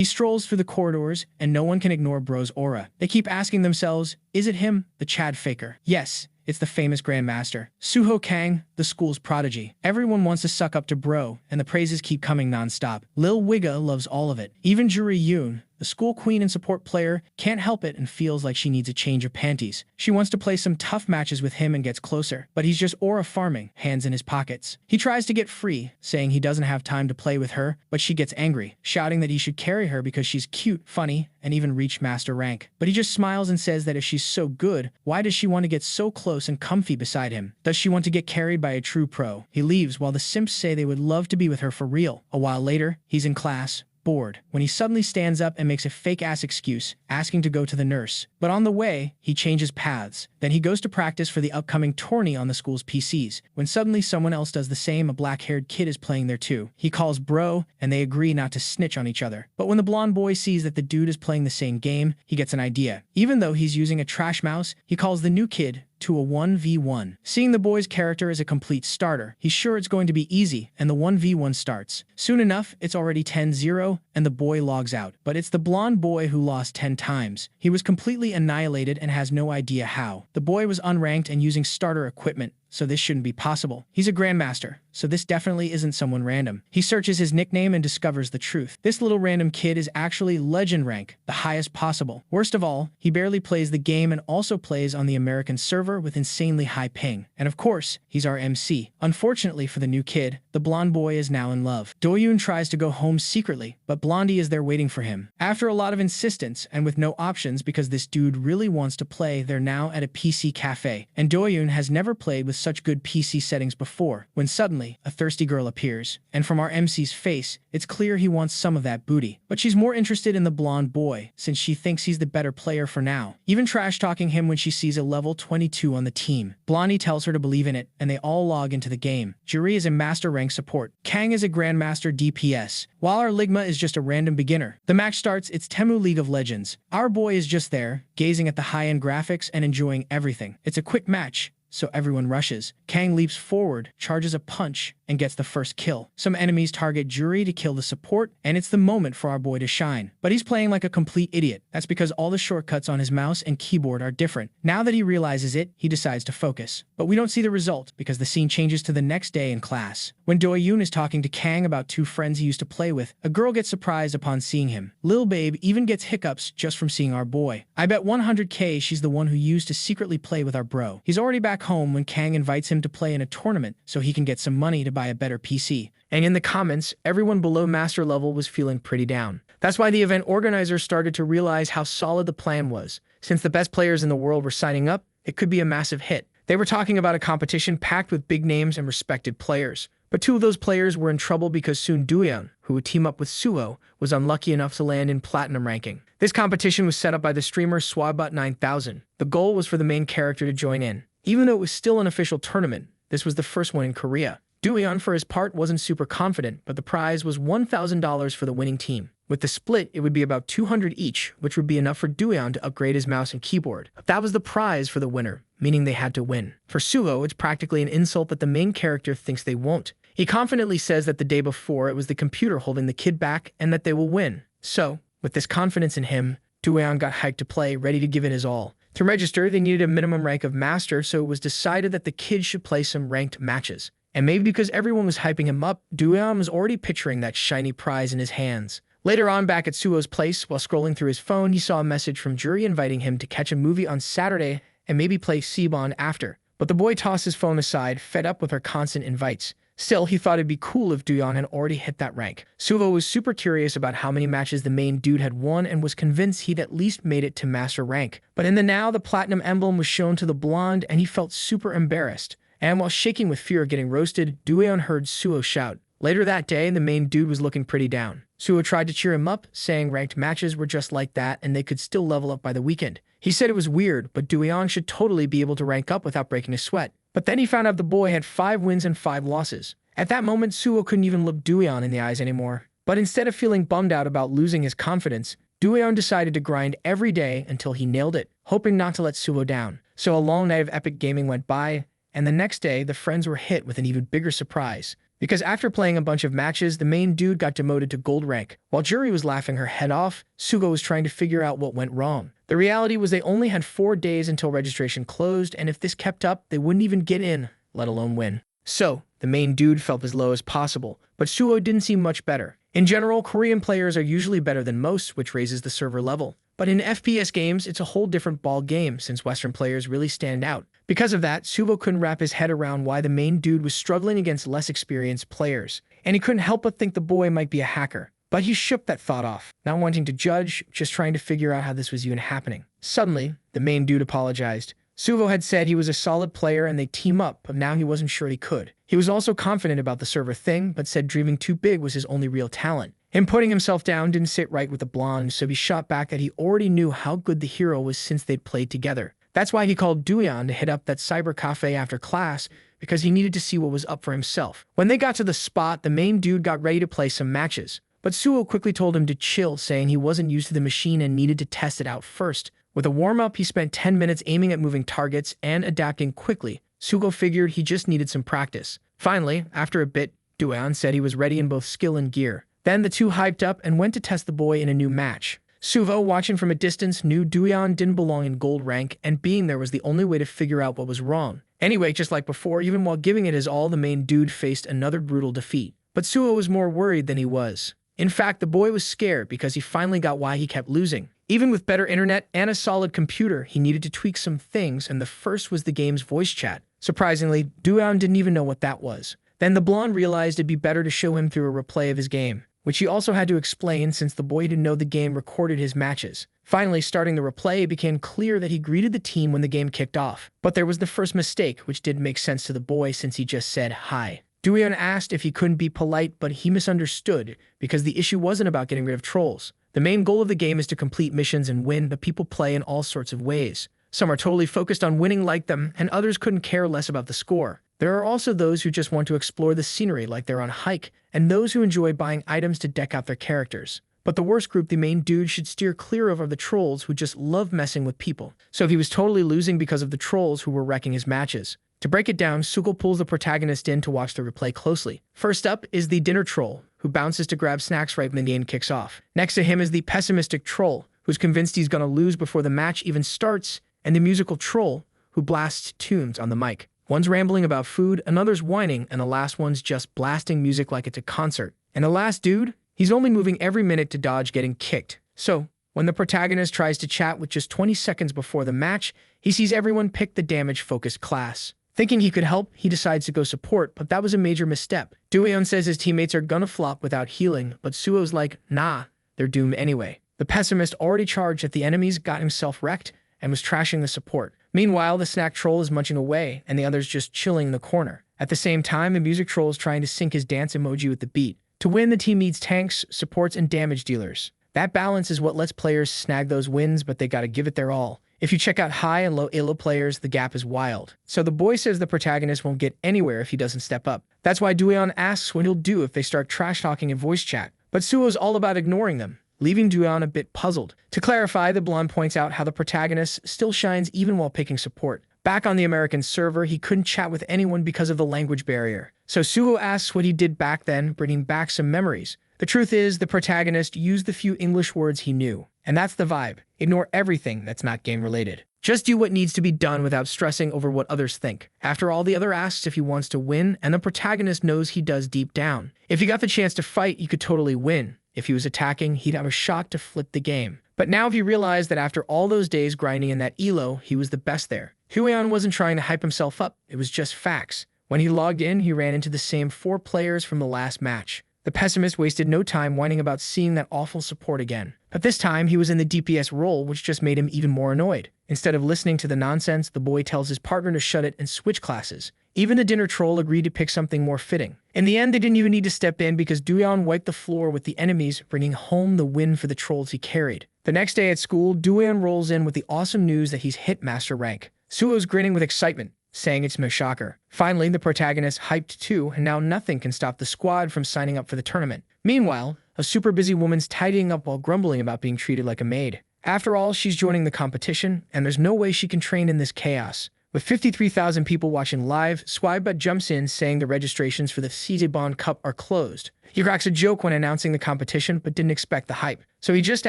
He strolls through the corridors, and no one can ignore Bro's aura. They keep asking themselves, is it him, the Chad faker? Yes, it's the famous Grandmaster. Suho Kang, the school's prodigy. Everyone wants to suck up to Bro, and the praises keep coming non-stop. Lil Wigga loves all of it. Even Juri Yoon, the school queen and support player, can't help it and feels like she needs a change of panties. She wants to play some tough matches with him and gets closer, but he's just aura farming, hands in his pockets. He tries to get free, saying he doesn't have time to play with her, but she gets angry, shouting that he should carry her because she's cute, funny, and even reached master rank. But he just smiles and says that if she's so good, why does she want to get so close and comfy beside him? Does she want to get carried by a true pro? He leaves while the simps say they would love to be with her for real. A while later, he's in class, bored, when he suddenly stands up and makes a fake-ass excuse, asking to go to the nurse. But on the way, he changes paths. Then he goes to practice for the upcoming tourney on the school's PCs. When suddenly someone else does the same, a black-haired kid is playing there too. He calls Bro, and they agree not to snitch on each other. But when the blonde boy sees that the dude is playing the same game, he gets an idea. Even though he's using a trash mouse, he calls the new kid to a 1v1. Seeing the boy's character as a complete starter, he's sure it's going to be easy, and the 1v1 starts. Soon enough, it's already 10-0, and the boy logs out. But it's the blonde boy who lost 10 times. He was completely annihilated and has no idea how. The boy was unranked and using starter equipment, so this shouldn't be possible. He's a grandmaster, so this definitely isn't someone random. He searches his nickname and discovers the truth. This little random kid is actually legend rank, the highest possible. Worst of all, he barely plays the game and also plays on the American server with insanely high ping. And of course, he's our MC. Unfortunately for the new kid, the blonde boy is now in love. Doyoon tries to go home secretly, but Blondie is there waiting for him. After a lot of insistence and with no options because this dude really wants to play, they're now at a PC cafe. And Doyoon has never played with such good PC settings before, when suddenly, a thirsty girl appears. And from our MC's face, it's clear he wants some of that booty. But she's more interested in the blonde boy, since she thinks he's the better player for now. Even trash-talking him when she sees a level 22 on the team. Blondie tells her to believe in it, and they all log into the game. Juri is a master rank support. Kang is a grandmaster DPS, while our Ligma is just a random beginner. The match starts, it's Temu League of Legends. Our boy is just there, gazing at the high-end graphics and enjoying everything. It's a quick match, so everyone rushes. Kang leaps forward, charges a punch, and gets the first kill. Some enemies target Juri to kill the support, and it's the moment for our boy to shine. But he's playing like a complete idiot. That's because all the shortcuts on his mouse and keyboard are different. Now that he realizes it, he decides to focus. But we don't see the result, because the scene changes to the next day in class. When Doyoon is talking to Kang about two friends he used to play with, a girl gets surprised upon seeing him. Lil Babe even gets hiccups just from seeing our boy. I bet 100k she's the one who used to secretly play with our bro. He's already back home when Kang invites him to play in a tournament so he can get some money to buy a better PC. And in the comments, everyone below master level was feeling pretty down. That's why the event organizers started to realize how solid the plan was. Since the best players in the world were signing up, it could be a massive hit. They were talking about a competition packed with big names and respected players. But two of those players were in trouble because Soon Doyoon, who would team up with Suho, was unlucky enough to land in platinum ranking. This competition was set up by the streamer Swabot9000. The goal was for the main character to join in. Even though it was still an official tournament, this was the first one in Korea. Doyoon, for his part, wasn't super confident, but the prize was $1,000 for the winning team. With the split, it would be about 200 each, which would be enough for Doyoon to upgrade his mouse and keyboard. That was the prize for the winner, meaning they had to win. For Suho, it's practically an insult that the main character thinks they won't. He confidently says that the day before it was the computer holding the kid back and that they will win. So, with this confidence in him, Doyoon got hyped to play, ready to give it his all. To register, they needed a minimum rank of master, so it was decided that the kid should play some ranked matches. And maybe because everyone was hyping him up, Doyoon was already picturing that shiny prize in his hands. Later on, back at Suho's place, while scrolling through his phone, he saw a message from Juri inviting him to catch a movie on Saturday and maybe play Cbon after. But the boy tossed his phone aside, fed up with her constant invites. Still, he thought it'd be cool if Doyoon had already hit that rank. Suho was super curious about how many matches the main dude had won and was convinced he'd at least made it to master rank. But in the now, the platinum emblem was shown to the blonde and he felt super embarrassed. And while shaking with fear of getting roasted, Doyoon heard Suho shout. Later that day, the main dude was looking pretty down. Suho tried to cheer him up, saying ranked matches were just like that and they could still level up by the weekend. He said it was weird, but Doyoon should totally be able to rank up without breaking a sweat. But then he found out the boy had 5 wins and 5 losses. At that moment, Suho couldn't even look Doyoon in the eyes anymore. But instead of feeling bummed out about losing his confidence, Doyoon decided to grind every day until he nailed it, hoping not to let Suho down. So a long night of epic gaming went by, and the next day, the friends were hit with an even bigger surprise. because after playing a bunch of matches, the main dude got demoted to gold rank. While Juri was laughing her head off, Sugo was trying to figure out what went wrong. The reality was they only had 4 days until registration closed, and if this kept up, they wouldn't even get in, let alone win. So, the main dude felt as low as possible, but Suho didn't seem much better. In general, Korean players are usually better than most, which raises the server level. But in FPS games, it's a whole different ball game since Western players really stand out. Because of that, Suvo couldn't wrap his head around why the main dude was struggling against less experienced players, and he couldn't help but think the boy might be a hacker. But he shook that thought off, not wanting to judge, just trying to figure out how this was even happening. Suddenly, the main dude apologized. Suvo had said he was a solid player and they'd team up, but now he wasn't sure he could. He was also confident about the server thing, but said dreaming too big was his only real talent. Him putting himself down didn't sit right with the blonde, so he shot back that he already knew how good the hero was since they'd played together. That's why he called Duyan to hit up that cyber cafe after class, because he needed to see what was up for himself. When they got to the spot, the main dude got ready to play some matches. But Suho quickly told him to chill, saying he wasn't used to the machine and needed to test it out first. With a warm-up, he spent 10 minutes aiming at moving targets and adapting quickly. Sugo figured he just needed some practice. Finally, after a bit, Duyan said he was ready in both skill and gear. Then the two hyped up and went to test the boy in a new match. Suvo, watching from a distance, knew Duyan didn't belong in gold rank, and being there was the only way to figure out what was wrong. Anyway, just like before, even while giving it his all, the main dude faced another brutal defeat. But Suho was more worried than he was. In fact, the boy was scared because he finally got why he kept losing. Even with better internet and a solid computer, he needed to tweak some things, and the first was the game's voice chat. Surprisingly, Duyan didn't even know what that was. Then the blonde realized it'd be better to show him through a replay of his game, which he also had to explain since the boy didn't know the game recorded his matches. Finally, starting the replay, it became clear that he greeted the team when the game kicked off. But there was the first mistake, which didn't make sense to the boy since he just said hi. Duyan asked if he couldn't be polite, but he misunderstood because the issue wasn't about getting rid of trolls. The main goal of the game is to complete missions and win, but people play in all sorts of ways. Some are totally focused on winning like them, and others couldn't care less about the score. There are also those who just want to explore the scenery like they're on a hike, and those who enjoy buying items to deck out their characters. But the worst group the main dude should steer clear of are the trolls who just love messing with people. So he was totally losing because of the trolls who were wrecking his matches. To break it down, Sugo pulls the protagonist in to watch the replay closely. First up is the dinner troll, who bounces to grab snacks right when the game kicks off. Next to him is the pessimistic troll, who's convinced he's gonna lose before the match even starts, and the musical troll, who blasts tunes on the mic. One's rambling about food, another's whining, and the last one's just blasting music like it's a concert. And the last dude, he's only moving every minute to dodge getting kicked. So, when the protagonist tries to chat with just 20 seconds before the match, he sees everyone pick the damage-focused class. Thinking he could help, he decides to go support, but that was a major misstep. Dueon says his teammates are gonna flop without healing, but Suo's like, nah, they're doomed anyway. The pessimist already charged at the enemies, got himself wrecked, and was trashing the support. Meanwhile, the snack troll is munching away, and the others just chilling in the corner. At the same time, the music troll is trying to sync his dance emoji with the beat. To win, the team needs tanks, supports, and damage dealers. That balance is what lets players snag those wins, but they gotta give it their all. If you check out high and low elo players, the gap is wild. So the boy says the protagonist won't get anywhere if he doesn't step up. That's why Dueon asks what he'll do if they start trash-talking in voice chat. But Suo's all about ignoring them, leaving Dueon a bit puzzled. To clarify, the blonde points out how the protagonist still shines even while picking support. Back on the American server, he couldn't chat with anyone because of the language barrier. So Suho asks what he did back then, bringing back some memories. The truth is, the protagonist used the few English words he knew. And that's the vibe. Ignore everything that's not game-related. Just do what needs to be done without stressing over what others think. After all, the other asks if he wants to win, and the protagonist knows he does deep down. If he got the chance to fight, he could totally win. If he was attacking, he'd have a shot to flip the game. But now he realized that after all those days grinding in that elo, he was the best there. Hueon wasn't trying to hype himself up, it was just facts. When he logged in, he ran into the same 4 players from the last match. The pessimist wasted no time whining about seeing that awful support again. But this time, he was in the DPS role, which just made him even more annoyed. Instead of listening to the nonsense, the boy tells his partner to shut it and switch classes. Even the dinner troll agreed to pick something more fitting. In the end, they didn't even need to step in because Dueon wiped the floor with the enemies, bringing home the win for the trolls he carried. The next day at school, Dueon rolls in with the awesome news that he's hit Master Rank. Suo's grinning with excitement, saying it's no shocker. Finally, the protagonist hyped too, and now nothing can stop the squad from signing up for the tournament. Meanwhile, a super busy woman's tidying up while grumbling about being treated like a maid. After all, she's joining the competition, and there's no way she can train in this chaos. With 53,000 people watching live, Swibot jumps in saying the registrations for the Citibon Cup are closed. He cracks a joke when announcing the competition but didn't expect the hype, so he just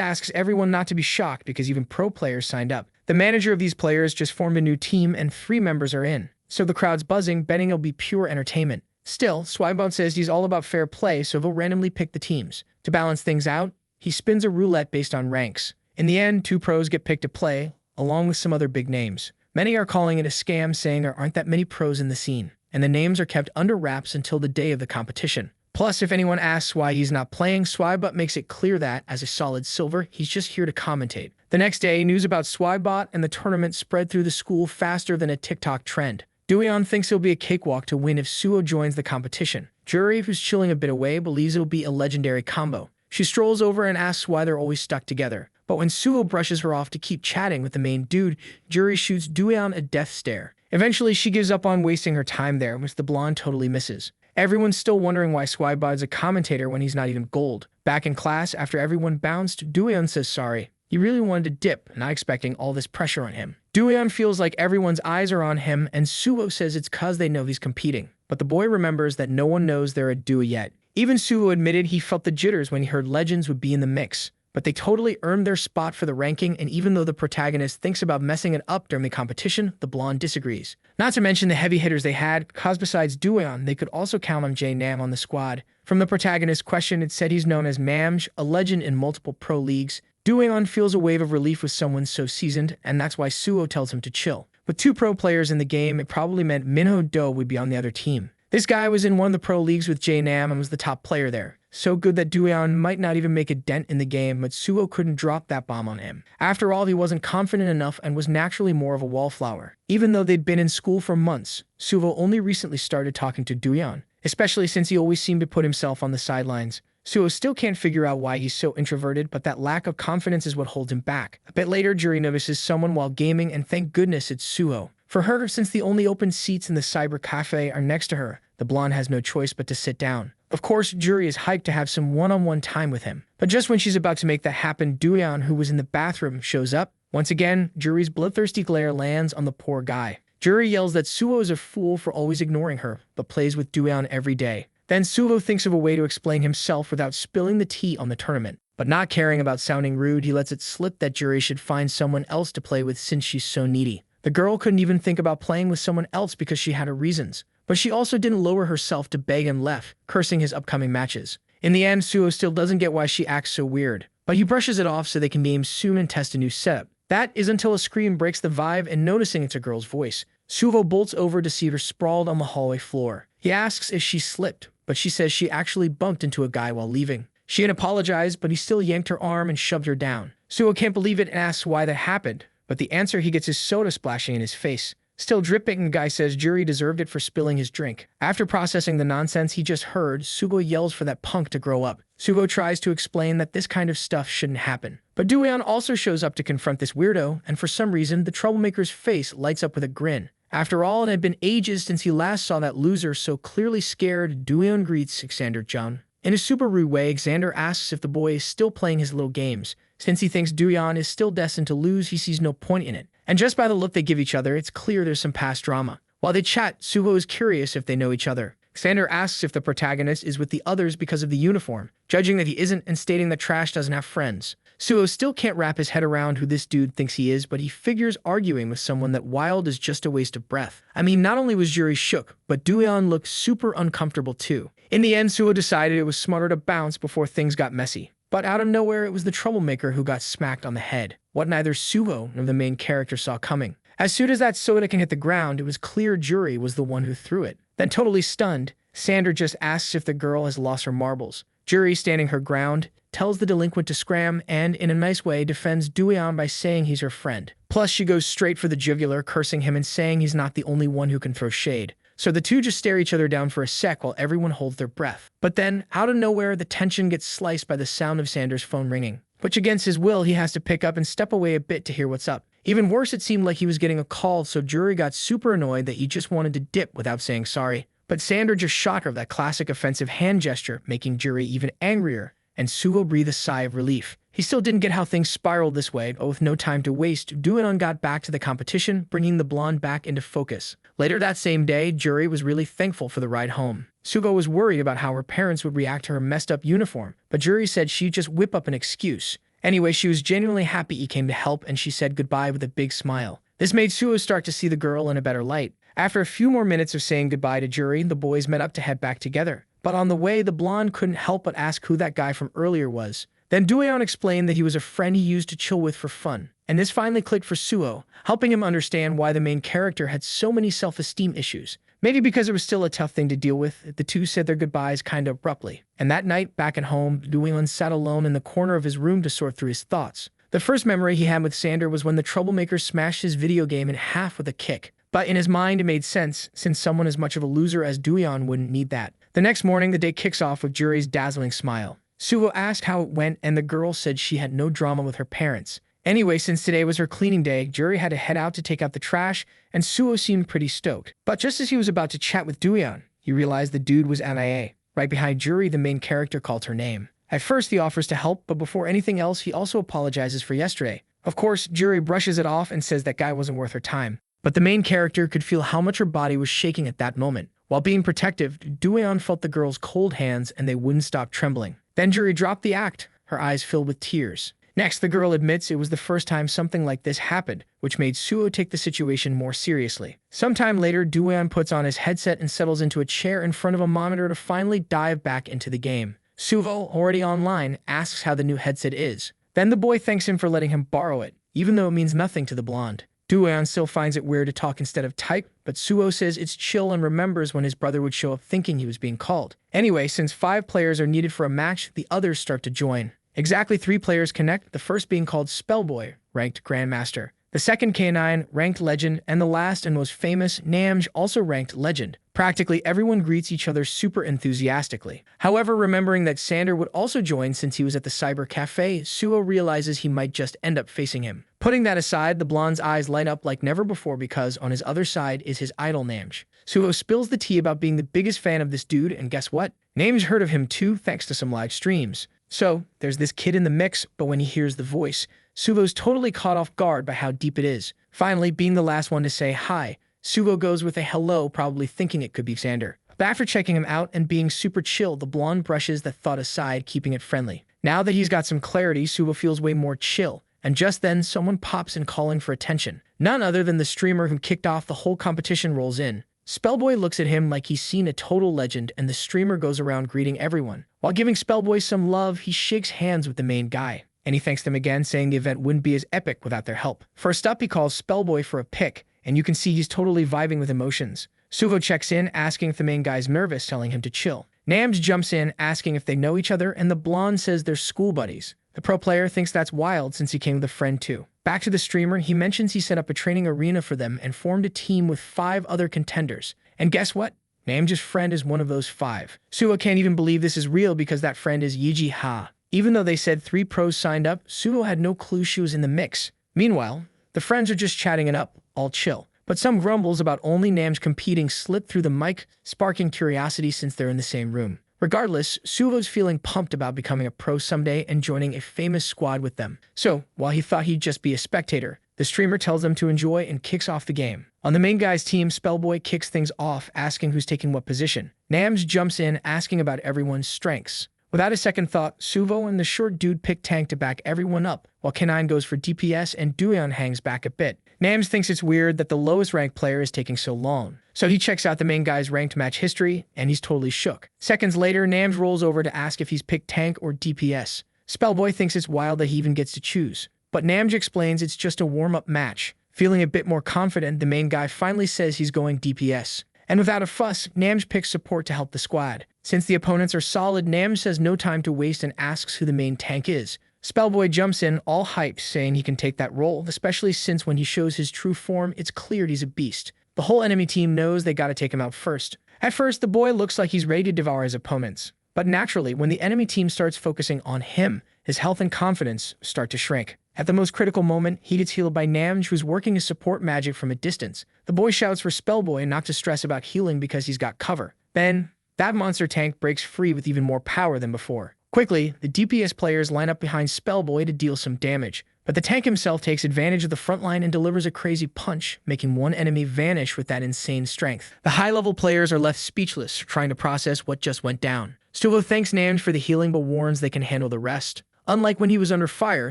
asks everyone not to be shocked because even pro players signed up. The manager of these players just formed a new team and 3 members are in, so the crowd's buzzing, betting it'll be pure entertainment. Still, Swibot says he's all about fair play, so he'll randomly pick the teams. To balance things out, he spins a roulette based on ranks. In the end, 2 pros get picked to play, along with some other big names. Many are calling it a scam, saying there aren't that many pros in the scene, and the names are kept under wraps until the day of the competition. Plus, if anyone asks why he's not playing, Swibot makes it clear that, as a solid silver, he's just here to commentate. The next day, news about Swibot and the tournament spread through the school faster than a TikTok trend. Dueon thinks it'll be a cakewalk to win if Suho joins the competition. Juri, who's chilling a bit away, believes it'll be a legendary combo. She strolls over and asks why they're always stuck together. But when Suho brushes her off to keep chatting with the main dude, Juri shoots Dueon a death stare. Eventually, she gives up on wasting her time there, which the blonde totally misses. Everyone's still wondering why Swibot is a commentator when he's not even gold. Back in class, after everyone bounced, Dueon says sorry. He really wanted to dip, not expecting all this pressure on him. Dueon feels like everyone's eyes are on him, and Suho says it's cause they know he's competing. But the boy remembers that no one knows they're a duo yet. Even Suho admitted he felt the jitters when he heard legends would be in the mix. But they totally earned their spot for the ranking, and even though the protagonist thinks about messing it up during the competition, the blonde disagrees. Not to mention the heavy hitters they had, cause besides Dueon, they could also count on Jae-nam on the squad. From the protagonist's question, it said he's known as Mamj, a legend in multiple pro leagues. Dueon feels a wave of relief with someone so seasoned, and that's why Suho tells him to chill. With 2 pro players in the game, it probably meant Minho Do would be on the other team. This guy was in one of the pro leagues with Jae-nam and was the top player there. So good that Dueon might not even make a dent in the game, but Suho couldn't drop that bomb on him. After all, he wasn't confident enough and was naturally more of a wallflower. Even though they'd been in school for months, Suho only recently started talking to Dueon, especially since he always seemed to put himself on the sidelines. Suho still can't figure out why he's so introverted, but that lack of confidence is what holds him back. A bit later, Juri notices someone while gaming, and thank goodness it's Suho. For her, since the only open seats in the cyber cafe are next to her, the blonde has no choice but to sit down. Of course, Juri is hyped to have some one-on-one time with him. But just when she's about to make that happen, Dueon, who was in the bathroom, shows up. Once again, Juri's bloodthirsty glare lands on the poor guy. Juri yells that Suho is a fool for always ignoring her, but plays with Dueon every day. Then Suho thinks of a way to explain himself without spilling the tea on the tournament. But not caring about sounding rude, he lets it slip that Juri should find someone else to play with since she's so needy. The girl couldn't even think about playing with someone else because she had her reasons. But she also didn't lower herself to beg and left, cursing his upcoming matches. In the end, Suho still doesn't get why she acts so weird, but he brushes it off so they can game soon and test a new setup. That is until a scream breaks the vibe, and noticing it's a girl's voice, Suho bolts over to see her sprawled on the hallway floor. He asks if she slipped, but she says she actually bumped into a guy while leaving. She had apologized, but he still yanked her arm and shoved her down. Suho can't believe it and asks why that happened, but the answer he gets is soda splashing in his face. Still dripping, the guy says Juri deserved it for spilling his drink. After processing the nonsense he just heard, Suho yells for that punk to grow up. Suho tries to explain that this kind of stuff shouldn't happen. But Dueon also shows up to confront this weirdo, and for some reason, the troublemaker's face lights up with a grin. After all, it had been ages since he last saw that loser so clearly scared. Dueon greets Xander-jun. In a super rude way, Xander asks if the boy is still playing his little games. Since he thinks Dueon is still destined to lose, he sees no point in it. And just by the look they give each other, it's clear there's some past drama. While they chat, Suho is curious if they know each other. Xander asks if the protagonist is with the others because of the uniform, judging that he isn't and stating that Trash doesn't have friends. Suho still can't wrap his head around who this dude thinks he is, but he figures arguing with someone that wild is just a waste of breath. I mean, not only was Juri shook, but Dueon looked super uncomfortable too. In the end, Suho decided it was smarter to bounce before things got messy. But out of nowhere, it was the troublemaker who got smacked on the head, what neither Suho nor the main character saw coming. As soon as that soda can hit the ground, it was clear Juri was the one who threw it. Then, totally stunned, Xander just asks if the girl has lost her marbles. Juri, standing her ground, tells the delinquent to scram and, in a nice way, defends Dueon by saying he's her friend. Plus, she goes straight for the jugular, cursing him and saying he's not the only one who can throw shade. So the two just stare each other down for a sec while everyone holds their breath. But then, out of nowhere, the tension gets sliced by the sound of Xander's phone ringing, which against his will he has to pick up and step away a bit to hear what's up. Even worse, it seemed like he was getting a call, so Juri got super annoyed that he just wanted to dip without saying sorry. But Xander just shot her with that classic offensive hand gesture, making Juri even angrier, and Suho breathed a sigh of relief. He still didn't get how things spiraled this way, but with no time to waste, Dueon got back to the competition, bringing the blonde back into focus. Later that same day, Juri was really thankful for the ride home. Sugo was worried about how her parents would react to her messed-up uniform, but Juri said she'd just whip up an excuse. Anyway, she was genuinely happy he came to help, and she said goodbye with a big smile. This made Suo start to see the girl in a better light. After a few more minutes of saying goodbye to Juri, the boys met up to head back together. But on the way, the blonde couldn't help but ask who that guy from earlier was. Then Dueon explained that he was a friend he used to chill with for fun. And this finally clicked for Suo, helping him understand why the main character had so many self-esteem issues. Maybe because it was still a tough thing to deal with, the two said their goodbyes kind of abruptly. And that night, back at home, Dueon sat alone in the corner of his room to sort through his thoughts. The first memory he had with Sander was when the troublemaker smashed his video game in half with a kick. But in his mind, it made sense, since someone as much of a loser as Dueon wouldn't need that. The next morning, the day kicks off with Juri's dazzling smile. Suo asked how it went, and the girl said she had no drama with her parents. Anyway, since today was her cleaning day, Juri had to head out to take out the trash, and Suo seemed pretty stoked. But just as he was about to chat with Dueon, he realized the dude was MIA. Right behind Juri, the main character called her name. At first, he offers to help, but before anything else, he also apologizes for yesterday. Of course, Juri brushes it off and says that guy wasn't worth her time. But the main character could feel how much her body was shaking at that moment. While being protective, Dueon felt the girl's cold hands and they wouldn't stop trembling. Then Juri dropped the act, her eyes filled with tears. Next, the girl admits it was the first time something like this happened, which made Suo take the situation more seriously. Sometime later, Dueon puts on his headset and settles into a chair in front of a monitor to finally dive back into the game. Suo, already online, asks how the new headset is. Then the boy thanks him for letting him borrow it, even though it means nothing to the blonde. Dueon still finds it weird to talk instead of type, but Suo says it's chill and remembers when his brother would show up thinking he was being called. Anyway, since 5 players are needed for a match, the others start to join. Exactly 3 players connect, the first being called Spellboy, ranked Grandmaster, the second K9, ranked Legend, and the last and most famous, Namj, also ranked Legend. Practically everyone greets each other super enthusiastically. However, remembering that Sander would also join since he was at the cyber cafe, Suo realizes he might just end up facing him. Putting that aside, the blonde's eyes light up like never before because on his other side is his idol Namj. Suo spills the tea about being the biggest fan of this dude, and guess what? Namj heard of him too thanks to some live streams. So, there's this kid in the mix, but when he hears the voice, Suvo's totally caught off guard by how deep it is. Finally, being the last one to say hi, Suvo goes with a hello, probably thinking it could be Sander. But after checking him out and being super chill, the blonde brushes that thought aside, keeping it friendly. Now that he's got some clarity, Suvo feels way more chill. And just then, someone pops in calling for attention. None other than the streamer who kicked off the whole competition rolls in. Spellboy looks at him like he's seen a total legend, and the streamer goes around greeting everyone. While giving Spellboy some love, he shakes hands with the main guy. And he thanks them again, saying the event wouldn't be as epic without their help. First up, he calls Spellboy for a pic, and you can see he's totally vibing with emotions. Suvo checks in, asking if the main guy's nervous, telling him to chill. Namj jumps in, asking if they know each other, and the blonde says they're school buddies. The pro player thinks that's wild since he came with a friend too. Back to the streamer, he mentions he set up a training arena for them and formed a team with 5 other contenders. And guess what? Namj's friend is one of those 5. Suvo can't even believe this is real because that friend is Yiji Ha. Even though they said 3 pros signed up, Suvo had no clue she was in the mix. Meanwhile, the friends are just chatting it up, all chill. But some grumbles about only Namj competing slip through the mic, sparking curiosity since they're in the same room. Regardless, Suvo's feeling pumped about becoming a pro someday and joining a famous squad with them. So, while he thought he'd just be a spectator, the streamer tells them to enjoy and kicks off the game. On the main guy's team, Spellboy kicks things off, asking who's taking what position. Namj jumps in, asking about everyone's strengths. Without a second thought, Suvo and the short dude pick tank to back everyone up, while K9 goes for DPS and Dueon hangs back a bit. Namj thinks it's weird that the lowest ranked player is taking so long. So he checks out the main guy's ranked match history, and he's totally shook. Seconds later, Namj rolls over to ask if he's picked tank or DPS. Spellboy thinks it's wild that he even gets to choose. But Namj explains it's just a warm-up match. Feeling a bit more confident, the main guy finally says he's going DPS. And without a fuss, Namj picks support to help the squad. Since the opponents are solid, Namj says no time to waste and asks who the main tank is. Spellboy jumps in, all hyped, saying he can take that role, especially since when he shows his true form, it's clear he's a beast. The whole enemy team knows they gotta take him out first. At first, the boy looks like he's ready to devour his opponents. But naturally, when the enemy team starts focusing on him, his health and confidence start to shrink. At the most critical moment, he gets healed by Namj, who's working his support magic from a distance. The boy shouts for Spellboy not to stress about healing because he's got cover. Then, that monster tank breaks free with even more power than before. Quickly, the DPS players line up behind Spellboy to deal some damage, but the tank himself takes advantage of the front line and delivers a crazy punch, making one enemy vanish with that insane strength. The high-level players are left speechless, trying to process what just went down. Stuvo thanks Namj for the healing but warns they can handle the rest. Unlike when he was under fire,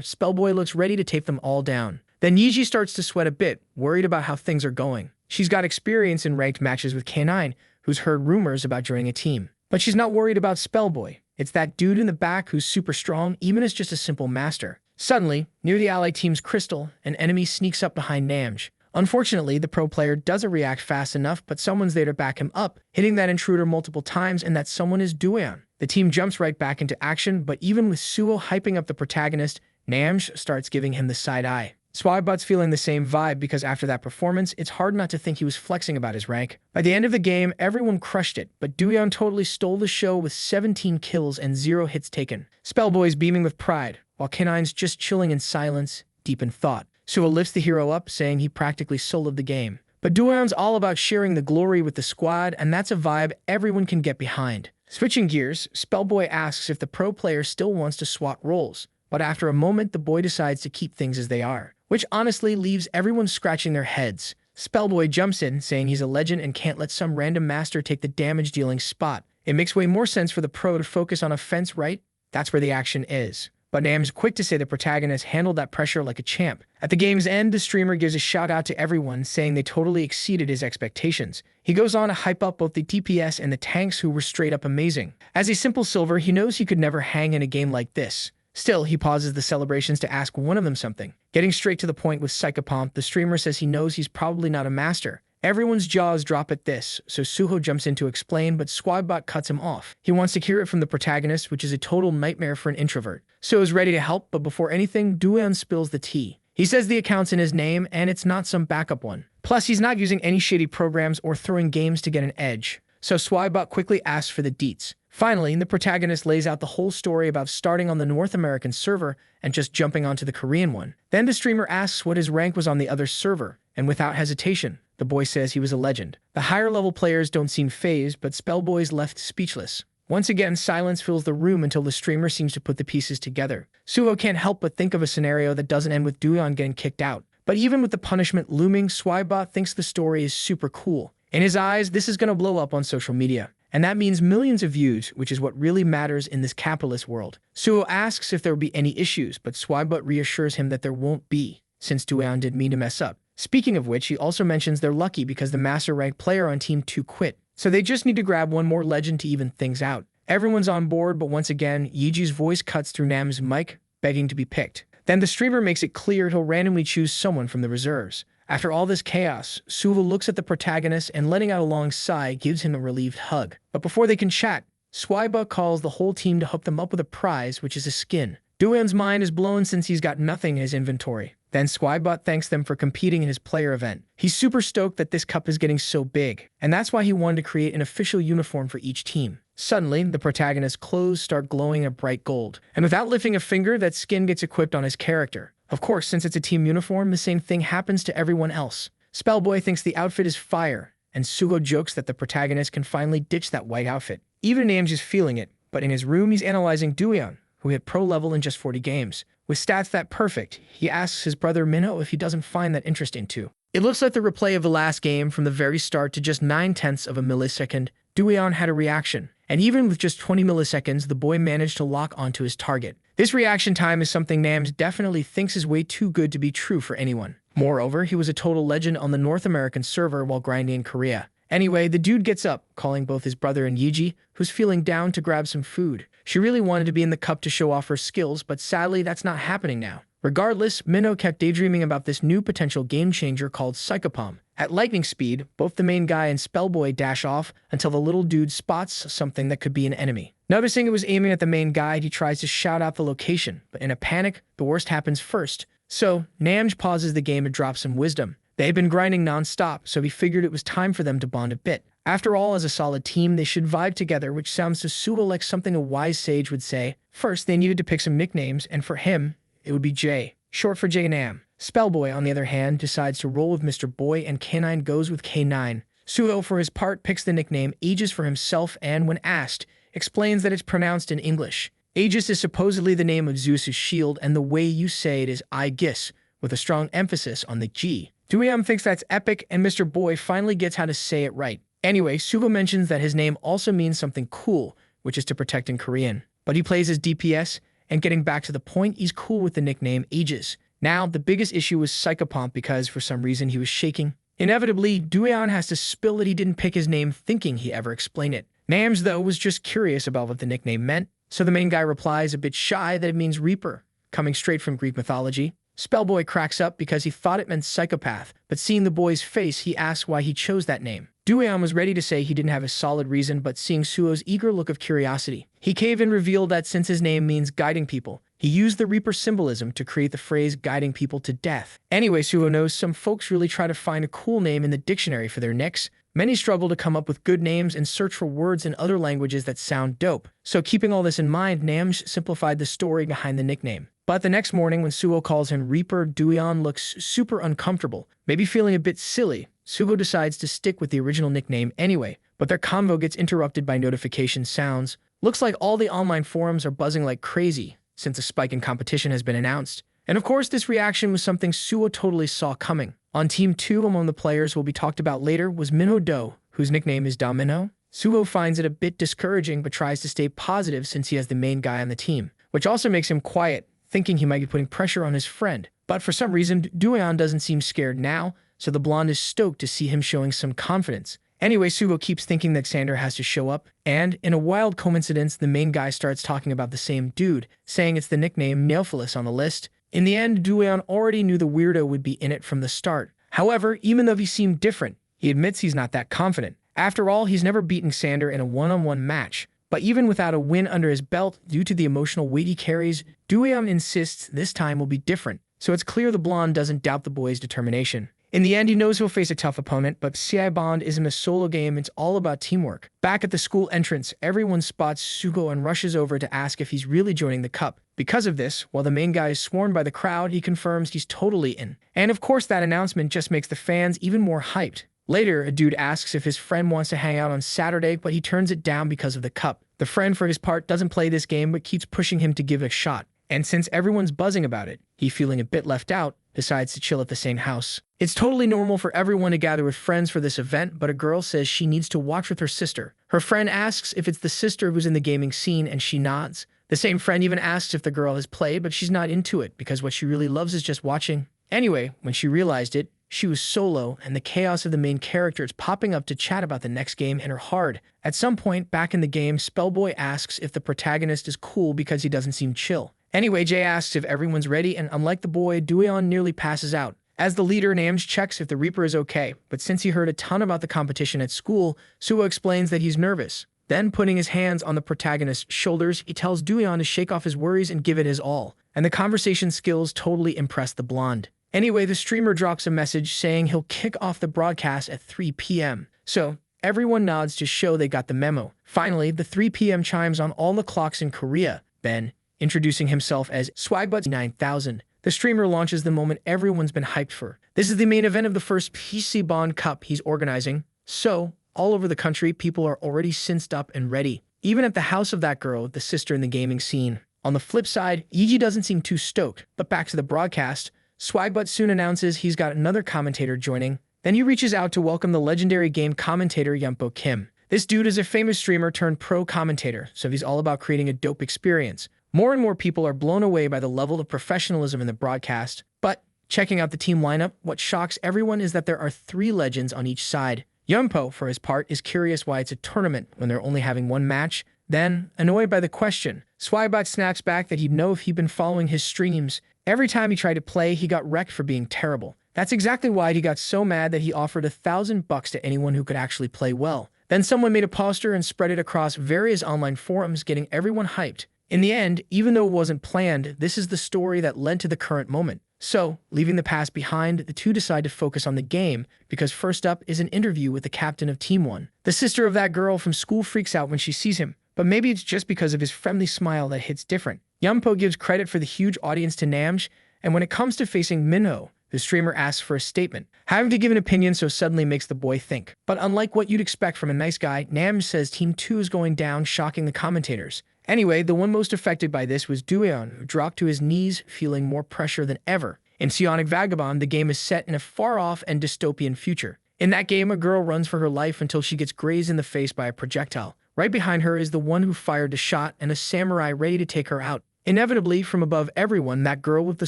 Spellboy looks ready to take them all down. Then Yiji starts to sweat a bit, worried about how things are going. She's got experience in ranked matches with K9, who's heard rumors about joining a team. But she's not worried about Spellboy. It's that dude in the back who's super strong, even as just a simple master. Suddenly, near the allied team's crystal, an enemy sneaks up behind Namj. Unfortunately, the pro player doesn't react fast enough, but someone's there to back him up, hitting that intruder multiple times, and that someone is Dueon. The team jumps right back into action, but even with Suho hyping up the protagonist, Namj starts giving him the side eye. Swabot's feeling the same vibe because after that performance, it's hard not to think he was flexing about his rank. By the end of the game, everyone crushed it, but Dueon totally stole the show with 17 kills and 0 hits taken. Spellboy's beaming with pride, while K9's just chilling in silence, deep in thought. Suho lifts the hero up, saying he practically soloed the game. But Dueon's all about sharing the glory with the squad, and that's a vibe everyone can get behind. Switching gears, Spellboy asks if the pro player still wants to swap roles, but after a moment, the boy decides to keep things as they are, which honestly leaves everyone scratching their heads. Spellboy jumps in, saying he's a legend and can't let some random master take the damage-dealing spot. It makes way more sense for the pro to focus on offense, right? That's where the action is. But Nam's quick to say the protagonist handled that pressure like a champ. At the game's end, the streamer gives a shout out to everyone, saying they totally exceeded his expectations. He goes on to hype up both the DPS and the tanks, who were straight up amazing. As a simple silver, he knows he could never hang in a game like this. Still, he pauses the celebrations to ask one of them something. Getting straight to the point with Psychopomp, the streamer says he knows he's probably not a master. Everyone's jaws drop at this, so Suho jumps in to explain, but Squadbot cuts him off. He wants to hear it from the protagonist, which is a total nightmare for an introvert. Suho's ready to help, but before anything, Dueon spills the tea. He says the account's in his name, and it's not some backup one. Plus, he's not using any shady programs or throwing games to get an edge. So Swabot quickly asks for the deets. Finally, the protagonist lays out the whole story about starting on the North American server and just jumping onto the Korean one. Then the streamer asks what his rank was on the other server, and without hesitation, the boy says he was a legend. The higher-level players don't seem fazed, but Spellboy's left speechless. Once again, silence fills the room until the streamer seems to put the pieces together. Suho can't help but think of a scenario that doesn't end with Dueon getting kicked out. But even with the punishment looming, Swabot thinks the story is super cool. In his eyes, this is going to blow up on social media. And that means millions of views, which is what really matters in this capitalist world. Suho asks if there will be any issues, but Swabot reassures him that there won't be, since Dueon did mean to mess up. Speaking of which, he also mentions they're lucky because the master rank player on Team 2 quit, so they just need to grab one more legend to even things out. Everyone's on board, but once again, Yiji's voice cuts through Nam's mic, begging to be picked. Then the streamer makes it clear he'll randomly choose someone from the reserves. After all this chaos, Suho looks at the protagonist and, letting out a long sigh, gives him a relieved hug. But before they can chat, Swaiba calls the whole team to hook them up with a prize, which is a skin. Dueon's mind is blown since he's got nothing in his inventory. Then Swibot thanks them for competing in his player event. He's super stoked that this cup is getting so big, and that's why he wanted to create an official uniform for each team. Suddenly, the protagonist's clothes start glowing a bright gold, and without lifting a finger, that skin gets equipped on his character. Of course, since it's a team uniform, the same thing happens to everyone else. Spellboy thinks the outfit is fire, and Suho jokes that the protagonist can finally ditch that white outfit. Even Namj is feeling it, but in his room he's analyzing Dueon, who hit pro level in just 40 games. With stats that perfect, he asks his brother Minho if he doesn't find that interesting too. It looks like the replay of the last game from the very start to just 9/10 of a millisecond. Dueon had a reaction, and even with just 20 milliseconds, the boy managed to lock onto his target. This reaction time is something Namj definitely thinks is way too good to be true for anyone. Moreover, he was a total legend on the North American server while grinding in Korea. Anyway, the dude gets up, calling both his brother and Yiji, who's feeling down, to grab some food. She really wanted to be in the cup to show off her skills, but sadly that's not happening now. Regardless, Minho kept daydreaming about this new potential game-changer called Psychopomp. At lightning speed, both the main guy and Spellboy dash off until the little dude spots something that could be an enemy. Noticing it was aiming at the main guy, he tries to shout out the location, but in a panic, the worst happens first. So, Namj pauses the game to drop some wisdom. They had been grinding non-stop, so he figured it was time for them to bond a bit. After all, as a solid team, they should vibe together, which sounds to Suho like something a wise sage would say. First, they needed to pick some nicknames, and for him, it would be J, short for J-Nam. Spellboy, on the other hand, decides to roll with Mr. Boy, and K9 goes with K9. Suho, for his part, picks the nickname Aegis for himself and, when asked, explains that it's pronounced in English. Aegis is supposedly the name of Zeus's shield, and the way you say it is Aegis, with a strong emphasis on the G. Doyeon thinks that's epic, and Mr. Boy finally gets how to say it right. Anyway, Suvo mentions that his name also means something cool, which is to protect in Korean. But he plays as DPS, and getting back to the point, he's cool with the nickname Aegis. Now, the biggest issue was Psychopomp because for some reason he was shaking. Inevitably, Doyeon has to spill that he didn't pick his name thinking he ever explained it. Nams, though, was just curious about what the nickname meant, so the main guy replies a bit shy that it means Reaper, coming straight from Greek mythology. Spellboy cracks up because he thought it meant psychopath, but seeing the boy's face, he asks why he chose that name. Doyeon was ready to say he didn't have a solid reason, but seeing Suo's eager look of curiosity, he caved and revealed that since his name means guiding people, he used the Reaper symbolism to create the phrase guiding people to death. Anyway, Suo knows some folks really try to find a cool name in the dictionary for their nicks. Many struggle to come up with good names and search for words in other languages that sound dope. So keeping all this in mind, Namj simplified the story behind the nickname. But the next morning when Suo calls him Reaper, Doyeon looks super uncomfortable, maybe feeling a bit silly. Sugo decides to stick with the original nickname anyway, but their convo gets interrupted by notification sounds. Looks like all the online forums are buzzing like crazy, since a spike in competition has been announced. And of course, this reaction was something Suo totally saw coming. On Team 2, among the players who will be talked about later, was Minho Do, whose nickname is Da Minho. Suo finds it a bit discouraging, but tries to stay positive since he has the main guy on the team, which also makes him quiet, thinking he might be putting pressure on his friend. But for some reason, Doyeon doesn't seem scared now, so the blonde is stoked to see him showing some confidence. Anyway, Sugo keeps thinking that Xander has to show up, and in a wild coincidence, the main guy starts talking about the same dude, saying it's the nickname Neophilis on the list. In the end, Doyeon already knew the weirdo would be in it from the start. However, even though he seemed different, he admits he's not that confident. After all, he's never beaten Xander in a one-on-one match. But even without a win under his belt, due to the emotional weight he carries, Doyeon insists this time will be different, so it's clear the blonde doesn't doubt the boy's determination. In the end, he knows he'll face a tough opponent, but CI Bond isn't a solo game, it's all about teamwork. Back at the school entrance, everyone spots Sugo and rushes over to ask if he's really joining the cup. Because of this, while the main guy is sworn by the crowd, he confirms he's totally in. And of course, that announcement just makes the fans even more hyped. Later, a dude asks if his friend wants to hang out on Saturday, but he turns it down because of the cup. The friend, for his part, doesn't play this game, but keeps pushing him to give it a shot. And since everyone's buzzing about it, he, feeling a bit left out, decides to chill at the same house. It's totally normal for everyone to gather with friends for this event, but a girl says she needs to watch with her sister. Her friend asks if it's the sister who's in the gaming scene, and she nods. The same friend even asks if the girl has played, but she's not into it, because what she really loves is just watching. Anyway, when she realized it, she was solo, and the chaos of the main characters popping up to chat about the next game hit her hard. At some point, back in the game, Spellboy asks if the protagonist is cool because he doesn't seem chill. Anyway, Jay asks if everyone's ready, and unlike the boy, Doyeon nearly passes out. As the leader, Namj checks if the Reaper is okay, but since he heard a ton about the competition at school, Suo explains that he's nervous. Then, putting his hands on the protagonist's shoulders, he tells Doyeon to shake off his worries and give it his all. And the conversation skills totally impress the blonde. Anyway, the streamer drops a message saying he'll kick off the broadcast at 3 p.m. So, everyone nods to show they got the memo. Finally, the 3 p.m. chimes on all the clocks in Korea. Ben, introducing himself as Swagbutt 9000. The streamer launches the moment everyone's been hyped for. This is the main event of the first PC Bond Cup he's organizing. So, all over the country, people are already cinced up and ready. Even at the house of that girl, the sister in the gaming scene. On the flip side, Yeji doesn't seem too stoked. But back to the broadcast, Swagbutt soon announces he's got another commentator joining. Then he reaches out to welcome the legendary game commentator Yumpo Kim. This dude is a famous streamer turned pro commentator, so he's all about creating a dope experience. More and more people are blown away by the level of professionalism in the broadcast. But, checking out the team lineup, what shocks everyone is that there are 3 legends on each side. Yumpo, for his part, is curious why it's a tournament when they're only having one match. Then, annoyed by the question, Swagbutt snaps back that he'd know if he'd been following his streams. Every time he tried to play, he got wrecked for being terrible. That's exactly why he got so mad that he offered $1,000 to anyone who could actually play well. Then someone made a poster and spread it across various online forums, getting everyone hyped. In the end, even though it wasn't planned, this is the story that led to the current moment. So, leaving the past behind, the two decide to focus on the game, because first up is an interview with the captain of Team 1. The sister of that girl from school freaks out when she sees him, but maybe it's just because of his friendly smile that hits different. Yumpo gives credit for the huge audience to Namj, and when it comes to facing Minho, the streamer asks for a statement. Having to give an opinion so suddenly makes the boy think. But unlike what you'd expect from a nice guy, Namj says Team 2 is going down, shocking the commentators. Anyway, the one most affected by this was Dueon, who dropped to his knees, feeling more pressure than ever. In Psionic Vagabond, the game is set in a far-off and dystopian future. In that game, a girl runs for her life until she gets grazed in the face by a projectile. Right behind her is the one who fired the shot and a samurai ready to take her out. Inevitably, from above everyone, that girl with the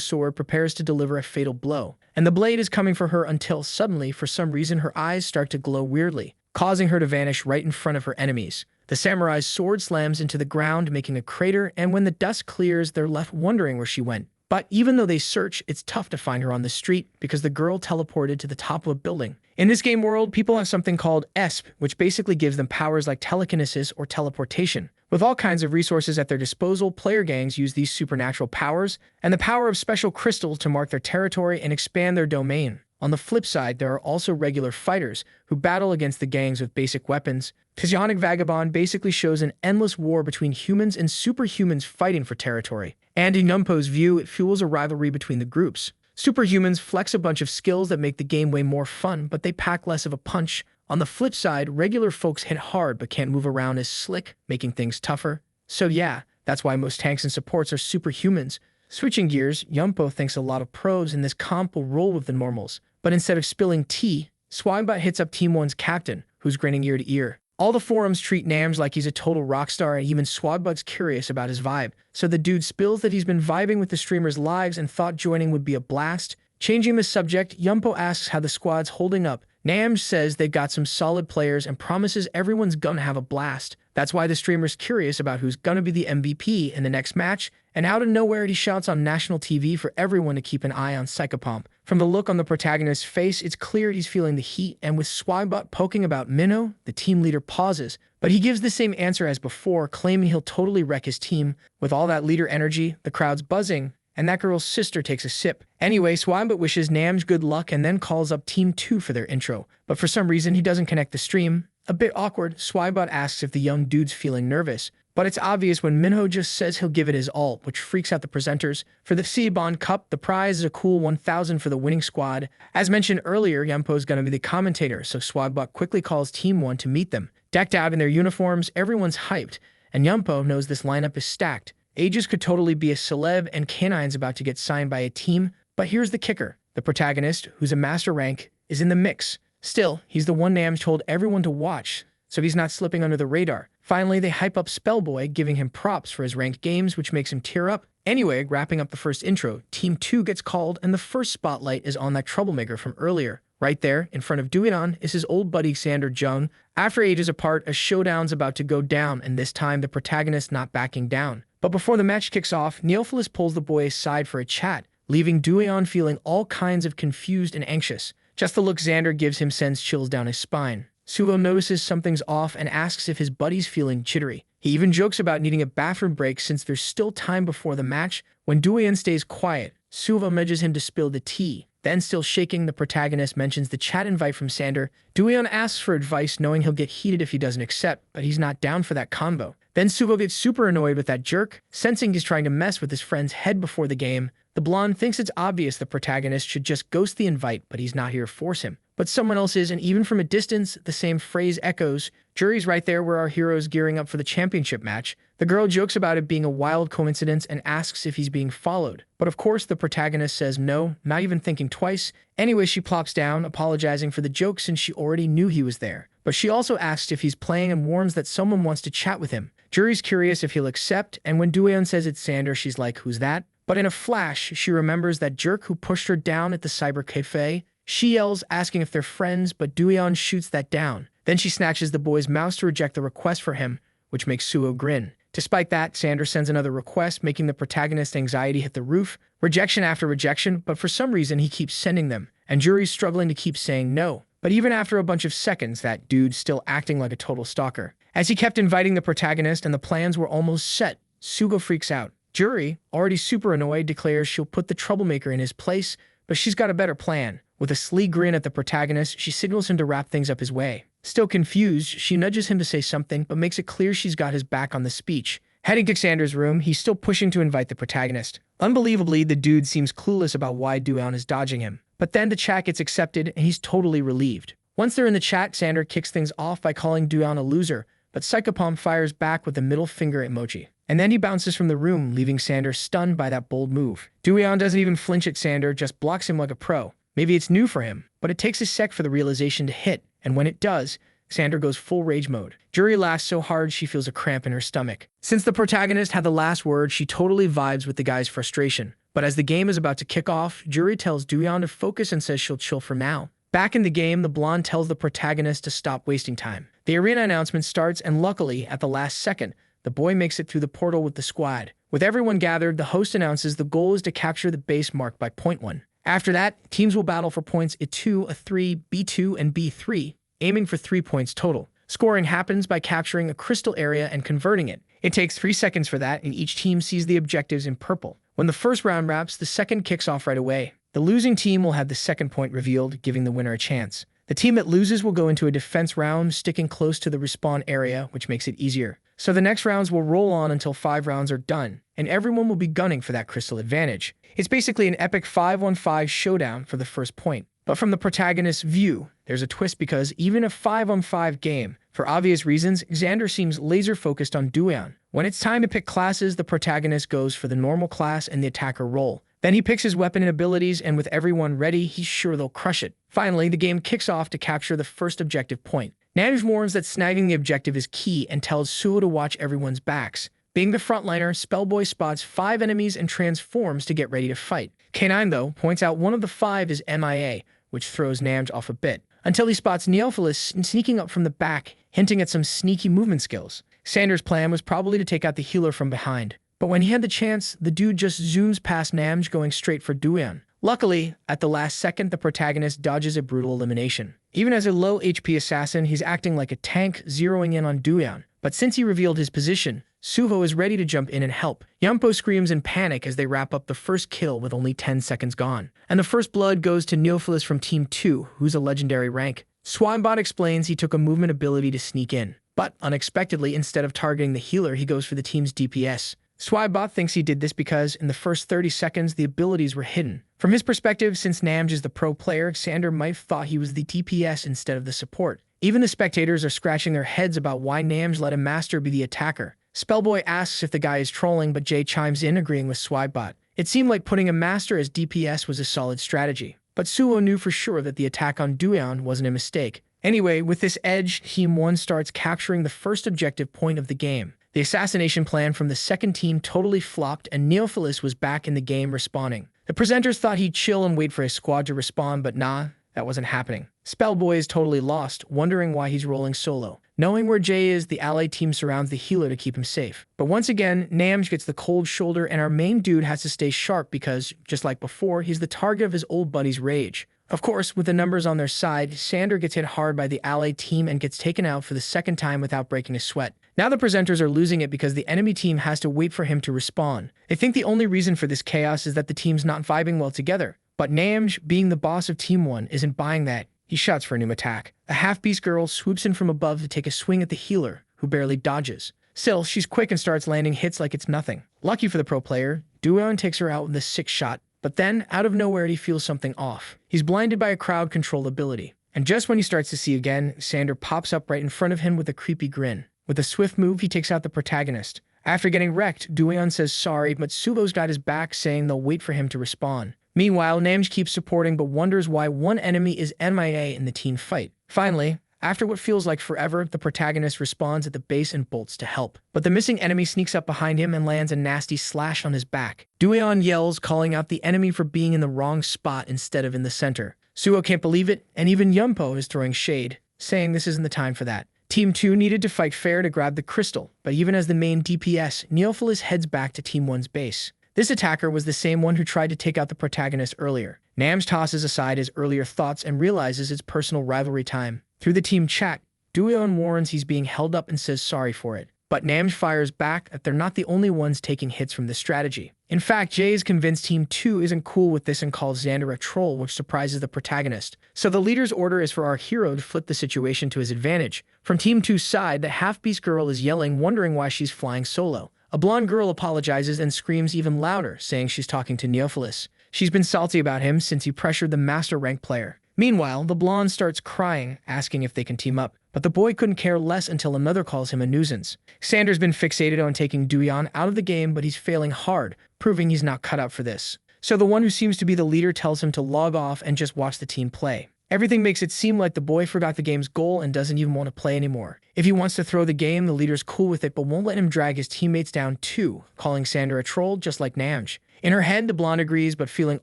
sword prepares to deliver a fatal blow. And the blade is coming for her until suddenly, for some reason, her eyes start to glow weirdly, causing her to vanish right in front of her enemies. The samurai's sword slams into the ground, making a crater, and when the dust clears, they're left wondering where she went. But even though they search, it's tough to find her on the street because the girl teleported to the top of a building. In this game world, people have something called ESP, which basically gives them powers like telekinesis or teleportation. With all kinds of resources at their disposal, player gangs use these supernatural powers and the power of special crystals to mark their territory and expand their domain. On the flip side, there are also regular fighters who battle against the gangs with basic weapons. Psionic Vagabond basically shows an endless war between humans and superhumans fighting for territory. And in Yumpo's view, it fuels a rivalry between the groups. Superhumans flex a bunch of skills that make the game way more fun, but they pack less of a punch. On the flip side, regular folks hit hard but can't move around as slick, making things tougher. So yeah, that's why most tanks and supports are superhumans. Switching gears, Yumpo thinks a lot of pros in this comp will roll with the normals. But instead of spilling tea, Swagbot hits up Team 1's captain, who's grinning ear to ear. All the forums treat Nams like he's a total rock star, and even Swagbot's curious about his vibe. So the dude spills that he's been vibing with the streamers' lives and thought joining would be a blast. Changing the subject, Yumpo asks how the squad's holding up. Nams says they've got some solid players and promises everyone's gonna have a blast. That's why the streamer's curious about who's gonna be the MVP in the next match, and out of nowhere he shouts on national TV for everyone to keep an eye on Psychopomp. From the look on the protagonist's face, it's clear he's feeling the heat, and with Swagbot poking about Minho, the team leader pauses. But he gives the same answer as before, claiming he'll totally wreck his team. With all that leader energy, the crowd's buzzing, and that girl's sister takes a sip. Anyway, Swagbot wishes Nams good luck and then calls up Team 2 for their intro. But for some reason, he doesn't connect the stream. A bit awkward, Swagbot asks if the young dude's feeling nervous. But it's obvious when Minho just says he'll give it his all, which freaks out the presenters. For the Cbon Cup, the prize is a cool 1,000 for the winning squad. As mentioned earlier, Yumpo's gonna be the commentator, so Swagbot quickly calls Team 1 to meet them. Decked out in their uniforms, everyone's hyped, and Yumpo knows this lineup is stacked. Aegis could totally be a celeb, and Canine's about to get signed by a team. But here's the kicker. The protagonist, who's a master rank, is in the mix. Still, he's the one Nams told everyone to watch, so he's not slipping under the radar. Finally, they hype up Spellboy, giving him props for his ranked games, which makes him tear up. Anyway, wrapping up the first intro, Team 2 gets called, and the first spotlight is on that troublemaker from earlier. Right there, in front of Dueon, is his old buddy Xander Jung. After ages apart, a showdown's about to go down, and this time the protagonist not backing down. But before the match kicks off, Neophilis pulls the boy aside for a chat, leaving Dueon feeling all kinds of confused and anxious. Just the look Xander gives him sends chills down his spine. Suvo notices something's off and asks if his buddy's feeling jittery. He even jokes about needing a bathroom break since there's still time before the match. When Dueon stays quiet, Suvo nudges him to spill the tea. Then, still shaking, the protagonist mentions the chat invite from Xander. Dueon asks for advice, knowing he'll get heated if he doesn't accept, but he's not down for that convo. Then Suvo gets super annoyed with that jerk, sensing he's trying to mess with his friend's head before the game. The blonde thinks it's obvious the protagonist should just ghost the invite, but he's not here to force him. But someone else is, and even from a distance, the same phrase echoes. Jury's right there where our hero's gearing up for the championship match. The girl jokes about it being a wild coincidence and asks if he's being followed. But of course, the protagonist says no, not even thinking twice. Anyway, she plops down, apologizing for the joke since she already knew he was there. But she also asks if he's playing and warns that someone wants to chat with him. Jury's curious if he'll accept, and when Dueon says it's Xander, she's like, who's that? But in a flash, she remembers that jerk who pushed her down at the cyber cafe. She yells, asking if they're friends, but Dueon shoots that down. Then she snatches the boy's mouse to reject the request for him, which makes Suo grin. Despite that, Xander sends another request, making the protagonist's anxiety hit the roof. Rejection after rejection, but for some reason he keeps sending them, and Jury's struggling to keep saying no. But even after a bunch of seconds, that dude's still acting like a total stalker. As he kept inviting the protagonist and the plans were almost set, Sugo freaks out. Jury, already super annoyed, declares she'll put the troublemaker in his place, but she's got a better plan. With a sleek grin at the protagonist, she signals him to wrap things up his way. Still confused, she nudges him to say something, but makes it clear she's got his back on the speech. Heading to Xander's room, he's still pushing to invite the protagonist. Unbelievably, the dude seems clueless about why Dueon is dodging him. But then the chat gets accepted, and he's totally relieved. Once they're in the chat, Xander kicks things off by calling Dueon a loser, but Psychopomp fires back with a middle finger emoji. And then he bounces from the room, leaving Xander stunned by that bold move. Dueon doesn't even flinch at Xander, just blocks him like a pro. Maybe it's new for him, but it takes a sec for the realization to hit, and when it does, Xander goes full rage mode. Juri laughs so hard she feels a cramp in her stomach. Since the protagonist had the last word, she totally vibes with the guy's frustration. But as the game is about to kick off, Juri tells Dueon to focus and says she'll chill for now. Back in the game, the blonde tells the protagonist to stop wasting time. The arena announcement starts, and luckily, at the last second, the boy makes it through the portal with the squad. With everyone gathered, the host announces the goal is to capture the base marked by point 1. After that, teams will battle for points A2, A3, B2, and B3, aiming for 3 points total. Scoring happens by capturing a crystal area and converting it. It takes 3 seconds for that, and each team sees the objectives in purple. When the first round wraps, the second kicks off right away. The losing team will have the second point revealed, giving the winner a chance. The team that loses will go into a defense round, sticking close to the respawn area, which makes it easier. So the next rounds will roll on until 5 rounds are done, and everyone will be gunning for that crystal advantage. It's basically an epic 5-on-5 showdown for the first point. But from the protagonist's view, there's a twist because even a 5-on-5 game, for obvious reasons, Xander seems laser-focused on Dueon. When it's time to pick classes, the protagonist goes for the normal class and the attacker role. Then he picks his weapon and abilities, and with everyone ready, he's sure they'll crush it. Finally, the game kicks off to capture the first objective point. Namj warns that snagging the objective is key and tells Suho to watch everyone's backs. Being the frontliner, Spellboy spots 5 enemies and transforms to get ready to fight. K9, though, points out one of the 5 is MIA, which throws Namj off a bit, until he spots Neophilis sneaking up from the back, hinting at some sneaky movement skills. Xander's plan was probably to take out the healer from behind, but when he had the chance, the dude just zooms past Namj, going straight for Dueon. Luckily, at the last second, the protagonist dodges a brutal elimination. Even as a low HP assassin, he's acting like a tank, zeroing in on Dueon. But since he revealed his position, Suho is ready to jump in and help. Yampo screams in panic as they wrap up the first kill with only 10 seconds gone. And the first blood goes to Neophilis from Team 2, who's a legendary rank. Swinebot explains he took a movement ability to sneak in. But unexpectedly, instead of targeting the healer, he goes for the team's DPS. Swinebot thinks he did this because, in the first 30 seconds, the abilities were hidden. From his perspective, since Namj is the pro player, Xander might have thought he was the DPS instead of the support. Even the spectators are scratching their heads about why Namj let a master be the attacker. Spellboy asks if the guy is trolling, but Jay chimes in, agreeing with Swinebot. It seemed like putting a master as DPS was a solid strategy. But Suho knew for sure that the attack on Dueon wasn't a mistake. Anyway, with this edge, Team 1 starts capturing the first objective point of the game. The assassination plan from the second team totally flopped, and Neophilis was back in the game respawning. The presenters thought he'd chill and wait for his squad to respawn, but nah, that wasn't happening. Spellboy is totally lost, wondering why he's rolling solo. Knowing where Jay is, the allied team surrounds the healer to keep him safe. But once again, Namj gets the cold shoulder, and our main dude has to stay sharp because, just like before, he's the target of his old buddy's rage. Of course, with the numbers on their side, Xander gets hit hard by the allied team and gets taken out for the second time without breaking a sweat. Now the presenters are losing it because the enemy team has to wait for him to respawn. They think the only reason for this chaos is that the team's not vibing well together. But Namj, being the boss of Team 1, isn't buying that. He shouts for a new attack. A half-beast girl swoops in from above to take a swing at the healer, who barely dodges. Still, she's quick and starts landing hits like it's nothing. Lucky for the pro player, Dueon takes her out with a 6-shot. But then, out of nowhere, he feels something off. He's blinded by a crowd control ability. And just when he starts to see again, Xander pops up right in front of him with a creepy grin. With a swift move, he takes out the protagonist. After getting wrecked, Dueon says sorry, but Suho's got his back, saying they'll wait for him to respawn. Meanwhile, Namj keeps supporting but wonders why one enemy is MIA in the team fight. Finally, after what feels like forever, the protagonist respawns at the base and bolts to help. But the missing enemy sneaks up behind him and lands a nasty slash on his back. Dueon yells, calling out the enemy for being in the wrong spot instead of in the center. Suho can't believe it, and even Yumpo is throwing shade, saying this isn't the time for that. Team 2 needed to fight fair to grab the crystal, but even as the main DPS, Neophilis heads back to Team 1's base. This attacker was the same one who tried to take out the protagonist earlier. Namj tosses aside his earlier thoughts and realizes it's personal rivalry time. Through the team chat, Dueon warns he's being held up and says sorry for it. But Namj fires back that they're not the only ones taking hits from this strategy. In fact, Jay is convinced Team 2 isn't cool with this and calls Xander a troll, which surprises the protagonist. So the leader's order is for our hero to flip the situation to his advantage. From Team 2's side, the half-beast girl is yelling, wondering why she's flying solo. A blonde girl apologizes and screams even louder, saying she's talking to Neophilis. She's been salty about him since he pressured the master rank player. Meanwhile, the blonde starts crying, asking if they can team up. But the boy couldn't care less until another calls him a nuisance. Xander's been fixated on taking Duyan out of the game, but he's failing hard, proving he's not cut out for this. So the one who seems to be the leader tells him to log off and just watch the team play. Everything makes it seem like the boy forgot the game's goal and doesn't even want to play anymore. If he wants to throw the game, the leader's cool with it but won't let him drag his teammates down too, calling Xander a troll just like Namj. In her head, the blonde agrees, but feeling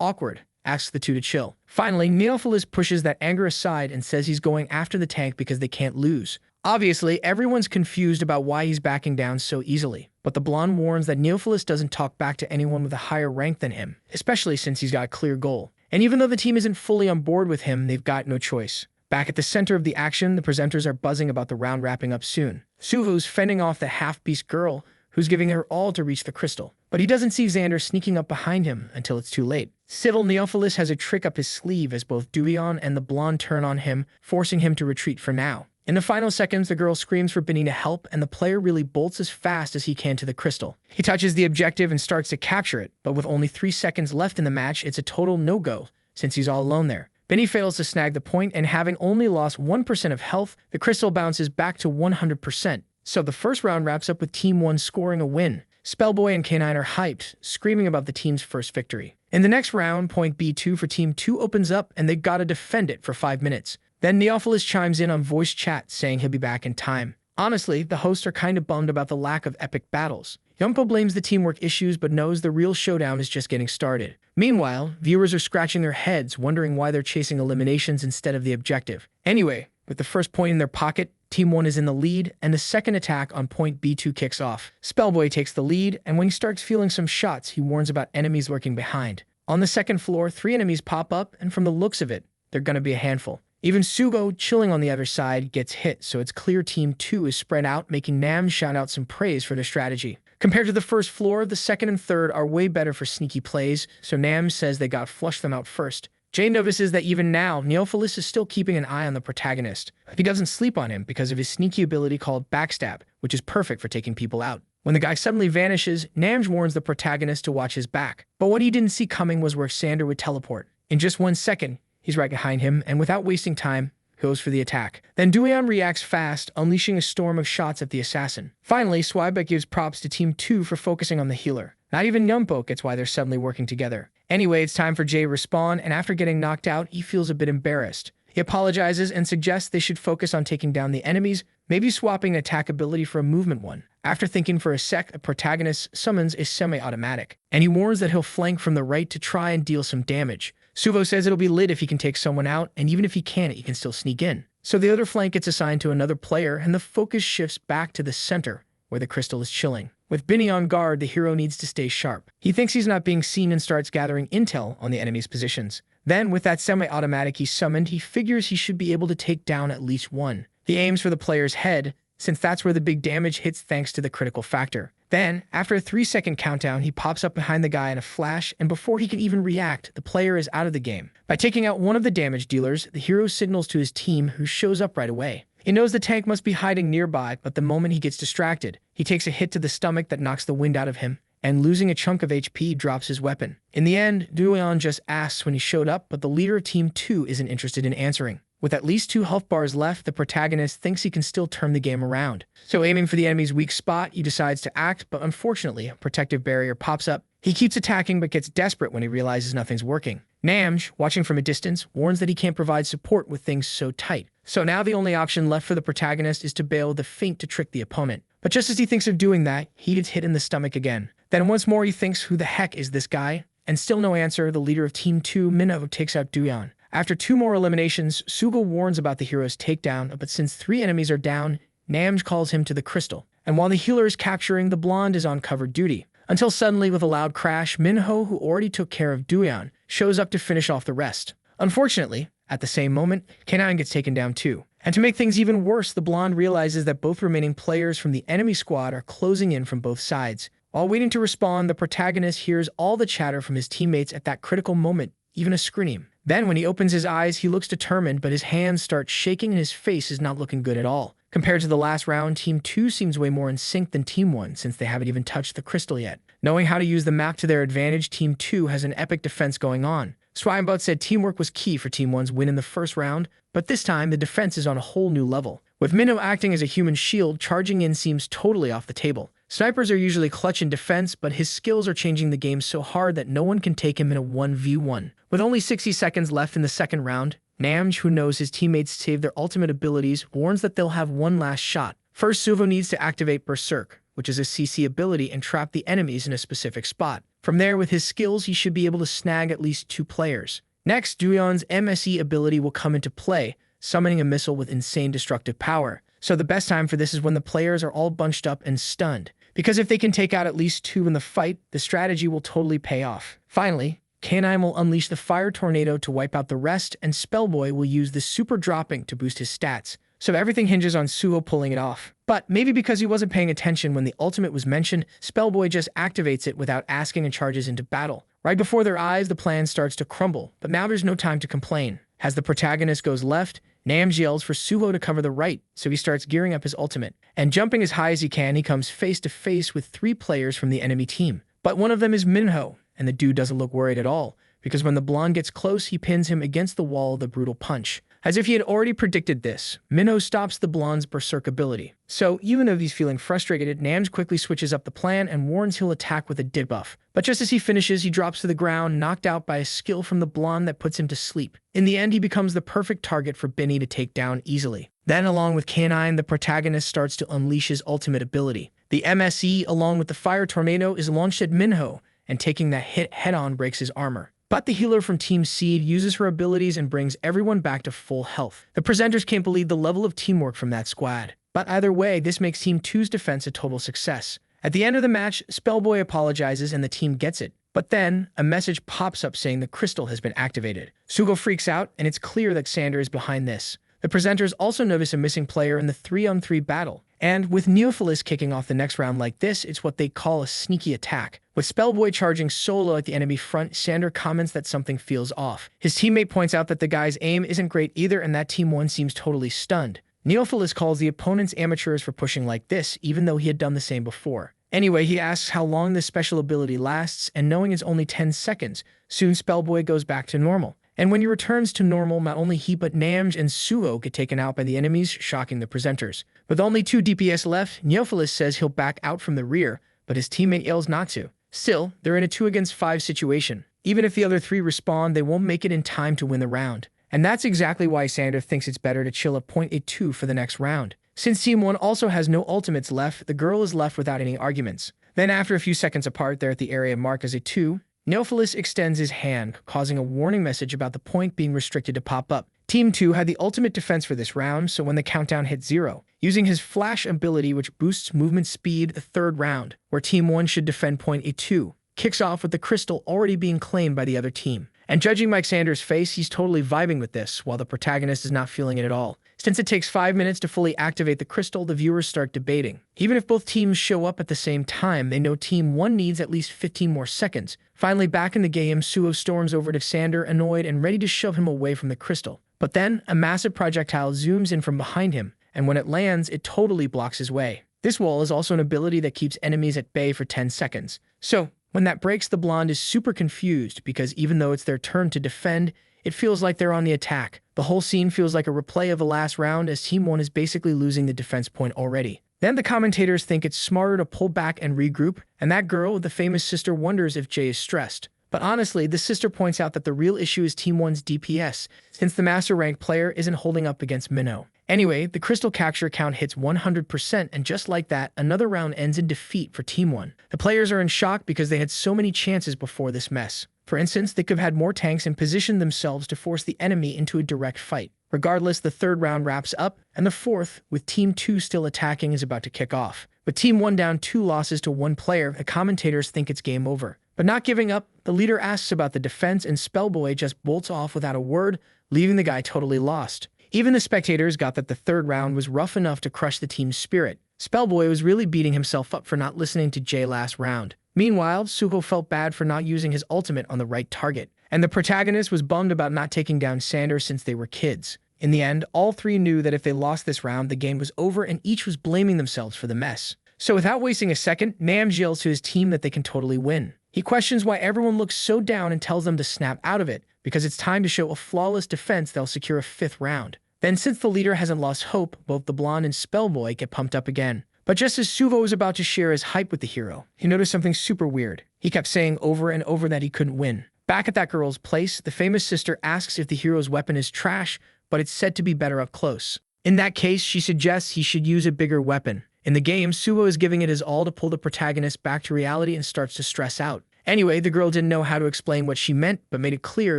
awkward, asks the two to chill. Finally, Neophilis pushes that anger aside and says he's going after the tank because they can't lose. Obviously, everyone's confused about why he's backing down so easily, but the blonde warns that Neophilis doesn't talk back to anyone with a higher rank than him, especially since he's got a clear goal. And even though the team isn't fully on board with him, they've got no choice. Back at the center of the action, the presenters are buzzing about the round wrapping up soon. Suho's fending off the half-beast girl, who's giving her all to reach the crystal. But he doesn't see Xander sneaking up behind him until it's too late. Civil Neophilis has a trick up his sleeve as both Duyan and the blonde turn on him, forcing him to retreat for now. In the final seconds, the girl screams for Benny to help, and the player really bolts as fast as he can to the crystal. He touches the objective and starts to capture it, but with only 3 seconds left in the match, it's a total no-go, since he's all alone there. Benny fails to snag the point, and having only lost 1% of health, the crystal bounces back to 100%. So the first round wraps up with Team 1 scoring a win. Spellboy and K9 are hyped, screaming about the team's first victory. In the next round, point B2 for Team 2 opens up, and they gotta defend it for 5 minutes. Then Neophilis chimes in on voice chat, saying he'll be back in time. Honestly, the hosts are kinda bummed about the lack of epic battles. Yumpo blames the teamwork issues but knows the real showdown is just getting started. Meanwhile, viewers are scratching their heads, wondering why they're chasing eliminations instead of the objective. Anyway, with the first point in their pocket, Team 1 is in the lead, and the second attack on point B2 kicks off. Spellboy takes the lead, and when he starts feeling some shots, he warns about enemies lurking behind. On the second floor, 3 enemies pop up, and from the looks of it, they're gonna be a handful. Even Sugo, chilling on the other side, gets hit, so it's clear Team 2 is spread out, making Nam shout out some praise for their strategy. Compared to the first floor, the second and third are way better for sneaky plays, so Nam says they got flushed them out first. Jay notices that even now, Neophilis is still keeping an eye on the protagonist. He doesn't sleep on him because of his sneaky ability called Backstab, which is perfect for taking people out. When the guy suddenly vanishes, Namj warns the protagonist to watch his back. But what he didn't see coming was where Xander would teleport. In just 1 second, he's right behind him, and without wasting time, goes for the attack. Then Duyan reacts fast, unleashing a storm of shots at the assassin. Finally, Swiebeck gives props to Team 2 for focusing on the healer. Not even Yumpo gets why they're suddenly working together. Anyway, it's time for Jay to respawn, and after getting knocked out, he feels a bit embarrassed. He apologizes and suggests they should focus on taking down the enemies, maybe swapping an attack ability for a movement one. After thinking for a sec, the protagonist summons a semi-automatic, and he warns that he'll flank from the right to try and deal some damage. Suvo says it'll be lit if he can take someone out, and even if he can't, he can still sneak in. So the other flank gets assigned to another player, and the focus shifts back to the center, where the crystal is chilling. With Benny on guard, the hero needs to stay sharp. He thinks he's not being seen and starts gathering intel on the enemy's positions. Then, with that semi-automatic he summoned, he figures he should be able to take down at least one. He aims for the player's head, since that's where the big damage hits thanks to the critical factor. Then, after a 3-second countdown, he pops up behind the guy in a flash, and before he can even react, the player is out of the game. By taking out one of the damage dealers, the hero signals to his team, who shows up right away. He knows the tank must be hiding nearby, but the moment he gets distracted, he takes a hit to the stomach that knocks the wind out of him, and losing a chunk of HP drops his weapon. In the end, Duyan just asks when he showed up, but the leader of Team 2 isn't interested in answering. With at least 2 health bars left, the protagonist thinks he can still turn the game around. So aiming for the enemy's weak spot, he decides to act, but unfortunately, a protective barrier pops up. He keeps attacking but gets desperate when he realizes nothing's working. Namj, watching from a distance, warns that he can't provide support with things so tight. So now the only option left for the protagonist is to bail the feint to trick the opponent. But just as he thinks of doing that, he gets hit in the stomach again. Then once more he thinks, who the heck is this guy? And still no answer, the leader of Team 2, Minho, takes out Duyan. After 2 more eliminations, Sugo warns about the hero's takedown, but since 3 enemies are down, Namj calls him to the crystal. And while the healer is capturing, the blonde is on cover duty. Until suddenly, with a loud crash, Minho, who already took care of Duyan, shows up to finish off the rest. Unfortunately, at the same moment, K9 gets taken down too. And to make things even worse, the blonde realizes that both remaining players from the enemy squad are closing in from both sides. While waiting to respawn, the protagonist hears all the chatter from his teammates at that critical moment, even a scream. Then when he opens his eyes, he looks determined, but his hands start shaking and his face is not looking good at all. Compared to the last round, Team 2 seems way more in sync than Team 1 since they haven't even touched the crystal yet. Knowing how to use the map to their advantage, Team 2 has an epic defense going on. Swinebot said teamwork was key for Team 1's win in the first round, but this time the defense is on a whole new level. With Minho acting as a human shield, charging in seems totally off the table. Snipers are usually clutch in defense, but his skills are changing the game so hard that no one can take him in a 1v1. With only 60 seconds left in the second round, Namj, who knows his teammates save their ultimate abilities, warns that they'll have one last shot. First, Suvo needs to activate Berserk, which is a CC ability, and trap the enemies in a specific spot. From there, with his skills, he should be able to snag at least 2 players. Next, Duyeon's MSE ability will come into play, summoning a missile with insane destructive power. So the best time for this is when the players are all bunched up and stunned, because if they can take out at least 2 in the fight, the strategy will totally pay off. Finally, K9 will unleash the Fire Tornado to wipe out the rest, and Spellboy will use the Super Dropping to boost his stats. So everything hinges on Suvo pulling it off. But maybe because he wasn't paying attention when the ultimate was mentioned, Spellboy just activates it without asking and charges into battle. Right before their eyes, the plan starts to crumble, but now there's no time to complain. As the protagonist goes left, Namj yells for Suvo to cover the right, so he starts gearing up his ultimate. And jumping as high as he can, he comes face to face with 3 players from the enemy team. But one of them is Minho, and the dude doesn't look worried at all, because when the blonde gets close, he pins him against the wall with a brutal punch. As if he had already predicted this, Minho stops the blonde's Berserk ability. So, even though he's feeling frustrated, Namj quickly switches up the plan and warns he'll attack with a debuff. But just as he finishes, he drops to the ground, knocked out by a skill from the blonde that puts him to sleep. In the end, he becomes the perfect target for Binny to take down easily. Then, along with K9, the protagonist starts to unleash his ultimate ability. The MSE, along with the Fire Tornado, is launched at Minho, and taking that hit head-on breaks his armor. But the healer from Team Seed uses her abilities and brings everyone back to full health. The presenters can't believe the level of teamwork from that squad. But either way, this makes Team 2's defense a total success. At the end of the match, Spellboy apologizes and the team gets it. But then, a message pops up saying the crystal has been activated. Sugo freaks out, and it's clear that Xander is behind this. The presenters also notice a missing player in the 3-on-3 battle. And with Neophilis kicking off the next round like this, it's what they call a sneaky attack. With Spellboy charging solo at the enemy front, Xander comments that something feels off. His teammate points out that the guy's aim isn't great either, and that Team 1 seems totally stunned. Neophilis calls the opponents amateurs for pushing like this, even though he had done the same before. Anyway, he asks how long this special ability lasts, and knowing it's only 10 seconds, soon Spellboy goes back to normal. And when he returns to normal, not only he but Namj and Suo get taken out by the enemies, shocking the presenters. With only 2 DPS left, Neophilis says he'll back out from the rear, but his teammate yells not to. Still, they're in a 2 against 5 situation. Even if the other 3 respond, they won't make it in time to win the round. And that's exactly why Xander thinks it's better to chill at point A2 for the next round. Since Team 1 also has no ultimates left, the girl is left without any arguments. Then after a few seconds apart, they're at the area marked as A2. Neophilis extends his hand, causing a warning message about the point being restricted to pop up. Team 2 had the ultimate defense for this round, so when the countdown hit 0, using his flash ability which boosts movement speed, the 3rd round, where Team 1 should defend point A2, kicks off with the crystal already being claimed by the other team. And judging by Xander's face, he's totally vibing with this, while the protagonist is not feeling it at all. Since it takes 5 minutes to fully activate the crystal, the viewers start debating. Even if both teams show up at the same time, they know Team 1 needs at least 15 more seconds. Finally, back in the game, Suo storms over to Xander, annoyed and ready to shove him away from the crystal. But then, a massive projectile zooms in from behind him, and when it lands, it totally blocks his way. This wall is also an ability that keeps enemies at bay for 10 seconds. So, when that breaks, the blonde is super confused because even though it's their turn to defend, it feels like they're on the attack. The whole scene feels like a replay of the last round as Team 1 is basically losing the defense point already. Then the commentators think it's smarter to pull back and regroup, and that girl, the famous sister, wonders if Jay is stressed. But honestly, the sister points out that the real issue is Team 1's DPS, since the master rank player isn't holding up against Minho. Anyway, the crystal capture count hits 100%, and just like that, another round ends in defeat for Team 1. The players are in shock because they had so many chances before this mess. For instance, they could have had more tanks and positioned themselves to force the enemy into a direct fight. Regardless, the 3rd round wraps up, and the 4th, with Team 2 still attacking, is about to kick off. With Team 1 down 2 losses to 1 player, the commentators think it's game over. But not giving up, the leader asks about the defense, and Spellboy just bolts off without a word, leaving the guy totally lost. Even the spectators got that the 3rd round was rough enough to crush the team's spirit. Spellboy was really beating himself up for not listening to Jay last round. Meanwhile, Suko felt bad for not using his ultimate on the right target, and the protagonist was bummed about not taking down Xander since they were kids. In the end, all 3 knew that if they lost this round, the game was over and each was blaming themselves for the mess. So without wasting a second, Namj yells to his team that they can totally win. He questions why everyone looks so down and tells them to snap out of it, because it's time to show a flawless defense that'll secure a 5th round. Then since the leader hasn't lost hope, both the blonde and Spellboy get pumped up again. But just as Suvo was about to share his hype with the hero, he noticed something super weird. He kept saying over and over that he couldn't win. Back at that girl's place, the famous sister asks if the hero's weapon is trash, but it's said to be better up close. In that case, she suggests he should use a bigger weapon. In the game, Suvo is giving it his all to pull the protagonist back to reality and starts to stress out. Anyway, the girl didn't know how to explain what she meant, but made it clear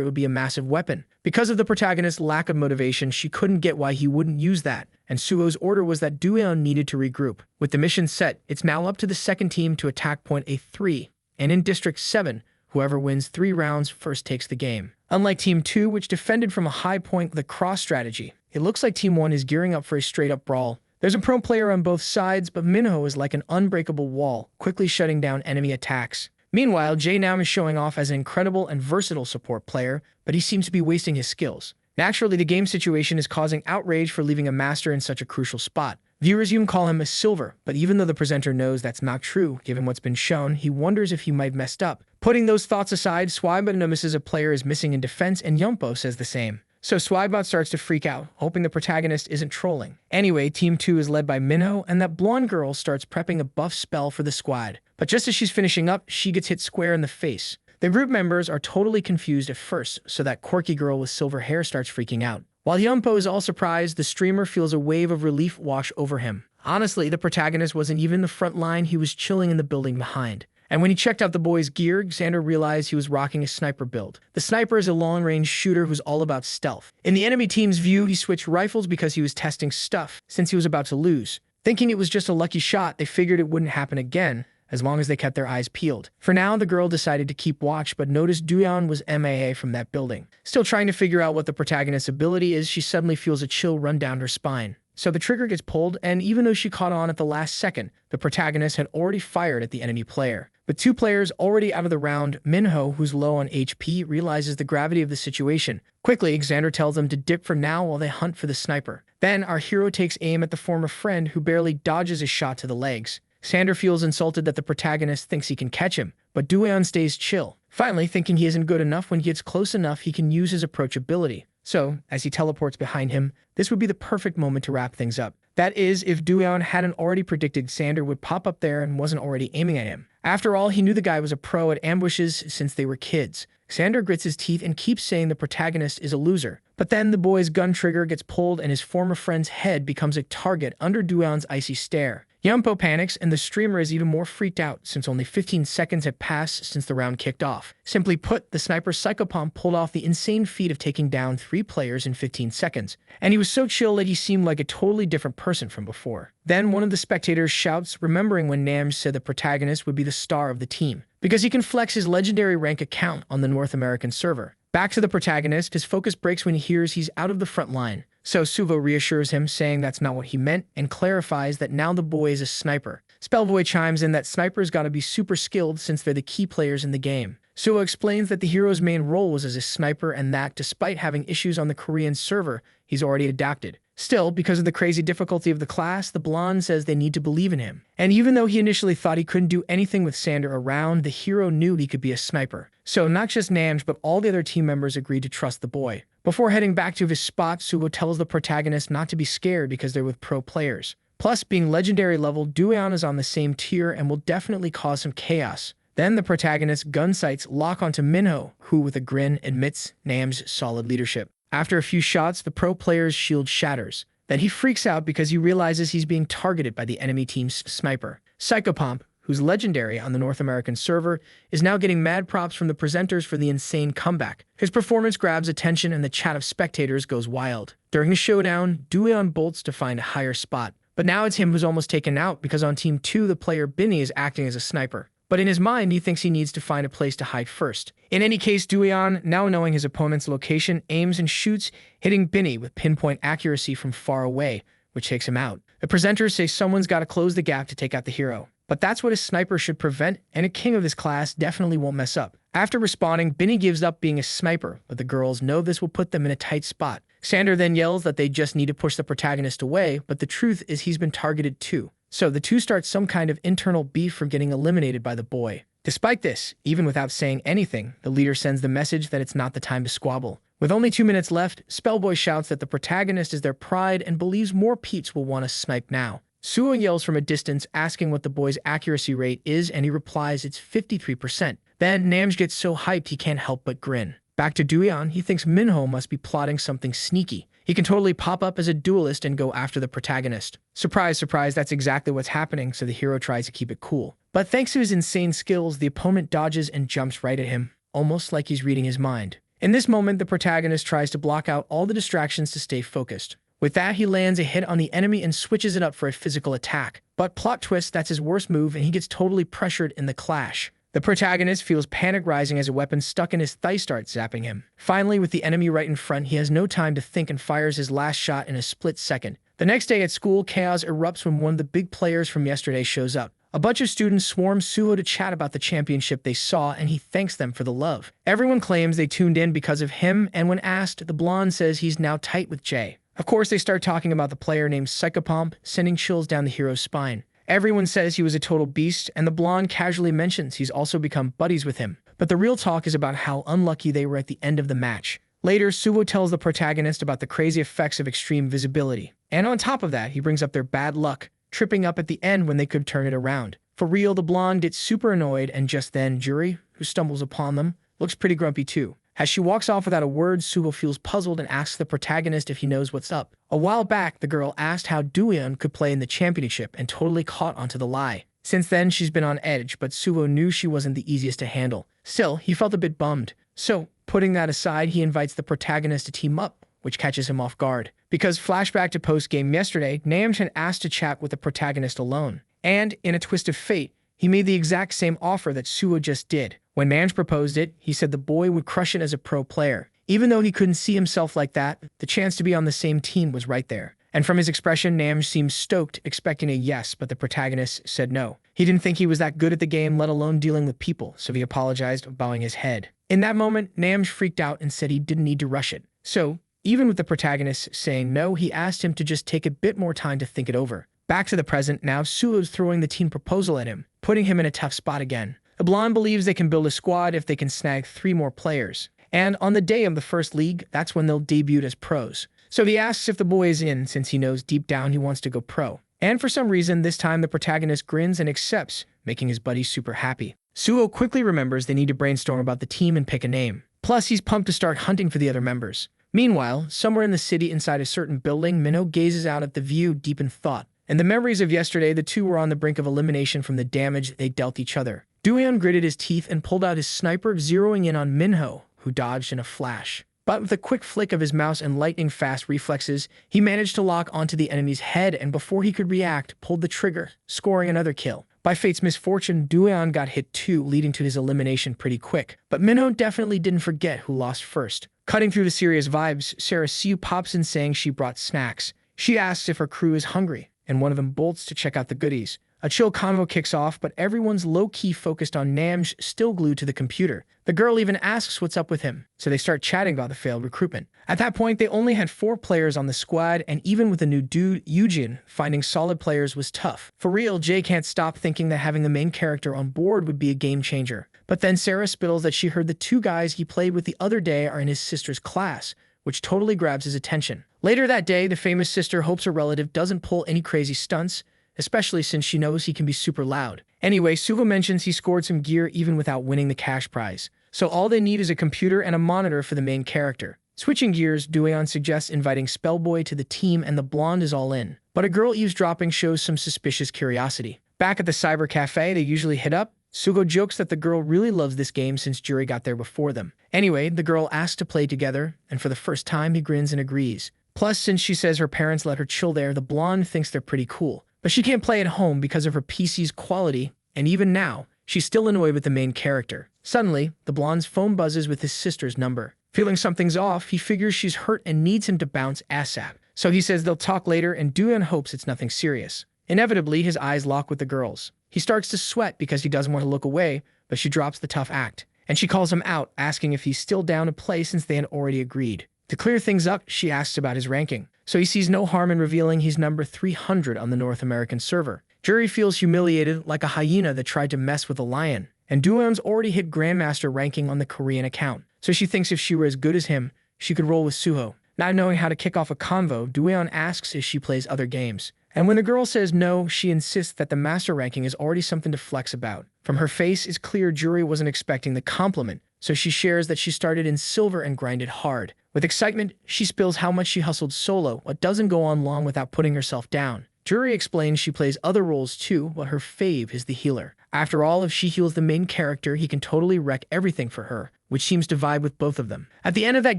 it would be a massive weapon. Because of the protagonist's lack of motivation, she couldn't get why he wouldn't use that, and Suvo's order was that Dueon needed to regroup. With the mission set, it's now up to the second team to attack point A3, and in District 7, whoever wins 3 rounds first takes the game. Unlike Team 2, which defended from a high point with a cross strategy, it looks like Team 1 is gearing up for a straight-up brawl. There's a pro player on both sides, but Minho is like an unbreakable wall, quickly shutting down enemy attacks. Meanwhile, Jae-Nam is showing off as an incredible and versatile support player, but he seems to be wasting his skills. Naturally, the game situation is causing outrage for leaving a master in such a crucial spot. Viewers even call him a silver, but even though the presenter knows that's not true, given what's been shown, he wonders if he might have messed up. Putting those thoughts aside, Swibot notices a player is missing in defense, and Yumpo says the same. So Swibot starts to freak out, hoping the protagonist isn't trolling. Anyway, Team 2 is led by Minho, and that blonde girl starts prepping a buff spell for the squad. But just as she's finishing up, she gets hit square in the face. The group members are totally confused at first, so that quirky girl with silver hair starts freaking out. While Yumpo is all surprised, the streamer feels a wave of relief wash over him. Honestly, the protagonist wasn't even in the front line, he was chilling in the building behind. And when he checked out the boy's gear, Xander realized he was rocking a sniper build. The sniper is a long-range shooter who's all about stealth. In the enemy team's view, he switched rifles because he was testing stuff, since he was about to lose. Thinking it was just a lucky shot, they figured it wouldn't happen again, as long as they kept their eyes peeled. For now, the girl decided to keep watch, but noticed Dueon was MIA from that building. Still trying to figure out what the protagonist's ability is, she suddenly feels a chill run down her spine. So the trigger gets pulled, and even though she caught on at the last second, the protagonist had already fired at the enemy player. With 2 players already out of the round, Minho, who's low on HP, realizes the gravity of the situation. Quickly, Xander tells them to dip for now while they hunt for the sniper. Then, our hero takes aim at the former friend who barely dodges a shot to the legs. Xander feels insulted that the protagonist thinks he can catch him, but Dueon stays chill. Finally, thinking he isn't good enough, when he gets close enough, he can use his approachability. So, as he teleports behind him, this would be the perfect moment to wrap things up. That is, if Dueon hadn't already predicted Xander would pop up there and wasn't already aiming at him. After all, he knew the guy was a pro at ambushes since they were kids. Xander grits his teeth and keeps saying the protagonist is a loser. But then the boy's gun trigger gets pulled and his former friend's head becomes a target under Dueon's icy stare. Yumpo panics, and the streamer is even more freaked out since only 15 seconds had passed since the round kicked off. Simply put, the sniper Psychopomp pulled off the insane feat of taking down 3 players in 15 seconds, and he was so chill that he seemed like a totally different person from before. Then one of the spectators shouts, remembering when Nam said the protagonist would be the star of the team, because he can flex his legendary rank account on the North American server. Back to the protagonist, his focus breaks when he hears he's out of the front line. So Suvo reassures him, saying that's not what he meant, and clarifies that now the boy is a sniper. Spellboy chimes in that snipers gotta be super skilled since they're the key players in the game. Suvo explains that the hero's main role was as a sniper and that, despite having issues on the Korean server, he's already adapted. Still, because of the crazy difficulty of the class, the blonde says they need to believe in him. And even though he initially thought he couldn't do anything with Xander around, the hero knew he could be a sniper. So not just Namj, but all the other team members agreed to trust the boy. Before heading back to his spot, Suvo tells the protagonist not to be scared because they're with pro players. Plus, being legendary level, Dueon is on the same tier and will definitely cause some chaos. Then the protagonist's gun sights lock onto Minho, who with a grin admits Nam's solid leadership. After a few shots, the pro player's shield shatters. Then he freaks out because he realizes he's being targeted by the enemy team's sniper. Psychopomp, who's legendary on the North American server, is now getting mad props from the presenters for the insane comeback. His performance grabs attention and the chat of spectators goes wild. During the showdown, Dueon bolts to find a higher spot. But now it's him who's almost taken out because on Team 2, the player Binny is acting as a sniper. But in his mind, he thinks he needs to find a place to hide first. In any case, Dueon, now knowing his opponent's location, aims and shoots, hitting Binny with pinpoint accuracy from far away, which takes him out. The presenters say someone's got to close the gap to take out the hero. But that's what a sniper should prevent, and a king of this class definitely won't mess up. After responding, Binny gives up being a sniper, but the girls know this will put them in a tight spot. Xander then yells that they just need to push the protagonist away, but the truth is he's been targeted too. So the two start some kind of internal beef for getting eliminated by the boy. Despite this, even without saying anything, the leader sends the message that it's not the time to squabble. With only 2 minutes left, Spellboy shouts that the protagonist is their pride and believes more Peets will want to snipe now. Suho yells from a distance asking what the boy's accuracy rate is, and he replies it's 53%. Then Namj gets so hyped he can't help but grin. Back to Duyan, he thinks Minho must be plotting something sneaky. He can totally pop up as a duelist and go after the protagonist. Surprise, surprise, that's exactly what's happening, so the hero tries to keep it cool. But thanks to his insane skills, the opponent dodges and jumps right at him, almost like he's reading his mind. In this moment, the protagonist tries to block out all the distractions to stay focused. With that, he lands a hit on the enemy and switches it up for a physical attack. But plot twist, that's his worst move, and he gets totally pressured in the clash. The protagonist feels panic rising as a weapon stuck in his thigh starts zapping him. Finally, with the enemy right in front, he has no time to think and fires his last shot in a split second. The next day at school, chaos erupts when one of the big players from yesterday shows up. A bunch of students swarm Suho to chat about the championship they saw, and he thanks them for the love. Everyone claims they tuned in because of him, and when asked, the blonde says he's now tight with Jay. Of course, they start talking about the player named Psychopomp, sending chills down the hero's spine. Everyone says he was a total beast, and the blonde casually mentions he's also become buddies with him. But the real talk is about how unlucky they were at the end of the match. Later, Suho tells the protagonist about the crazy effects of extreme visibility. And on top of that, he brings up their bad luck, tripping up at the end when they could turn it around. For real, the blonde gets super annoyed, and just then, Juri, who stumbles upon them, looks pretty grumpy too. As she walks off without a word, Suho feels puzzled and asks the protagonist if he knows what's up. A while back, the girl asked how Duyeon could play in the championship and totally caught onto the lie. Since then, she's been on edge, but Suho knew she wasn't the easiest to handle. Still, he felt a bit bummed. So, putting that aside, he invites the protagonist to team up, which catches him off guard. Because flashback to post-game yesterday, Namj had asked to chat with the protagonist alone. And, in a twist of fate, he made the exact same offer that Suho just did. When Manj proposed it, he said the boy would crush it as a pro player. Even though he couldn't see himself like that, the chance to be on the same team was right there. And from his expression, Namj seemed stoked, expecting a yes, but the protagonist said no. He didn't think he was that good at the game, let alone dealing with people, so he apologized, bowing his head. In that moment, Namj freaked out and said he didn't need to rush it. So, even with the protagonist saying no, he asked him to just take a bit more time to think it over. Back to the present, now Suho's throwing the team proposal at him, putting him in a tough spot again. The blonde believes they can build a squad if they can snag 3 more players. And on the day of the first league, that's when they'll debut as pros. So he asks if the boy is in, since he knows deep down he wants to go pro. And for some reason, this time the protagonist grins and accepts, making his buddy super happy. Suho quickly remembers they need to brainstorm about the team and pick a name. Plus, he's pumped to start hunting for the other members. Meanwhile, somewhere in the city inside a certain building, Minho gazes out at the view deep in thought. In the memories of yesterday, the two were on the brink of elimination from the damage they dealt each other. Duyeon gritted his teeth and pulled out his sniper, zeroing in on Minho, who dodged in a flash. But with a quick flick of his mouse and lightning-fast reflexes, he managed to lock onto the enemy's head and before he could react, pulled the trigger, scoring another kill. By fate's misfortune, Duyeon got hit too, leading to his elimination pretty quick. But Minho definitely didn't forget who lost first. Cutting through the serious vibes, Sarah Siu pops in saying she brought snacks. She asks if her crew is hungry, and one of them bolts to check out the goodies. A chill convo kicks off, but everyone's low-key focused on Namj, still glued to the computer. The girl even asks what's up with him, so they start chatting about the failed recruitment. At that point, they only had 4 players on the squad, and even with the new dude, Eugene, finding solid players was tough. For real, Jay can't stop thinking that having the main character on board would be a game changer. But then Sarah spills that she heard the 2 guys he played with the other day are in his sister's class, which totally grabs his attention. Later that day, the famous sister hopes her relative doesn't pull any crazy stunts, especially since she knows he can be super loud. Anyway, Suho mentions he scored some gear even without winning the cash prize. So all they need is a computer and a monitor for the main character. Switching gears, Duyeon suggests inviting Spellboy to the team and the blonde is all in. But a girl eavesdropping shows some suspicious curiosity. Back at the cyber cafe they usually hit up, Suho jokes that the girl really loves this game since Juri got there before them. Anyway, the girl asks to play together, and for the first time he grins and agrees. Plus, since she says her parents let her chill there, the blonde thinks they're pretty cool. But she can't play at home because of her PC's quality, and even now, she's still annoyed with the main character. Suddenly, the blonde's phone buzzes with his sister's number. Feeling something's off, he figures she's hurt and needs him to bounce ASAP. So he says they'll talk later, and Duyeon hopes it's nothing serious. Inevitably, his eyes lock with the girl's. He starts to sweat because he doesn't want to look away, but she drops the tough act. And she calls him out, asking if he's still down to play since they had already agreed. To clear things up, she asks about his ranking. So he sees no harm in revealing he's number 300 on the North American server. Juri feels humiliated like a hyena that tried to mess with a lion. And Duyeon's already hit Grandmaster ranking on the Korean account. So she thinks if she were as good as him, she could roll with Suho. Not knowing how to kick off a convo, Dueon asks if she plays other games. And when the girl says no, she insists that the master ranking is already something to flex about. From her face, it's clear Juri wasn't expecting the compliment, so she shares that she started in silver and grinded hard. With excitement, she spills how much she hustled solo, but doesn't go on long without putting herself down. Juri explains she plays other roles too, but her fave is the healer. After all, if she heals the main character, he can totally wreck everything for her, which seems to vibe with both of them. At the end of that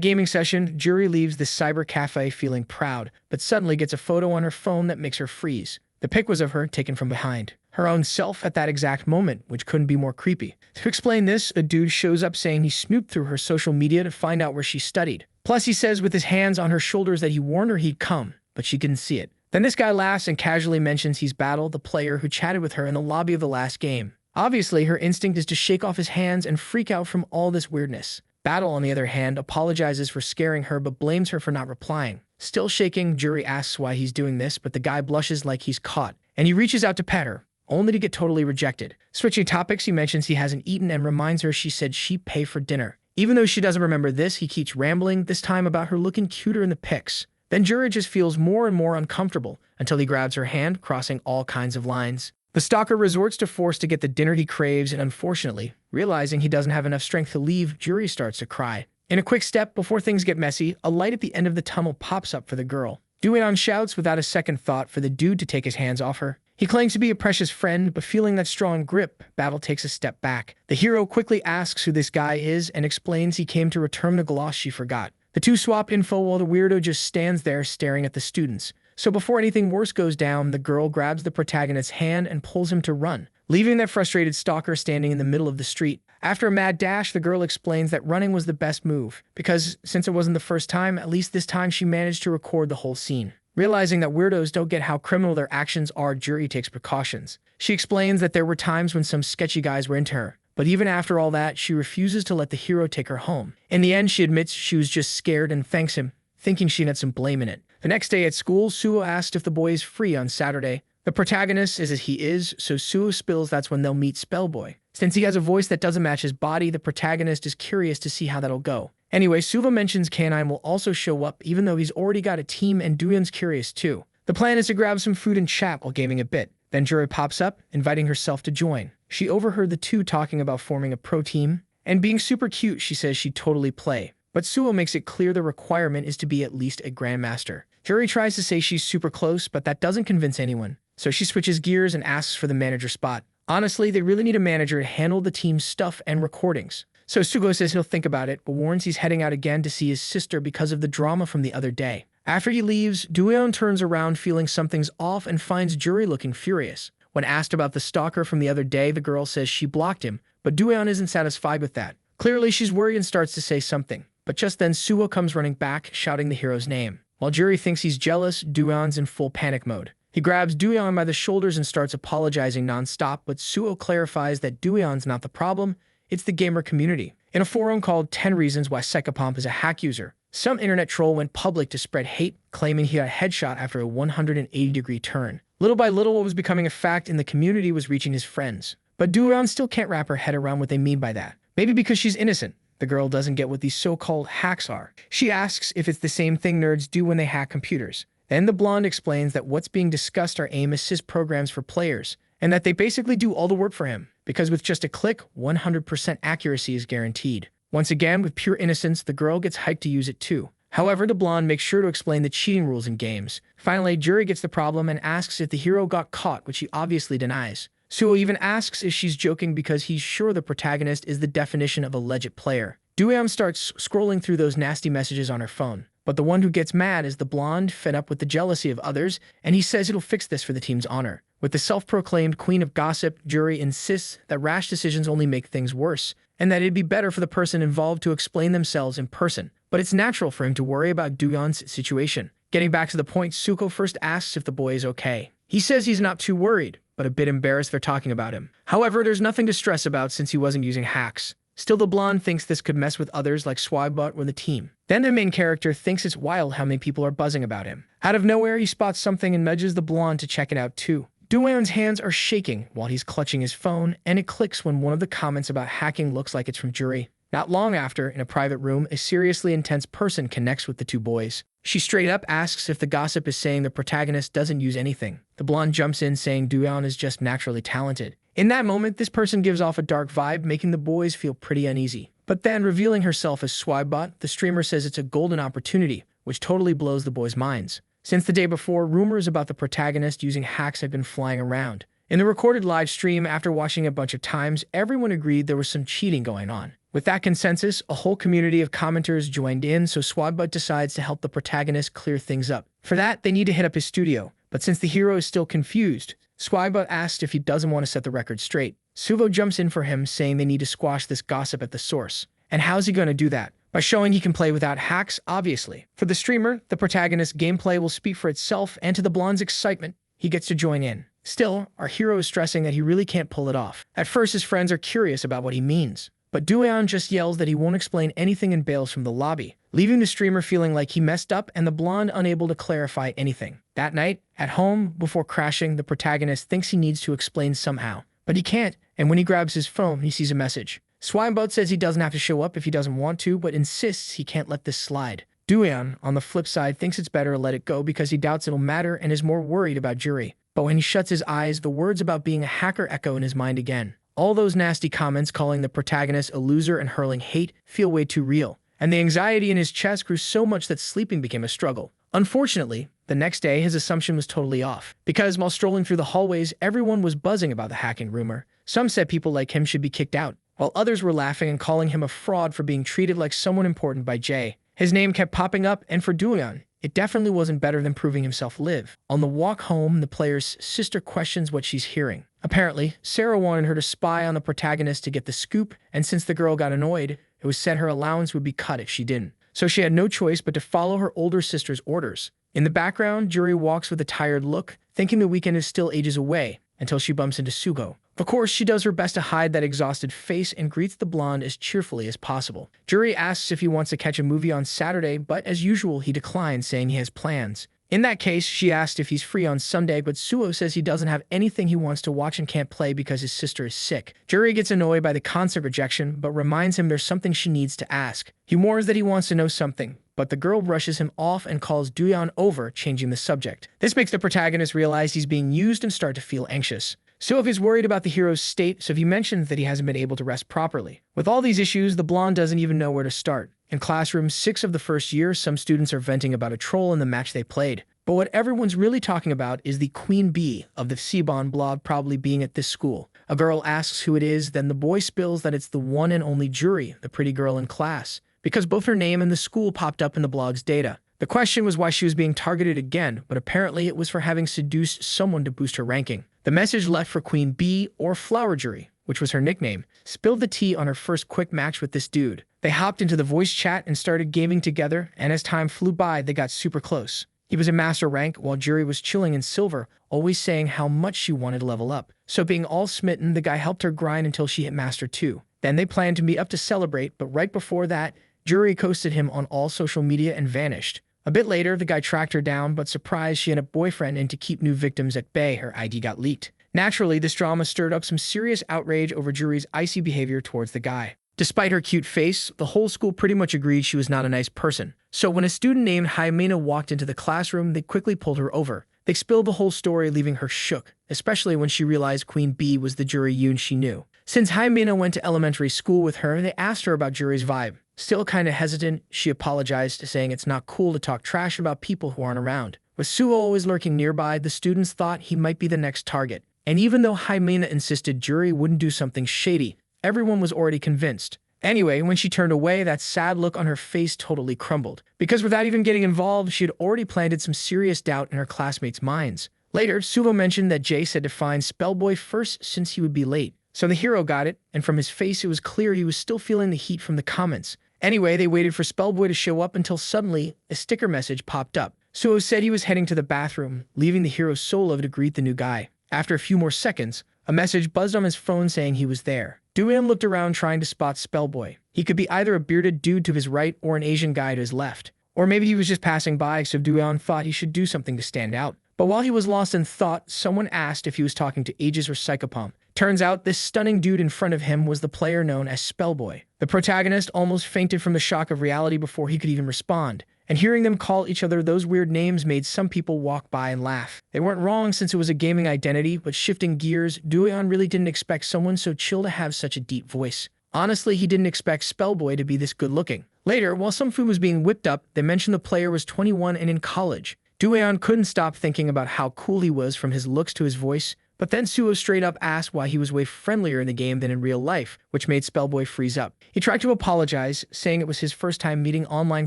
gaming session, Juri leaves the cyber cafe feeling proud, but suddenly gets a photo on her phone that makes her freeze. The pic was of her taken from behind. Her own self at that exact moment, which couldn't be more creepy. To explain this, a dude shows up saying he snooped through her social media to find out where she studied. Plus, he says with his hands on her shoulders that he warned her he'd come, but she couldn't see it. Then this guy laughs and casually mentions he's Battle, the player who chatted with her in the lobby of the last game. Obviously, her instinct is to shake off his hands and freak out from all this weirdness. Battle, on the other hand, apologizes for scaring her but blames her for not replying. Still shaking, Juri asks why he's doing this, but the guy blushes like he's caught, and he reaches out to pet her, only to get totally rejected. Switching topics, he mentions he hasn't eaten and reminds her she said she'd pay for dinner. Even though she doesn't remember this, he keeps rambling, this time about her looking cuter in the pics. Then Juri just feels more and more uncomfortable until he grabs her hand, crossing all kinds of lines. The stalker resorts to force to get the dinner he craves, and unfortunately, realizing he doesn't have enough strength to leave, Juri starts to cry. In a quick step, before things get messy, a light at the end of the tunnel pops up for the girl. Dueon shouts without a second thought for the dude to take his hands off her. He claims to be a precious friend, but feeling that strong grip, Battle takes a step back. The hero quickly asks who this guy is and explains he came to return the gloss she forgot. The two swap info while the weirdo just stands there staring at the students. So before anything worse goes down, the girl grabs the protagonist's hand and pulls him to run, leaving that frustrated stalker standing in the middle of the street. After a mad dash, the girl explains that running was the best move, because since it wasn't the first time, at least this time she managed to record the whole scene. Realizing that weirdos don't get how criminal their actions are, Juri takes precautions. She explains that there were times when some sketchy guys were into her, but even after all that, she refuses to let the hero take her home. In the end, she admits she was just scared and thanks him, thinking she had some blame in it. The next day at school, Suho asks if the boy is free on Saturday. The protagonist is as he is, so Suho spills that's when they'll meet Spellboy. Since he has a voice that doesn't match his body, the protagonist is curious to see how that'll go. Anyway, Suho mentions Kanine will also show up even though he's already got a team, and Dueon's curious too. The plan is to grab some food and chat while gaming a bit. Then Juri pops up, inviting herself to join. She overheard the two talking about forming a pro team, and being super cute, she says she'd totally play. But Suho makes it clear the requirement is to be at least a grandmaster. Juri tries to say she's super close, but that doesn't convince anyone. So she switches gears and asks for the manager spot. Honestly, they really need a manager to handle the team's stuff and recordings. So Suho says he'll think about it, but warns he's heading out again to see his sister because of the drama from the other day. After he leaves, Dueon turns around feeling something's off and finds Juri looking furious. When asked about the stalker from the other day, the girl says she blocked him, but Dueon isn't satisfied with that. Clearly, she's worried and starts to say something. But just then, Suho comes running back, shouting the hero's name. While Juri thinks he's jealous, Dueon's in full panic mode. He grabs Dueon by the shoulders and starts apologizing non-stop, but Suho clarifies that Dueon's not the problem, it's the gamer community. In a forum called 10 Reasons Why Psychopomp is a Hack User, some internet troll went public to spread hate, claiming he got a headshot after a 180-degree turn. Little by little, what was becoming a fact in the community was reaching his friends. But Dueon still can't wrap her head around what they mean by that. Maybe because she's innocent. The girl doesn't get what these so-called hacks are. She asks if it's the same thing nerds do when they hack computers. Then the blonde explains that what's being discussed are aim assist programs for players, and that they basically do all the work for him, because with just a click, 100% accuracy is guaranteed. Once again, with pure innocence, the girl gets hyped to use it too. However, the blonde makes sure to explain the cheating rules in games. Finally, Juri gets the problem and asks if the hero got caught, which he obviously denies. Suho even asks if she's joking because he's sure the protagonist is the definition of a legit player. Dueon starts scrolling through those nasty messages on her phone. But the one who gets mad is the blonde, fed up with the jealousy of others, and he says it'll fix this for the team's honor. With the self-proclaimed queen of gossip, Juri insists that rash decisions only make things worse, and that it'd be better for the person involved to explain themselves in person. But it's natural for him to worry about Dueon's situation. Getting back to the point, Suko first asks if the boy is okay. He says he's not too worried, but a bit embarrassed they're talking about him. However, there's nothing to stress about since he wasn't using hacks. Still, the blonde thinks this could mess with others like Swagbot or the team. Then the main character thinks it's wild how many people are buzzing about him. Out of nowhere, he spots something and nudges the blonde to check it out too. Dueon's hands are shaking while he's clutching his phone, and it clicks when one of the comments about hacking looks like it's from Juri. Not long after, in a private room, a seriously intense person connects with the two boys. She straight up asks if the gossip is saying the protagonist doesn't use anything. The blonde jumps in saying Duyan is just naturally talented. In that moment, this person gives off a dark vibe, making the boys feel pretty uneasy. But then, revealing herself as Swibot, the streamer says it's a golden opportunity, which totally blows the boys' minds. Since the day before, rumors about the protagonist using hacks had been flying around. In the recorded live stream, after watching a bunch of times, everyone agreed there was some cheating going on. With that consensus, a whole community of commenters joined in, so Swibot decides to help the protagonist clear things up. For that, they need to hit up his studio, but since the hero is still confused, Swibot asks if he doesn't want to set the record straight. Suvo jumps in for him, saying they need to squash this gossip at the source. And how's he going to do that? By showing he can play without hacks, obviously. For the streamer, the protagonist's gameplay will speak for itself, and to the blonde's excitement, he gets to join in. Still, our hero is stressing that he really can't pull it off. At first, his friends are curious about what he means, but Duyan just yells that he won't explain anything and bails from the lobby, leaving the streamer feeling like he messed up and the blonde unable to clarify anything. That night, at home, before crashing, the protagonist thinks he needs to explain somehow, but he can't, and when he grabs his phone, he sees a message. Swineboat says he doesn't have to show up if he doesn't want to, but insists he can't let this slide. Duyan, on the flip side, thinks it's better to let it go because he doubts it'll matter and is more worried about Jury. But when he shuts his eyes, the words about being a hacker echo in his mind again. All those nasty comments calling the protagonist a loser and hurling hate feel way too real, and the anxiety in his chest grew so much that sleeping became a struggle. Unfortunately, the next day his assumption was totally off, because while strolling through the hallways, everyone was buzzing about the hacking rumor. Some said people like him should be kicked out, while others were laughing and calling him a fraud for being treated like someone important by Jay. His name kept popping up, and for Duyan, it definitely wasn't better than proving himself live. On the walk home, the player's sister questions what she's hearing. Apparently, Sarah wanted her to spy on the protagonist to get the scoop, and since the girl got annoyed, it was said her allowance would be cut if she didn't. So she had no choice but to follow her older sister's orders. In the background, Jury walks with a tired look, thinking the weekend is still ages away, until she bumps into Sugo. Of course, she does her best to hide that exhausted face and greets the blonde as cheerfully as possible. Jury asks if he wants to catch a movie on Saturday, but as usual, he declines, saying he has plans. In that case, she asked if he's free on Sunday, but Suo says he doesn't have anything he wants to watch and can't play because his sister is sick. Jury gets annoyed by the constant rejection, but reminds him there's something she needs to ask. He warns that he wants to know something, but the girl brushes him off and calls Duyan over, changing the subject. This makes the protagonist realize he's being used and start to feel anxious. Suo is worried about the hero's state, so he mentions that he hasn't been able to rest properly. With all these issues, the blonde doesn't even know where to start. In classroom 6 of the first year, some students are venting about a troll in the match they played. But what everyone's really talking about is the queen bee of the Cbon blog probably being at this school. A girl asks who it is, then the boy spills that it's the one and only Jury, the pretty girl in class, because both her name and the school popped up in the blog's data. The question was why she was being targeted again, but apparently it was for having seduced someone to boost her ranking. The message left for Queen Bee, or Flower Jury, which was her nickname, spilled the tea on her first quick match with this dude. They hopped into the voice chat and started gaming together, and as time flew by, they got super close. He was in master rank, while Jury was chilling in silver, always saying how much she wanted to level up. So being all smitten, the guy helped her grind until she hit master 2. Then they planned to meet up to celebrate, but right before that, Jury ghosted him on all social media and vanished. A bit later, the guy tracked her down, but surprised she had a boyfriend, and to keep new victims at bay, her ID got leaked. Naturally, this drama stirred up some serious outrage over Jury's icy behavior towards the guy. Despite her cute face, the whole school pretty much agreed she was not a nice person. So when a student named Jaimena walked into the classroom, they quickly pulled her over. They spilled the whole story, leaving her shook, especially when she realized Queen Bee was the Jury Yoon she knew. Since Jaimena went to elementary school with her, they asked her about Jury's vibe. Still kinda hesitant, she apologized, saying it's not cool to talk trash about people who aren't around. With Suo always lurking nearby, the students thought he might be the next target. And even though Jaimena insisted Jury wouldn't do something shady, everyone was already convinced. Anyway, when she turned away, that sad look on her face totally crumbled. Because without even getting involved, she had already planted some serious doubt in her classmates' minds. Later, Suvo mentioned that Jay said to find Spellboy first since he would be late. So the hero got it, and from his face it was clear he was still feeling the heat from the comments. Anyway, they waited for Spellboy to show up until suddenly a sticker message popped up. Suo said he was heading to the bathroom, leaving the hero solo to greet the new guy. After a few more seconds, a message buzzed on his phone saying he was there. Duyan looked around trying to spot Spellboy. He could be either a bearded dude to his right or an Asian guy to his left. Or maybe he was just passing by, so Duyan thought he should do something to stand out. But while he was lost in thought, someone asked if he was talking to Aegis or Psychopomp. Turns out this stunning dude in front of him was the player known as Spellboy. The protagonist almost fainted from the shock of reality before he could even respond, and hearing them call each other those weird names made some people walk by and laugh. They weren't wrong since it was a gaming identity, but shifting gears, Dueon really didn't expect someone so chill to have such a deep voice. Honestly, he didn't expect Spellboy to be this good-looking. Later, while some food was being whipped up, they mentioned the player was 21 and in college. Dueon couldn't stop thinking about how cool he was from his looks to his voice, but then Suho straight up asked why he was way friendlier in the game than in real life, which made Spellboy freeze up. He tried to apologize, saying it was his first time meeting online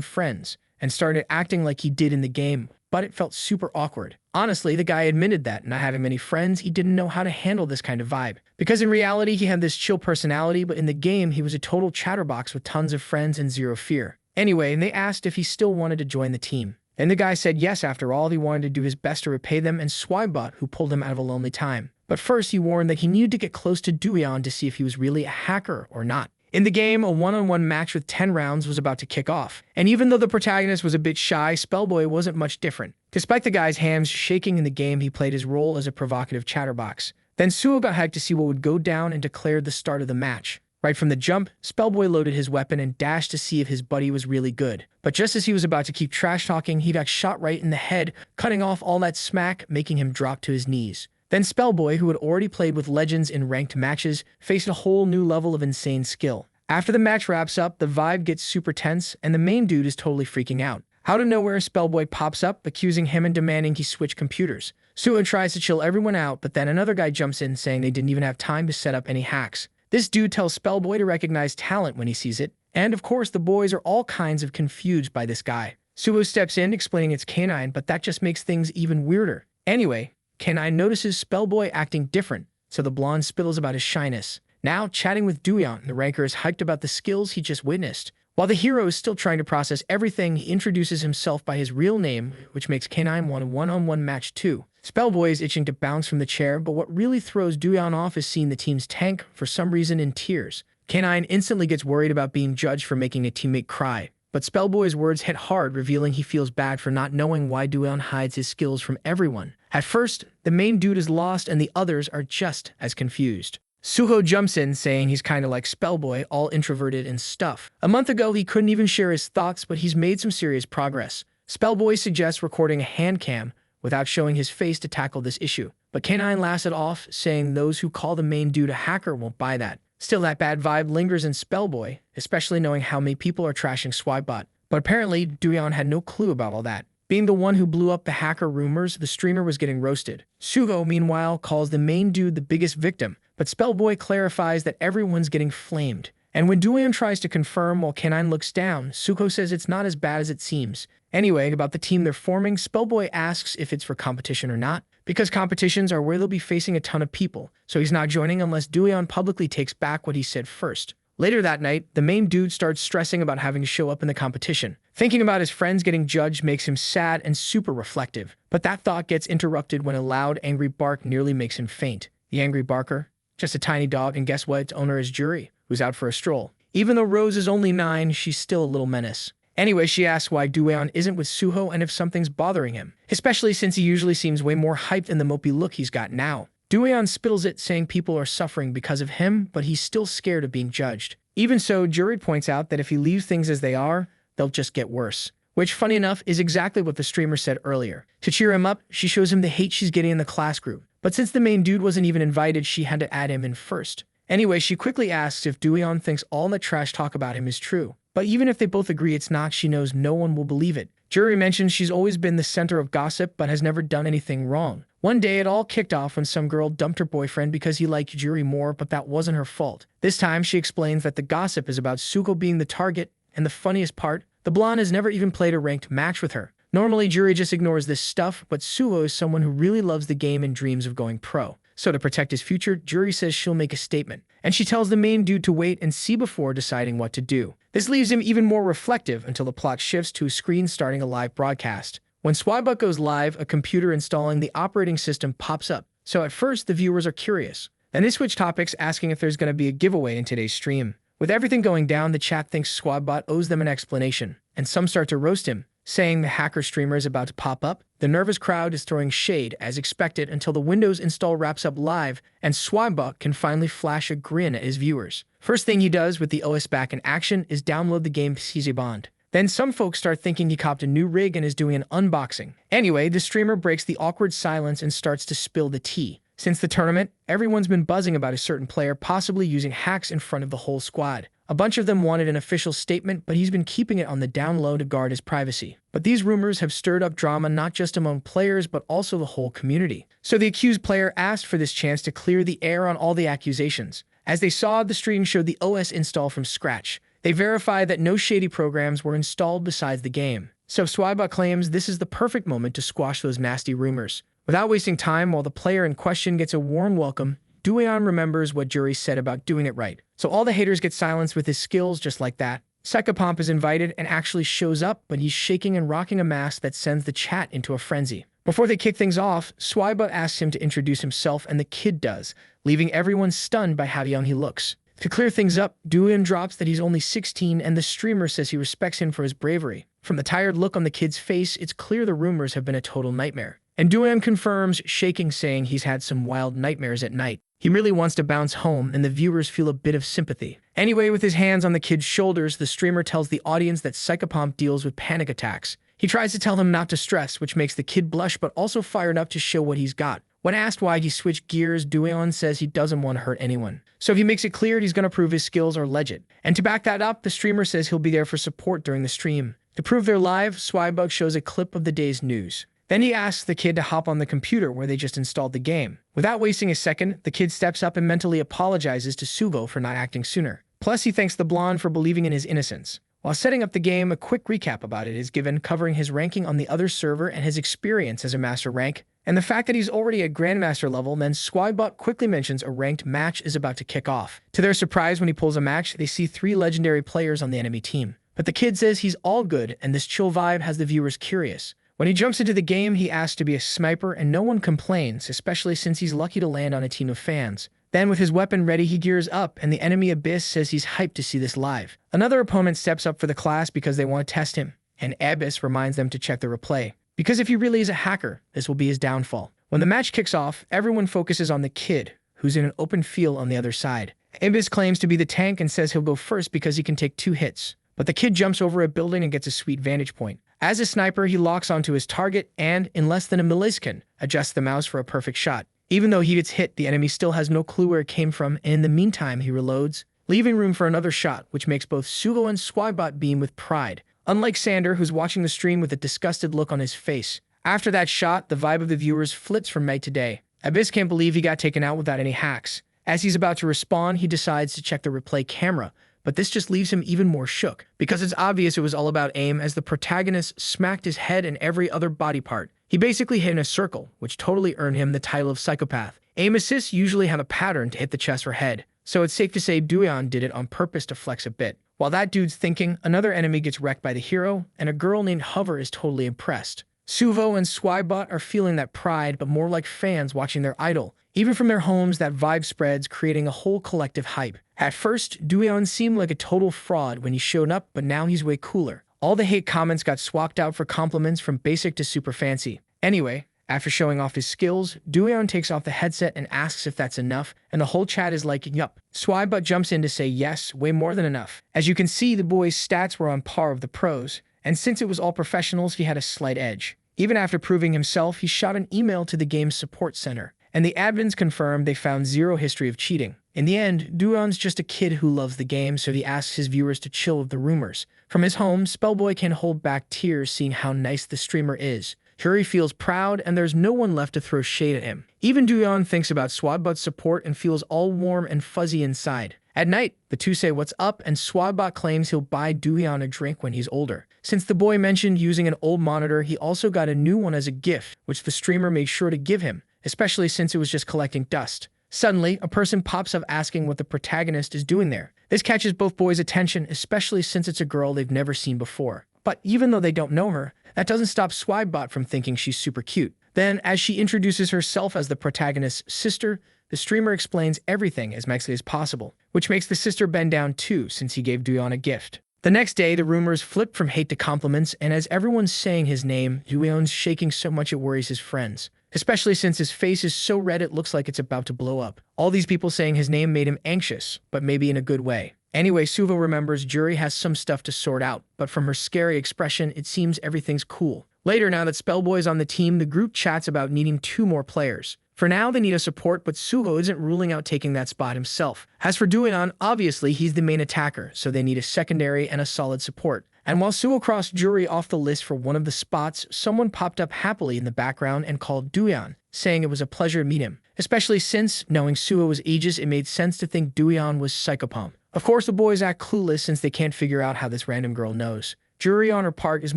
friends, and started acting like he did in the game, but it felt super awkward. Honestly, the guy admitted that, not having many friends, he didn't know how to handle this kind of vibe. Because in reality, he had this chill personality, but in the game, he was a total chatterbox with tons of friends and zero fear. Anyway, and they asked if he still wanted to join the team. And the guy said yes after all, he wanted to do his best to repay them and Swibot, who pulled him out of a lonely time. But first, he warned that he needed to get close to Dueon to see if he was really a hacker or not. In the game, a one-on-one match with 10 rounds was about to kick off, and even though the protagonist was a bit shy, Spellboy wasn't much different. Despite the guy's hands shaking in the game, he played his role as a provocative chatterbox. Then Suho got hyped to see what would go down and declared the start of the match. Right from the jump, Spellboy loaded his weapon and dashed to see if his buddy was really good. But just as he was about to keep trash-talking, he got shot right in the head, cutting off all that smack, making him drop to his knees. Then Spellboy, who had already played with legends in ranked matches, faced a whole new level of insane skill. After the match wraps up, the vibe gets super tense, and the main dude is totally freaking out. Out of nowhere, Spellboy pops up, accusing him and demanding he switch computers. Suho tries to chill everyone out, but then another guy jumps in saying they didn't even have time to set up any hacks. This dude tells Spellboy to recognize talent when he sees it, and of course the boys are all kinds of confused by this guy. Suho steps in, explaining it's K9, but that just makes things even weirder. Anyway, K9 notices Spellboy acting different, so the blonde spills about his shyness. Now, chatting with Dueon, the ranker is hyped about the skills he just witnessed. While the hero is still trying to process everything, he introduces himself by his real name, which makes K9 want a one-on-one match too. Spellboy is itching to bounce from the chair, but what really throws Dueon off is seeing the team's tank, for some reason, in tears. K9 instantly gets worried about being judged for making a teammate cry. But Spellboy's words hit hard, revealing he feels bad for not knowing why Dueon hides his skills from everyone. At first, the main dude is lost and the others are just as confused. Suho jumps in, saying he's kinda like Spellboy, all introverted and stuff. A month ago, he couldn't even share his thoughts, but he's made some serious progress. Spellboy suggests recording a hand cam without showing his face to tackle this issue. But K9 laughs it off, saying those who call the main dude a hacker won't buy that. Still, that bad vibe lingers in Spellboy, especially knowing how many people are trashing Swibot. But apparently, Dueon had no clue about all that. Being the one who blew up the hacker rumors, the streamer was getting roasted. Suho, meanwhile, calls the main dude the biggest victim, but Spellboy clarifies that everyone's getting flamed. And when Dueon tries to confirm while K9 looks down, Suho says it's not as bad as it seems. Anyway, about the team they're forming, Spellboy asks if it's for competition or not, because competitions are where they'll be facing a ton of people, so he's not joining unless Dueon publicly takes back what he said first. Later that night, the main dude starts stressing about having to show up in the competition. Thinking about his friends getting judged makes him sad and super reflective, but that thought gets interrupted when a loud, angry bark nearly makes him faint. The angry barker? Just a tiny dog, and guess what? Its owner is Juri, who's out for a stroll. Even though Rose is only 9, she's still a little menace. Anyway, she asks why Dueon isn't with Suho and if something's bothering him, especially since he usually seems way more hyped than the mopey look he's got now. Dueon spittles it, saying people are suffering because of him, but he's still scared of being judged. Even so, Juri points out that if he leaves things as they are, they'll just get worse. Which, funny enough, is exactly what the streamer said earlier. To cheer him up, she shows him the hate she's getting in the class group. But since the main dude wasn't even invited, she had to add him in first. Anyway, she quickly asks if Dueon thinks all the trash talk about him is true. But even if they both agree it's not, she knows no one will believe it. Juri mentions she's always been the center of gossip, but has never done anything wrong. One day, it all kicked off when some girl dumped her boyfriend because he liked Juri more, but that wasn't her fault. This time, she explains that the gossip is about Suho being the target, and the funniest part, the blonde has never even played a ranked match with her. Normally, Juri just ignores this stuff, but Suho is someone who really loves the game and dreams of going pro. So to protect his future, Juri says she'll make a statement, and she tells the main dude to wait and see before deciding what to do. This leaves him even more reflective until the plot shifts to a screen starting a live broadcast. When Swibot goes live, a computer installing the operating system pops up, so at first the viewers are curious. Then they switch topics, asking if there's going to be a giveaway in today's stream. With everything going down, the chat thinks Swibot owes them an explanation, and some start to roast him, saying the hacker streamer is about to pop up. The nervous crowd is throwing shade as expected until the Windows install wraps up live and Swibot can finally flash a grin at his viewers. First thing he does with the OS back in action is download the game CZ Bond. Then some folks start thinking he copped a new rig and is doing an unboxing. Anyway, the streamer breaks the awkward silence and starts to spill the tea. Since the tournament, everyone's been buzzing about a certain player possibly using hacks in front of the whole squad. A bunch of them wanted an official statement, but he's been keeping it on the down low to guard his privacy. But these rumors have stirred up drama not just among players, but also the whole community. So the accused player asked for this chance to clear the air on all the accusations. As they saw, the stream showed the OS install from scratch. They verified that no shady programs were installed besides the game. So Swibot claims this is the perfect moment to squash those nasty rumors. Without wasting time, while the player in question gets a warm welcome, Dueon remembers what Jury said about doing it right. So all the haters get silenced with his skills just like that. Psychopomp is invited and actually shows up, but he's shaking and rocking a mask that sends the chat into a frenzy. Before they kick things off, Swibot asks him to introduce himself and the kid does, leaving everyone stunned by how young he looks. To clear things up, Dueon drops that he's only 16 and the streamer says he respects him for his bravery. From the tired look on the kid's face, it's clear the rumors have been a total nightmare. And Dueon confirms, shaking, saying he's had some wild nightmares at night. He really wants to bounce home, and the viewers feel a bit of sympathy. Anyway, with his hands on the kid's shoulders, the streamer tells the audience that Psychopomp deals with panic attacks. He tries to tell him not to stress, which makes the kid blush but also fired up to show what he's got. When asked why he switched gears, Dueon says he doesn't want to hurt anyone. So he makes it clear he's going to prove his skills are legit. And to back that up, the streamer says he'll be there for support during the stream. To prove they're live, Swibot shows a clip of the day's news. Then he asks the kid to hop on the computer where they just installed the game. Without wasting a second, the kid steps up and mentally apologizes to Suvo for not acting sooner. Plus, he thanks the blonde for believing in his innocence. While setting up the game, a quick recap about it is given, covering his ranking on the other server and his experience as a master rank, and the fact that he's already at Grandmaster level. Then Swibot quickly mentions a ranked match is about to kick off. To their surprise, when he pulls a match, they see 3 legendary players on the enemy team. But the kid says he's all good, and this chill vibe has the viewers curious. When he jumps into the game, he asks to be a sniper, and no one complains, especially since he's lucky to land on a team of fans. Then, with his weapon ready, he gears up, and the enemy Abyss says he's hyped to see this live. Another opponent steps up for the class because they want to test him, and Abyss reminds them to check the replay, because if he really is a hacker, this will be his downfall. When the match kicks off, everyone focuses on the kid, who's in an open field on the other side. Abyss claims to be the tank and says he'll go first because he can take 2 hits. But the kid jumps over a building and gets a sweet vantage point. As a sniper, he locks onto his target and, in less than a millisecond, adjusts the mouse for a perfect shot. Even though he gets hit, the enemy still has no clue where it came from, and in the meantime, he reloads, leaving room for another shot, which makes both Sugo and Swibot beam with pride. Unlike Sander, who's watching the stream with a disgusted look on his face. After that shot, the vibe of the viewers flips from night to day. Abyss can't believe he got taken out without any hacks. As he's about to respawn, he decides to check the replay camera, but this just leaves him even more shook, because it's obvious it was all about aim as the protagonist smacked his head and every other body part. He basically hit in a circle, which totally earned him the title of psychopath. Aim assists usually have a pattern to hit the chest or head, so it's safe to say Dueon did it on purpose to flex a bit. While that dude's thinking, another enemy gets wrecked by the hero, and a girl named Hover is totally impressed. Suvo and Swibot are feeling that pride, but more like fans watching their idol. Even from their homes, that vibe spreads, creating a whole collective hype. At first, Dueon seemed like a total fraud when he showed up, but now he's way cooler. All the hate comments got swapped out for compliments from basic to super fancy. Anyway, after showing off his skills, Dueon takes off the headset and asks if that's enough, and the whole chat is like, yup. Swibot jumps in to say yes, way more than enough. As you can see, the boy's stats were on par with the pros, and since it was all professionals, he had a slight edge. Even after proving himself, he shot an email to the game's support center, and the admins confirmed they found 0 history of cheating. In the end, Dueon's just a kid who loves the game, so he asks his viewers to chill with the rumors. From his home, Spellboy can't hold back tears seeing how nice the streamer is. Huri feels proud, and there's no one left to throw shade at him. Even Dueon thinks about Swibot's support and feels all warm and fuzzy inside. At night, the two say what's up, and Swibot claims he'll buy Dueon a drink when he's older. Since the boy mentioned using an old monitor, he also got a new one as a gift, which the streamer made sure to give him, especially since it was just collecting dust. Suddenly, a person pops up asking what the protagonist is doing there. This catches both boys' attention, especially since it's a girl they've never seen before. But even though they don't know her, that doesn't stop Swibot from thinking she's super cute. Then, as she introduces herself as the protagonist's sister, the streamer explains everything as nicely as possible, which makes the sister bend down too since he gave Dueon a gift. The next day, the rumors flipped from hate to compliments, and as everyone's saying his name, Yueon's shaking so much it worries his friends. Especially since his face is so red it looks like it's about to blow up. All these people saying his name made him anxious, but maybe in a good way. Anyway, Suvo remembers Juri has some stuff to sort out, but from her scary expression, it seems everything's cool. Later, now that Spellboy's on the team, the group chats about needing 2 more players. For now, they need a support, but Suho isn't ruling out taking that spot himself. As for Dueon, obviously he's the main attacker, so they need a secondary and a solid support. And while Suho crossed Juri off the list for one of the spots, someone popped up happily in the background and called Dueon, saying it was a pleasure to meet him. Especially since, knowing Suho was ages, it made sense to think Dueon was Psychopomp. Of course, the boys act clueless since they can't figure out how this random girl knows. Juri, on her part, is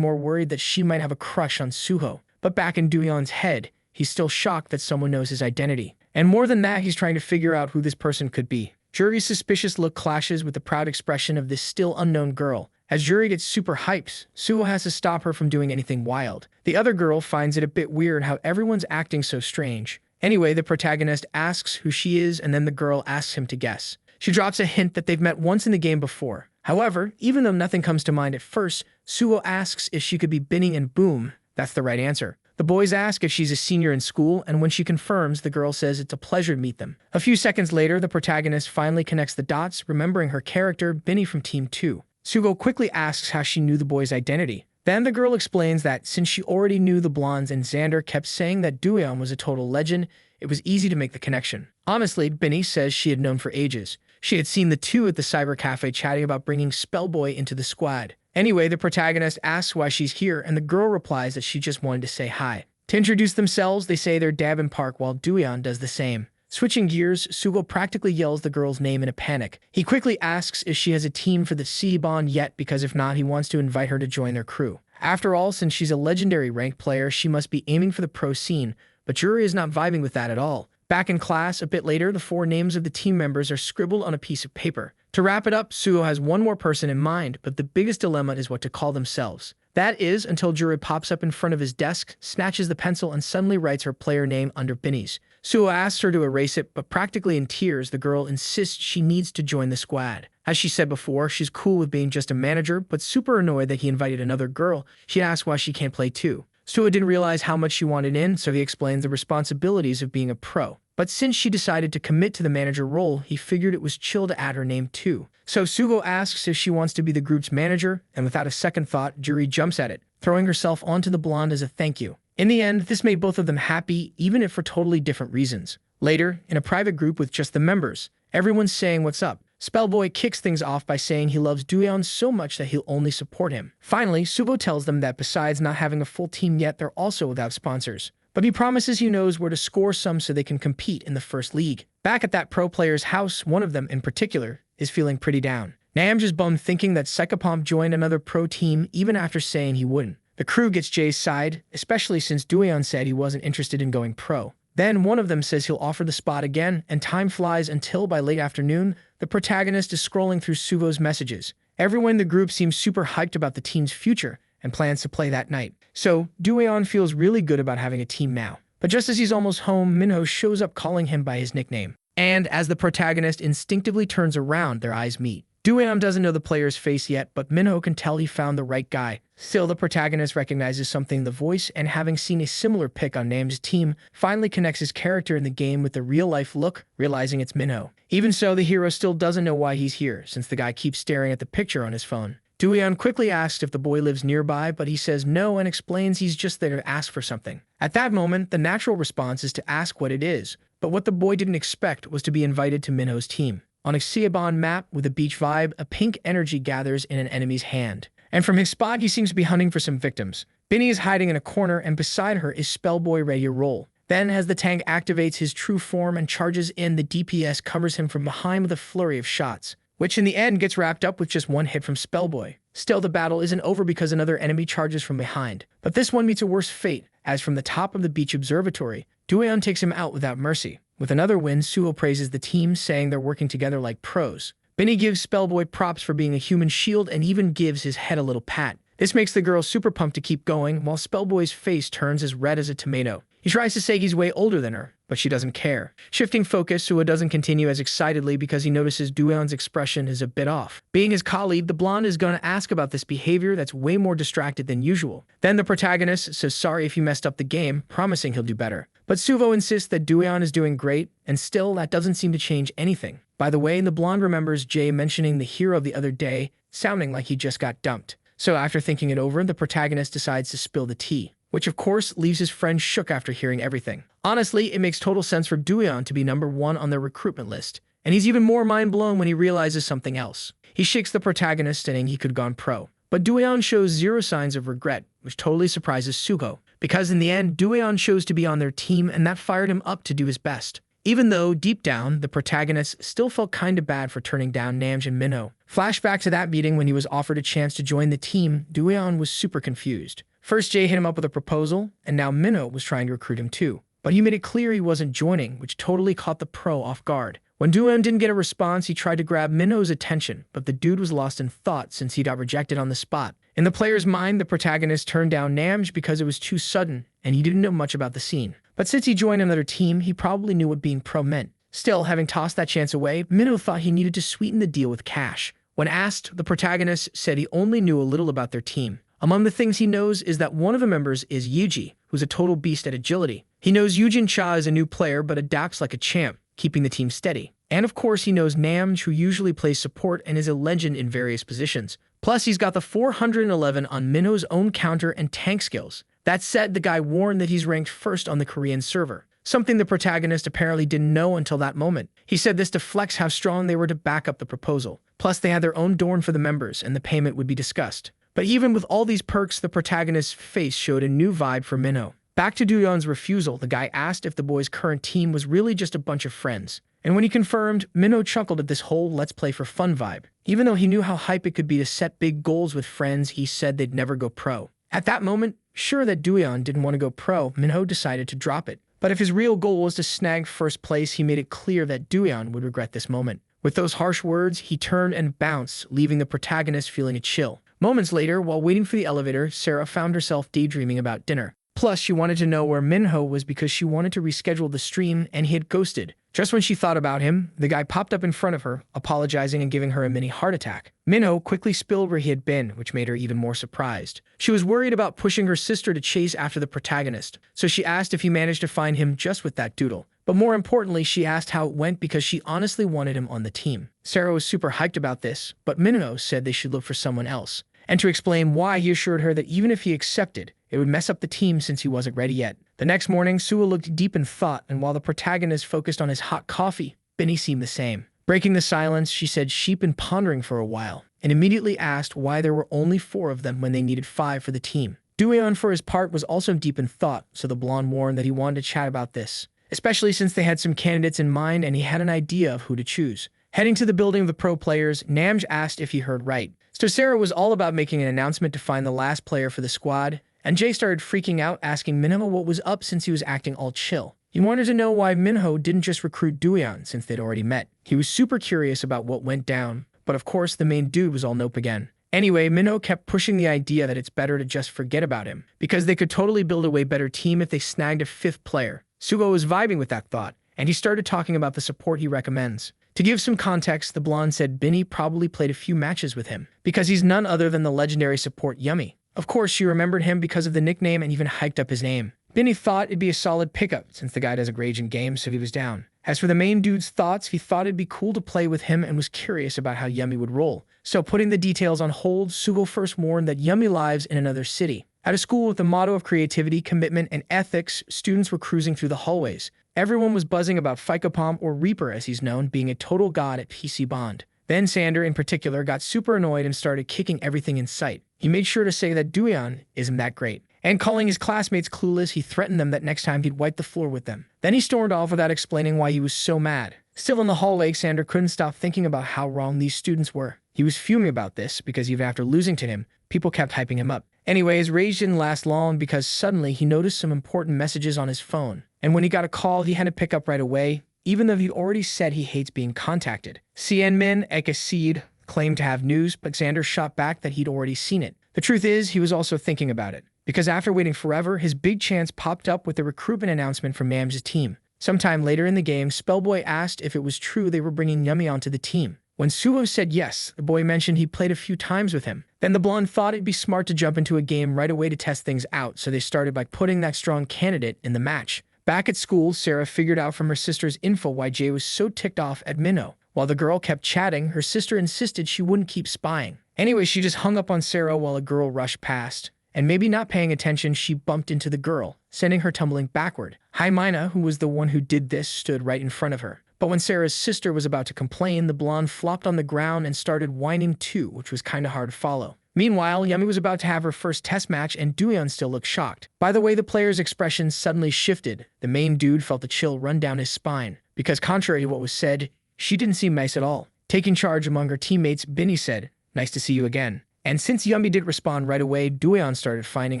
more worried that she might have a crush on Suho. But back in Dueon's head, he's still shocked that someone knows his identity. And more than that, he's trying to figure out who this person could be. Juri's suspicious look clashes with the proud expression of this still unknown girl. As Juri gets super hyped, Suho has to stop her from doing anything wild. The other girl finds it a bit weird how everyone's acting so strange. Anyway, the protagonist asks who she is, and then the girl asks him to guess. She drops a hint that they've met once in the game before. However, even though nothing comes to mind at first, Suho asks if she could be Binny, and boom, that's the right answer. The boys ask if she's a senior in school, and when she confirms, the girl says it's a pleasure to meet them. A few seconds later, the protagonist finally connects the dots, remembering her character, Binny from Team 2. Suho quickly asks how she knew the boy's identity. Then the girl explains that since she already knew the blondes and Xander kept saying that Dueon was a total legend, it was easy to make the connection. Honestly, Binny says she had known for ages. She had seen the two at the cyber cafe chatting about bringing Spellboy into the squad. Anyway, the protagonist asks why she's here, and the girl replies that she just wanted to say hi. To introduce themselves, they say they're Dab and Park while Dueon does the same. Switching gears, Sugo practically yells the girl's name in a panic. He quickly asks if she has a team for the C-Bond yet, because if not, he wants to invite her to join their crew. After all, since she's a legendary ranked player, she must be aiming for the pro scene, but Juri is not vibing with that at all. Back in class, a bit later, the 4 names of the team members are scribbled on a piece of paper. To wrap it up, Sugo has one more person in mind, but the biggest dilemma is what to call themselves. That is, until Juri pops up in front of his desk, snatches the pencil, and suddenly writes her player name under Binny's. Suho asks her to erase it, but practically in tears, the girl insists she needs to join the squad. As she said before, she's cool with being just a manager, but super annoyed that he invited another girl. She asks why she can't play too. Suho didn't realize how much she wanted in, so he explains the responsibilities of being a pro. But since she decided to commit to the manager role, he figured it was chill to add her name too. So Sugo asks if she wants to be the group's manager, and without a second thought, Juri jumps at it, throwing herself onto the blonde as a thank you. In the end, this made both of them happy, even if for totally different reasons. Later, in a private group with just the members, everyone's saying what's up. Spellboy kicks things off by saying he loves Dueon so much that he'll only support him. Finally, Subo tells them that besides not having a full team yet, they're also without sponsors. But he promises he knows where to score some so they can compete in the first league. Back at that pro player's house, one of them in particular is feeling pretty down. Namj is bummed thinking that Psychopomp joined another pro team even after saying he wouldn't. The crew gets Jay's side, especially since Dueon said he wasn't interested in going pro. Then one of them says he'll offer the spot again, and time flies until by late afternoon, the protagonist is scrolling through Suvo's messages. Everyone in the group seems super hyped about the team's future and plans to play that night. So, Dueon feels really good about having a team now. But just as he's almost home, Minho shows up calling him by his nickname. And as the protagonist instinctively turns around, their eyes meet. Dueon doesn't know the player's face yet, but Minho can tell he found the right guy. Still, the protagonist recognizes something in the voice, and having seen a similar pic on Nam's team, finally connects his character in the game with the real-life look, realizing it's Minho. Even so, the hero still doesn't know why he's here, since the guy keeps staring at the picture on his phone. Dueon quickly asks if the boy lives nearby, but he says no and explains he's just there to ask for something. At that moment, the natural response is to ask what it is, but what the boy didn't expect was to be invited to Minho's team. On a Ciabon map with a beach vibe, a pink energy gathers in an enemy's hand. And from his spot, he seems to be hunting for some victims. Binny is hiding in a corner, and beside her is Spellboy ready to roll. Then, as the tank activates his true form and charges in, the DPS covers him from behind with a flurry of shots, which in the end gets wrapped up with just one hit from Spellboy. Still, the battle isn't over because another enemy charges from behind. But this one meets a worse fate, as from the top of the beach observatory, Dueon takes him out without mercy. With another win, Suho praises the team, saying they're working together like pros. Binny gives Spellboy props for being a human shield and even gives his head a little pat. This makes the girl super pumped to keep going, while Spellboy's face turns as red as a tomato. He tries to say he's way older than her, but she doesn't care. Shifting focus, Suho doesn't continue as excitedly because he notices Doyeon's expression is a bit off. Being his colleague, the blonde is gonna ask about this behavior that's way more distracted than usual. Then the protagonist says sorry if he messed up the game, promising he'll do better. But Suho insists that Doyeon is doing great, and still that doesn't seem to change anything. By the way, the blonde remembers Jae mentioning the hero of the other day, sounding like he just got dumped. So after thinking it over, the protagonist decides to spill the tea, which of course leaves his friend shook after hearing everything. Honestly, it makes total sense for Doyeon to be #1 on their recruitment list, and he's even more mind-blown when he realizes something else. He shakes the protagonist, saying he could have gone pro. But Doyeon shows zero signs of regret, which totally surprises Suho, because in the end, Doyeon chose to be on their team, and that fired him up to do his best. Even though, deep down, the protagonist still felt kinda bad for turning down Namj and Minho. Flashback to that meeting when he was offered a chance to join the team, Doyeon was super confused. First, Jae hit him up with a proposal, and now Minho was trying to recruit him too. But he made it clear he wasn't joining, which totally caught the pro off guard. When Doyeon didn't get a response, he tried to grab Minho's attention, but the dude was lost in thought since he got rejected on the spot. In the player's mind, the protagonist turned down Namj because it was too sudden, and he didn't know much about the scene. But since he joined another team, he probably knew what being pro meant. Still, having tossed that chance away, Minho thought he needed to sweeten the deal with cash. When asked, the protagonist said he only knew a little about their team. Among the things he knows is that one of the members is Yuji, who's a total beast at agility. He knows Yujin Cha is a new player but adapts like a champ, keeping the team steady. And of course he knows Namj, who usually plays support and is a legend in various positions. Plus he's got the 411 on Minho's own counter and tank skills. That said, the guy warned that he's ranked first on the Korean server, something the protagonist apparently didn't know until that moment. He said this to flex how strong they were to back up the proposal. Plus they had their own dorm for the members and the payment would be discussed. But even with all these perks, the protagonist's face showed a new vibe for Minho. Back to Doyeon's refusal, the guy asked if the boy's current team was really just a bunch of friends. And when he confirmed, Minho chuckled at this whole let's play for fun vibe. Even though he knew how hype it could be to set big goals with friends, he said they'd never go pro. At that moment, sure that Doyeon didn't want to go pro, Minho decided to drop it. But if his real goal was to snag first place, he made it clear that Doyeon would regret this moment. With those harsh words, he turned and bounced, leaving the protagonist feeling a chill. Moments later, while waiting for the elevator, Sarah found herself daydreaming about dinner. Plus, she wanted to know where Minho was because she wanted to reschedule the stream and he had ghosted. Just when she thought about him, the guy popped up in front of her, apologizing and giving her a mini heart attack. Minho quickly spilled where he had been, which made her even more surprised. She was worried about pushing her sister to chase after the protagonist, so she asked if he managed to find him just with that doodle. But more importantly, she asked how it went because she honestly wanted him on the team. Sarah was super hyped about this, but Minho said they should look for someone else. And to explain why, he assured her that even if he accepted, it would mess up the team since he wasn't ready yet. The next morning, Suho looked deep in thought, and while the protagonist focused on his hot coffee, Benny seemed the same. Breaking the silence, she said she'd been pondering for a while, and immediately asked why there were only 4 of them when they needed 5 for the team. Doyeon, for his part, was also deep in thought, so the blonde warned that he wanted to chat about this, especially since they had some candidates in mind and he had an idea of who to choose. Heading to the building of the pro players, Namj asked if he heard right. So Sarah was all about making an announcement to find the last player for the squad, and Jae started freaking out, asking Minho what was up since he was acting all chill. He wanted to know why Minho didn't just recruit Doyeon since they'd already met. He was super curious about what went down, but of course the main dude was all nope again. Anyway, Minho kept pushing the idea that it's better to just forget about him, because they could totally build a way better team if they snagged a 5th player. Suho was vibing with that thought, and he started talking about the support he recommends. To give some context, the blonde said Benny probably played a few matches with him, because he's none other than the legendary support Yummy. Of course, she remembered him because of the nickname and even hiked up his name. Benny thought it'd be a solid pickup, since the guy doesn't rage in games, so he was down. As for the main dude's thoughts, he thought it'd be cool to play with him and was curious about how Yummy would roll. So putting the details on hold, Suho first warned that Yummy lives in another city. At a school with the motto of creativity, commitment, and ethics, students were cruising through the hallways. Everyone was buzzing about Fikapom, or Reaper as he's known, being a total god at PC Bond. Then Sander, in particular, got super annoyed and started kicking everything in sight. He made sure to say that Doyeon isn't that great. And calling his classmates clueless, he threatened them that next time he'd wipe the floor with them. Then he stormed off without explaining why he was so mad. Still in the hallway, Sander couldn't stop thinking about how wrong these students were. He was fuming about this because even after losing to him, people kept hyping him up. Anyway, his rage didn't last long because suddenly he noticed some important messages on his phone. And when he got a call, he had to pick up right away, even though he'd already said he hates being contacted. Cianmin claimed to have news, but Xander shot back that he'd already seen it. The truth is, he was also thinking about it. because after waiting forever, his big chance popped up with the recruitment announcement from Mam's team. Sometime later in the game, Spellboy asked if it was true they were bringing Yumi onto the team. When Suho said yes, the boy mentioned he played a few times with him. Then the blonde thought it'd be smart to jump into a game right away to test things out, so they started by putting that strong candidate in the match. Back at school, Sarah figured out from her sister's info why Jay was so ticked off at Minho. While the girl kept chatting, her sister insisted she wouldn't keep spying. Anyway, she just hung up on Sarah while a girl rushed past. And maybe not paying attention, she bumped into the girl, sending her tumbling backward. Mina, who was the one who did this, stood right in front of her. But when Sarah's sister was about to complain, the blonde flopped on the ground and started whining too, which was kinda hard to follow. Meanwhile, Yumi was about to have her first test match and Doyeon still looked shocked. By the way, the player's expression suddenly shifted. The main dude felt a chill run down his spine, because contrary to what was said, she didn't seem nice at all. Taking charge among her teammates, Binny said, "Nice to see you again." And since Yumi didn't respond right away, Doyeon started finding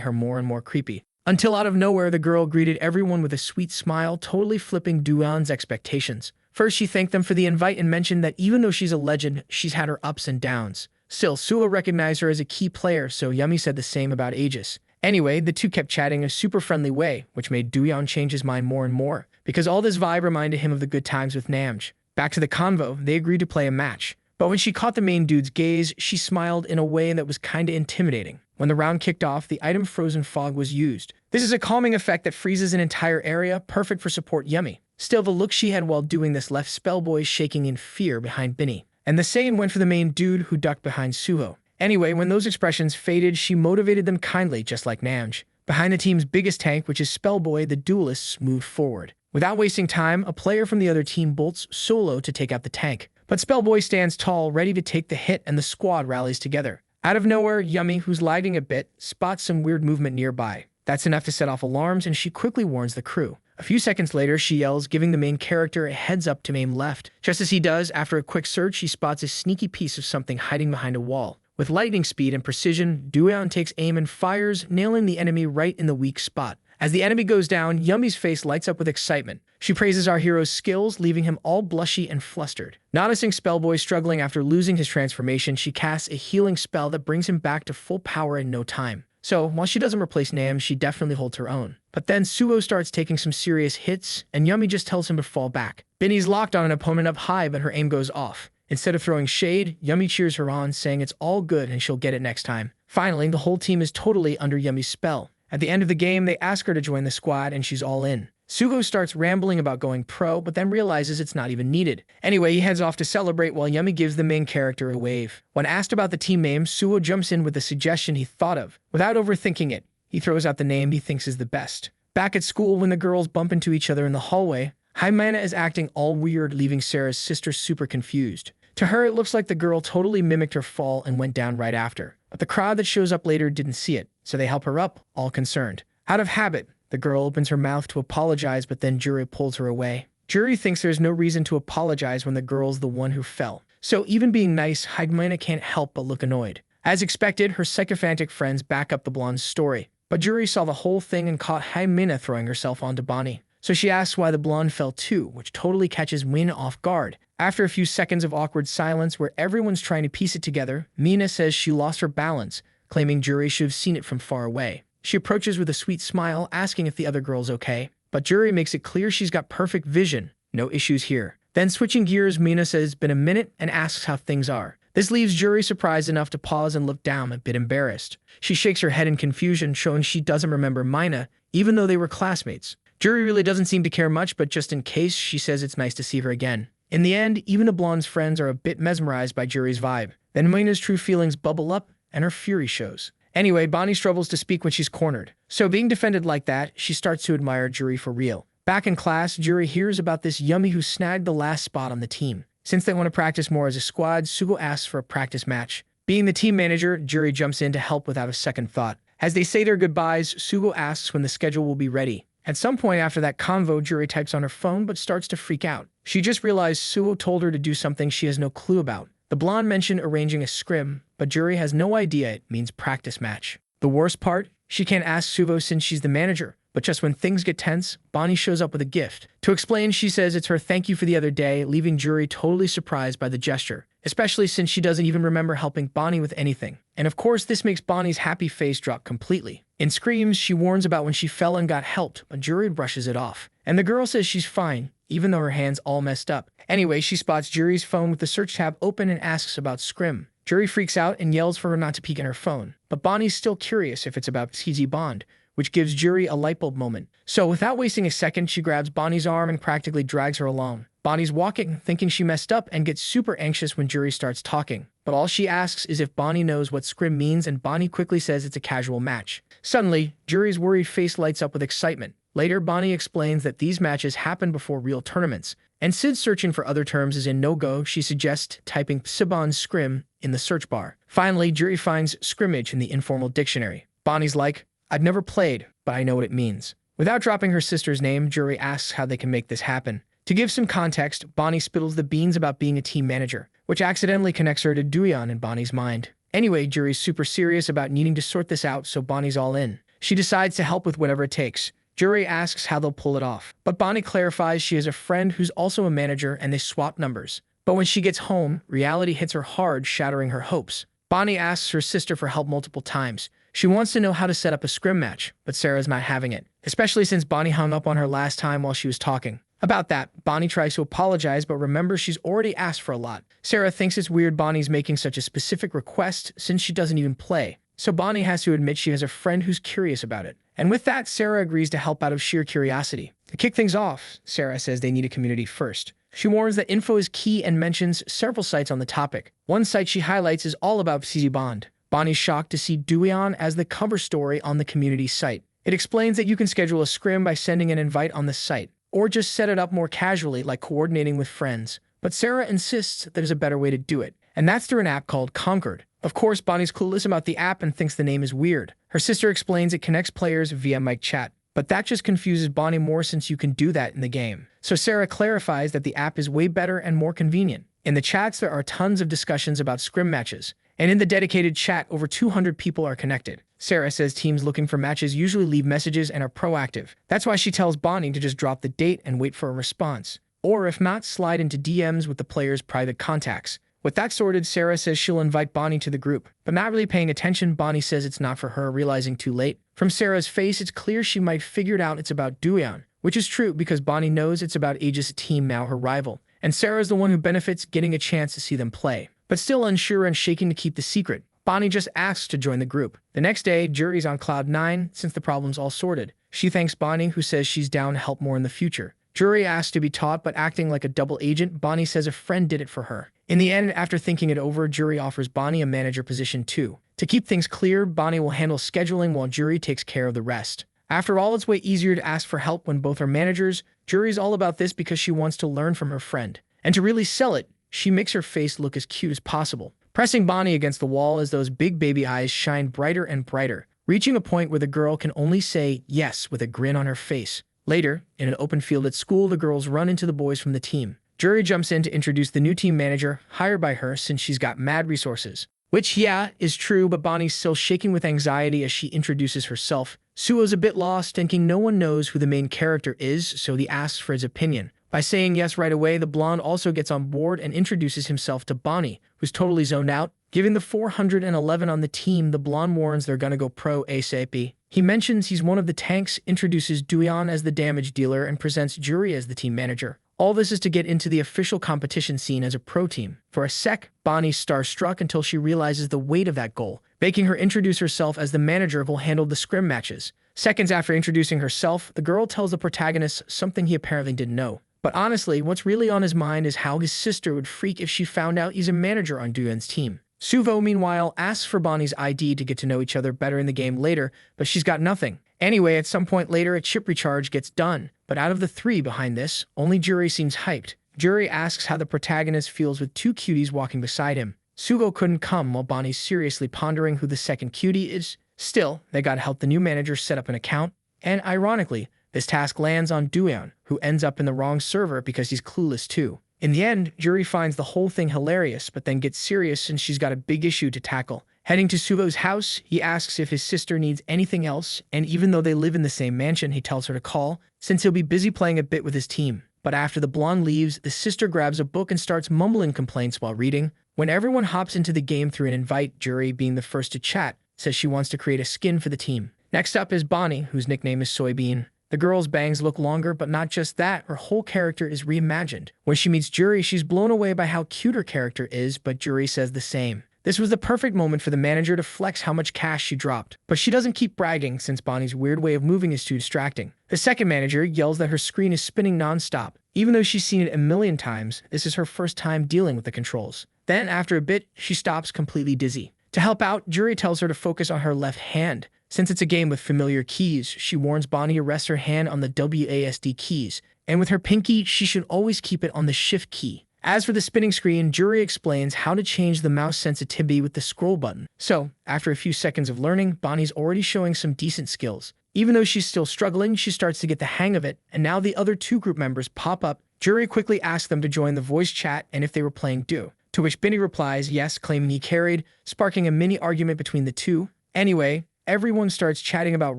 her more and more creepy. Until out of nowhere, the girl greeted everyone with a sweet smile, totally flipping Doyeon's expectations. First, she thanked them for the invite and mentioned that even though she's a legend, she's had her ups and downs. Still, Suho recognized her as a key player, so Yumi said the same about Aegis. Anyway, the two kept chatting in a super friendly way, which made Doyeon change his mind more and more, because all this vibe reminded him of the good times with Namj. Back to the convo, they agreed to play a match. But when she caught the main dude's gaze, she smiled in a way that was kinda intimidating. When the round kicked off, the item Frozen Fog was used. This is a calming effect that freezes an entire area, perfect for support Yumi. Still, the look she had while doing this left Spellboy shaking in fear behind Binny. And the same went for the main dude who ducked behind Suho. Anyway, when those expressions faded, she motivated them kindly, just like Namj. Behind the team's biggest tank, which is Spellboy, the duelists moved forward. Without wasting time, a player from the other team bolts solo to take out the tank. But Spellboy stands tall, ready to take the hit, and the squad rallies together. Out of nowhere, Yumi, who's lagging a bit, spots some weird movement nearby. That's enough to set off alarms, and she quickly warns the crew. A few seconds later, she yells, giving the main character a heads up to aim left. Just as he does, after a quick search, she spots a sneaky piece of something hiding behind a wall. With lightning speed and precision, Doyeon takes aim and fires, nailing the enemy right in the weak spot. As the enemy goes down, Yumi's face lights up with excitement. She praises our hero's skills, leaving him all blushy and flustered. Noticing Spellboy struggling after losing his transformation, she casts a healing spell that brings him back to full power in no time. So, while she doesn't replace Nam, she definitely holds her own. But then Suho starts taking some serious hits, and Yumi just tells him to fall back. Binny's locked on an opponent up high, but her aim goes off. Instead of throwing shade, Yumi cheers her on, saying it's all good and she'll get it next time. Finally, the whole team is totally under Yumi's spell. At the end of the game, they ask her to join the squad, and she's all in. Suho starts rambling about going pro, but then realizes it's not even needed. Anyway, he heads off to celebrate while Yumi gives the main character a wave. When asked about the team name, Suho jumps in with a suggestion he thought of. Without overthinking it, he throws out the name he thinks is the best. Back at school, when the girls bump into each other in the hallway, Mina is acting all weird, leaving Sarah's sister super confused. To her, it looks like the girl totally mimicked her fall and went down right after. But the crowd that shows up later didn't see it, so they help her up, all concerned. Out of habit, the girl opens her mouth to apologize, but then Juri pulls her away. Juri thinks there's no reason to apologize when the girl's the one who fell. So even being nice, Mina can't help but look annoyed. As expected, her sycophantic friends back up the blonde's story. But Juri saw the whole thing and caught Mina throwing herself onto Bonnie. So she asks why the blonde fell too, which totally catches Mina off guard. After a few seconds of awkward silence where everyone's trying to piece it together, Mina says she lost her balance, claiming Juri should have seen it from far away. She approaches with a sweet smile, asking if the other girl's okay. But Juri makes it clear she's got perfect vision. No issues here. Then switching gears, Mina says it's been a minute and asks how things are. This leaves Juri surprised enough to pause and look down, a bit embarrassed. She shakes her head in confusion, showing she doesn't remember Mina, even though they were classmates. Juri really doesn't seem to care much, but just in case, she says it's nice to see her again. In the end, even the blonde's friends are a bit mesmerized by Juri's vibe. Then Mina's true feelings bubble up, and her fury shows. Anyway, Bonnie struggles to speak when she's cornered. So being defended like that, she starts to admire Juri for real. Back in class, Juri hears about this Yumi who snagged the last spot on the team. Since they want to practice more as a squad, Sugo asks for a practice match. Being the team manager, Juri jumps in to help without a second thought. As they say their goodbyes, Sugo asks when the schedule will be ready. At some point after that convo, Juri types on her phone but starts to freak out. She just realized Sugo told her to do something she has no clue about. The blonde mentioned arranging a scrim, but Juri has no idea it means practice match. The worst part? She can't ask Suvo since she's the manager. But just when things get tense, Bonnie shows up with a gift. To explain, she says it's her thank you for the other day, leaving Juri totally surprised by the gesture. especially since she doesn't even remember helping Bonnie with anything. And of course, this makes Bonnie's happy face drop completely. In screams, she warns about when she fell and got helped, but Juri brushes it off. And the girl says she's fine, even though her hand's all messed up. Anyway, she spots Juri's phone with the search tab open and asks about Scrim. Juri freaks out and yells for her not to peek in her phone. But Bonnie's still curious if it's about CZ Bond, which gives Juri a lightbulb moment. So without wasting a second, she grabs Bonnie's arm and practically drags her along. Bonnie's walking, thinking she messed up, and gets super anxious when Juri starts talking. But all she asks is if Bonnie knows what Scrim means, and Bonnie quickly says it's a casual match. Suddenly, Juri's worried face lights up with excitement. Later, Bonnie explains that these matches happen before real tournaments. And since searching for other terms is in no-go, she suggests typing Psibon Scrim in the search bar. Finally, Juri finds scrimmage in the informal dictionary. Bonnie's like, I've never played, but I know what it means. Without dropping her sister's name, Juri asks how they can make this happen. To give some context, Bonnie spittles the beans about being a team manager, which accidentally connects her to Duyan in Bonnie's mind. Anyway, Juri's super serious about needing to sort this out, so Bonnie's all in. She decides to help with whatever it takes. Juri asks how they'll pull it off, but Bonnie clarifies she has a friend who's also a manager and they swap numbers. But when she gets home, reality hits her hard, shattering her hopes. Bonnie asks her sister for help multiple times. She wants to know how to set up a scrim match, but Sarah's not having it, especially since Bonnie hung up on her last time while she was talking. About that, Bonnie tries to apologize, but remembers she's already asked for a lot. Sarah thinks it's weird Bonnie's making such a specific request since she doesn't even play, so Bonnie has to admit she has a friend who's curious about it. And with that, Sarah agrees to help out of sheer curiosity. To kick things off, Sarah says they need a community first. She warns that info is key and mentions several sites on the topic. One site she highlights is all about CZ Bond. Bonnie's shocked to see Duyan as the cover story on the community site. It explains that you can schedule a scrim by sending an invite on the site, or just set it up more casually like coordinating with friends. But Sarah insists that there's a better way to do it, and that's through an app called Concord. Of course, Bonnie's clueless about the app and thinks the name is weird. Her sister explains it connects players via mic chat, but that just confuses Bonnie more since you can do that in the game. So Sarah clarifies that the app is way better and more convenient. In the chats, there are tons of discussions about scrim matches, and in the dedicated chat, over 200 people are connected. Sarah says teams looking for matches usually leave messages and are proactive. That's why she tells Bonnie to just drop the date and wait for a response. Or if not, slide into DMs with the player's private contacts. With that sorted, Sarah says she'll invite Bonnie to the group. But not really paying attention, Bonnie says it's not for her, realizing too late. From Sarah's face, it's clear she might figured out it's about Duyan, which is true because Bonnie knows it's about Aegis team, now her rival. And Sarah's the one who benefits getting a chance to see them play. But still unsure and shaking to keep the secret, Bonnie just asks to join the group. The next day, Juri's on cloud 9 since the problem's all sorted. She thanks Bonnie, who says she's down to help more in the future. Juri asks to be taught, but acting like a double agent, Bonnie says a friend did it for her. In the end, after thinking it over, Juri offers Bonnie a manager position too. To keep things clear, Bonnie will handle scheduling while Juri takes care of the rest. After all, it's way easier to ask for help when both are managers. Juri's all about this because she wants to learn from her friend. And to really sell it, she makes her face look as cute as possible, pressing Bonnie against the wall as those big baby eyes shine brighter and brighter, reaching a point where the girl can only say yes with a grin on her face. Later, in an open field at school, the girls run into the boys from the team. Juri jumps in to introduce the new team manager, hired by her since she's got mad resources. Which, yeah, is true, but Bonnie's still shaking with anxiety as she introduces herself. Suo's a bit lost, thinking no one knows who the main character is, so he asks for his opinion. By saying yes right away, the blonde also gets on board and introduces himself to Bonnie, who's totally zoned out. Given the 411 on the team, the blonde warns they're gonna go pro ASAP. He mentions he's one of the tanks, introduces Duyan as the damage dealer, and presents Juri as the team manager. All this is to get into the official competition scene as a pro team. For a sec, Bonnie's starstruck until she realizes the weight of that goal, making her introduce herself as the manager who'll handle the scrim matches. Seconds after introducing herself, the girl tells the protagonist something he apparently didn't know. But honestly, what's really on his mind is how his sister would freak if she found out he's a manager on Duyan's team. Suvo, meanwhile, asks for Bonnie's ID to get to know each other better in the game later, but she's got nothing. Anyway, at some point later, a chip recharge gets done, but out of the three behind this, only Juri seems hyped. Juri asks how the protagonist feels with two cuties walking beside him. Sugo couldn't come while Bonnie's seriously pondering who the second cutie is. Still, they gotta help the new manager set up an account, and ironically, this task lands on Duyan, who ends up in the wrong server because he's clueless too. In the end, Juri finds the whole thing hilarious, but then gets serious since she's got a big issue to tackle. Heading to Suvo's house, he asks if his sister needs anything else, and even though they live in the same mansion, he tells her to call, since he'll be busy playing a bit with his team. But after the blonde leaves, the sister grabs a book and starts mumbling complaints while reading. When everyone hops into the game through an invite, Juri, being the first to chat, says she wants to create a skin for the team. Next up is Bonnie, whose nickname is Soybean. The girl's bangs look longer, but not just that, her whole character is reimagined. When she meets Juri, she's blown away by how cute her character is, but Juri says the same. This was the perfect moment for the manager to flex how much cash she dropped. But she doesn't keep bragging since Bonnie's weird way of moving is too distracting. The second manager yells that her screen is spinning non-stop. Even though she's seen it a million times, this is her first time dealing with the controls. Then, after a bit, she stops completely dizzy. To help out, Juri tells her to focus on her left hand. Since it's a game with familiar keys, she warns Bonnie to rest her hand on the WASD keys, and with her pinky, she should always keep it on the shift key. As for the spinning screen, Juri explains how to change the mouse sensitivity with the scroll button. So, after a few seconds of learning, Bonnie's already showing some decent skills. Even though she's still struggling, she starts to get the hang of it, and now the other two group members pop up. Juri quickly asks them to join the voice chat and if they were playing Duo, to which Binny replies yes, claiming he carried, sparking a mini argument between the two. Anyway, everyone starts chatting about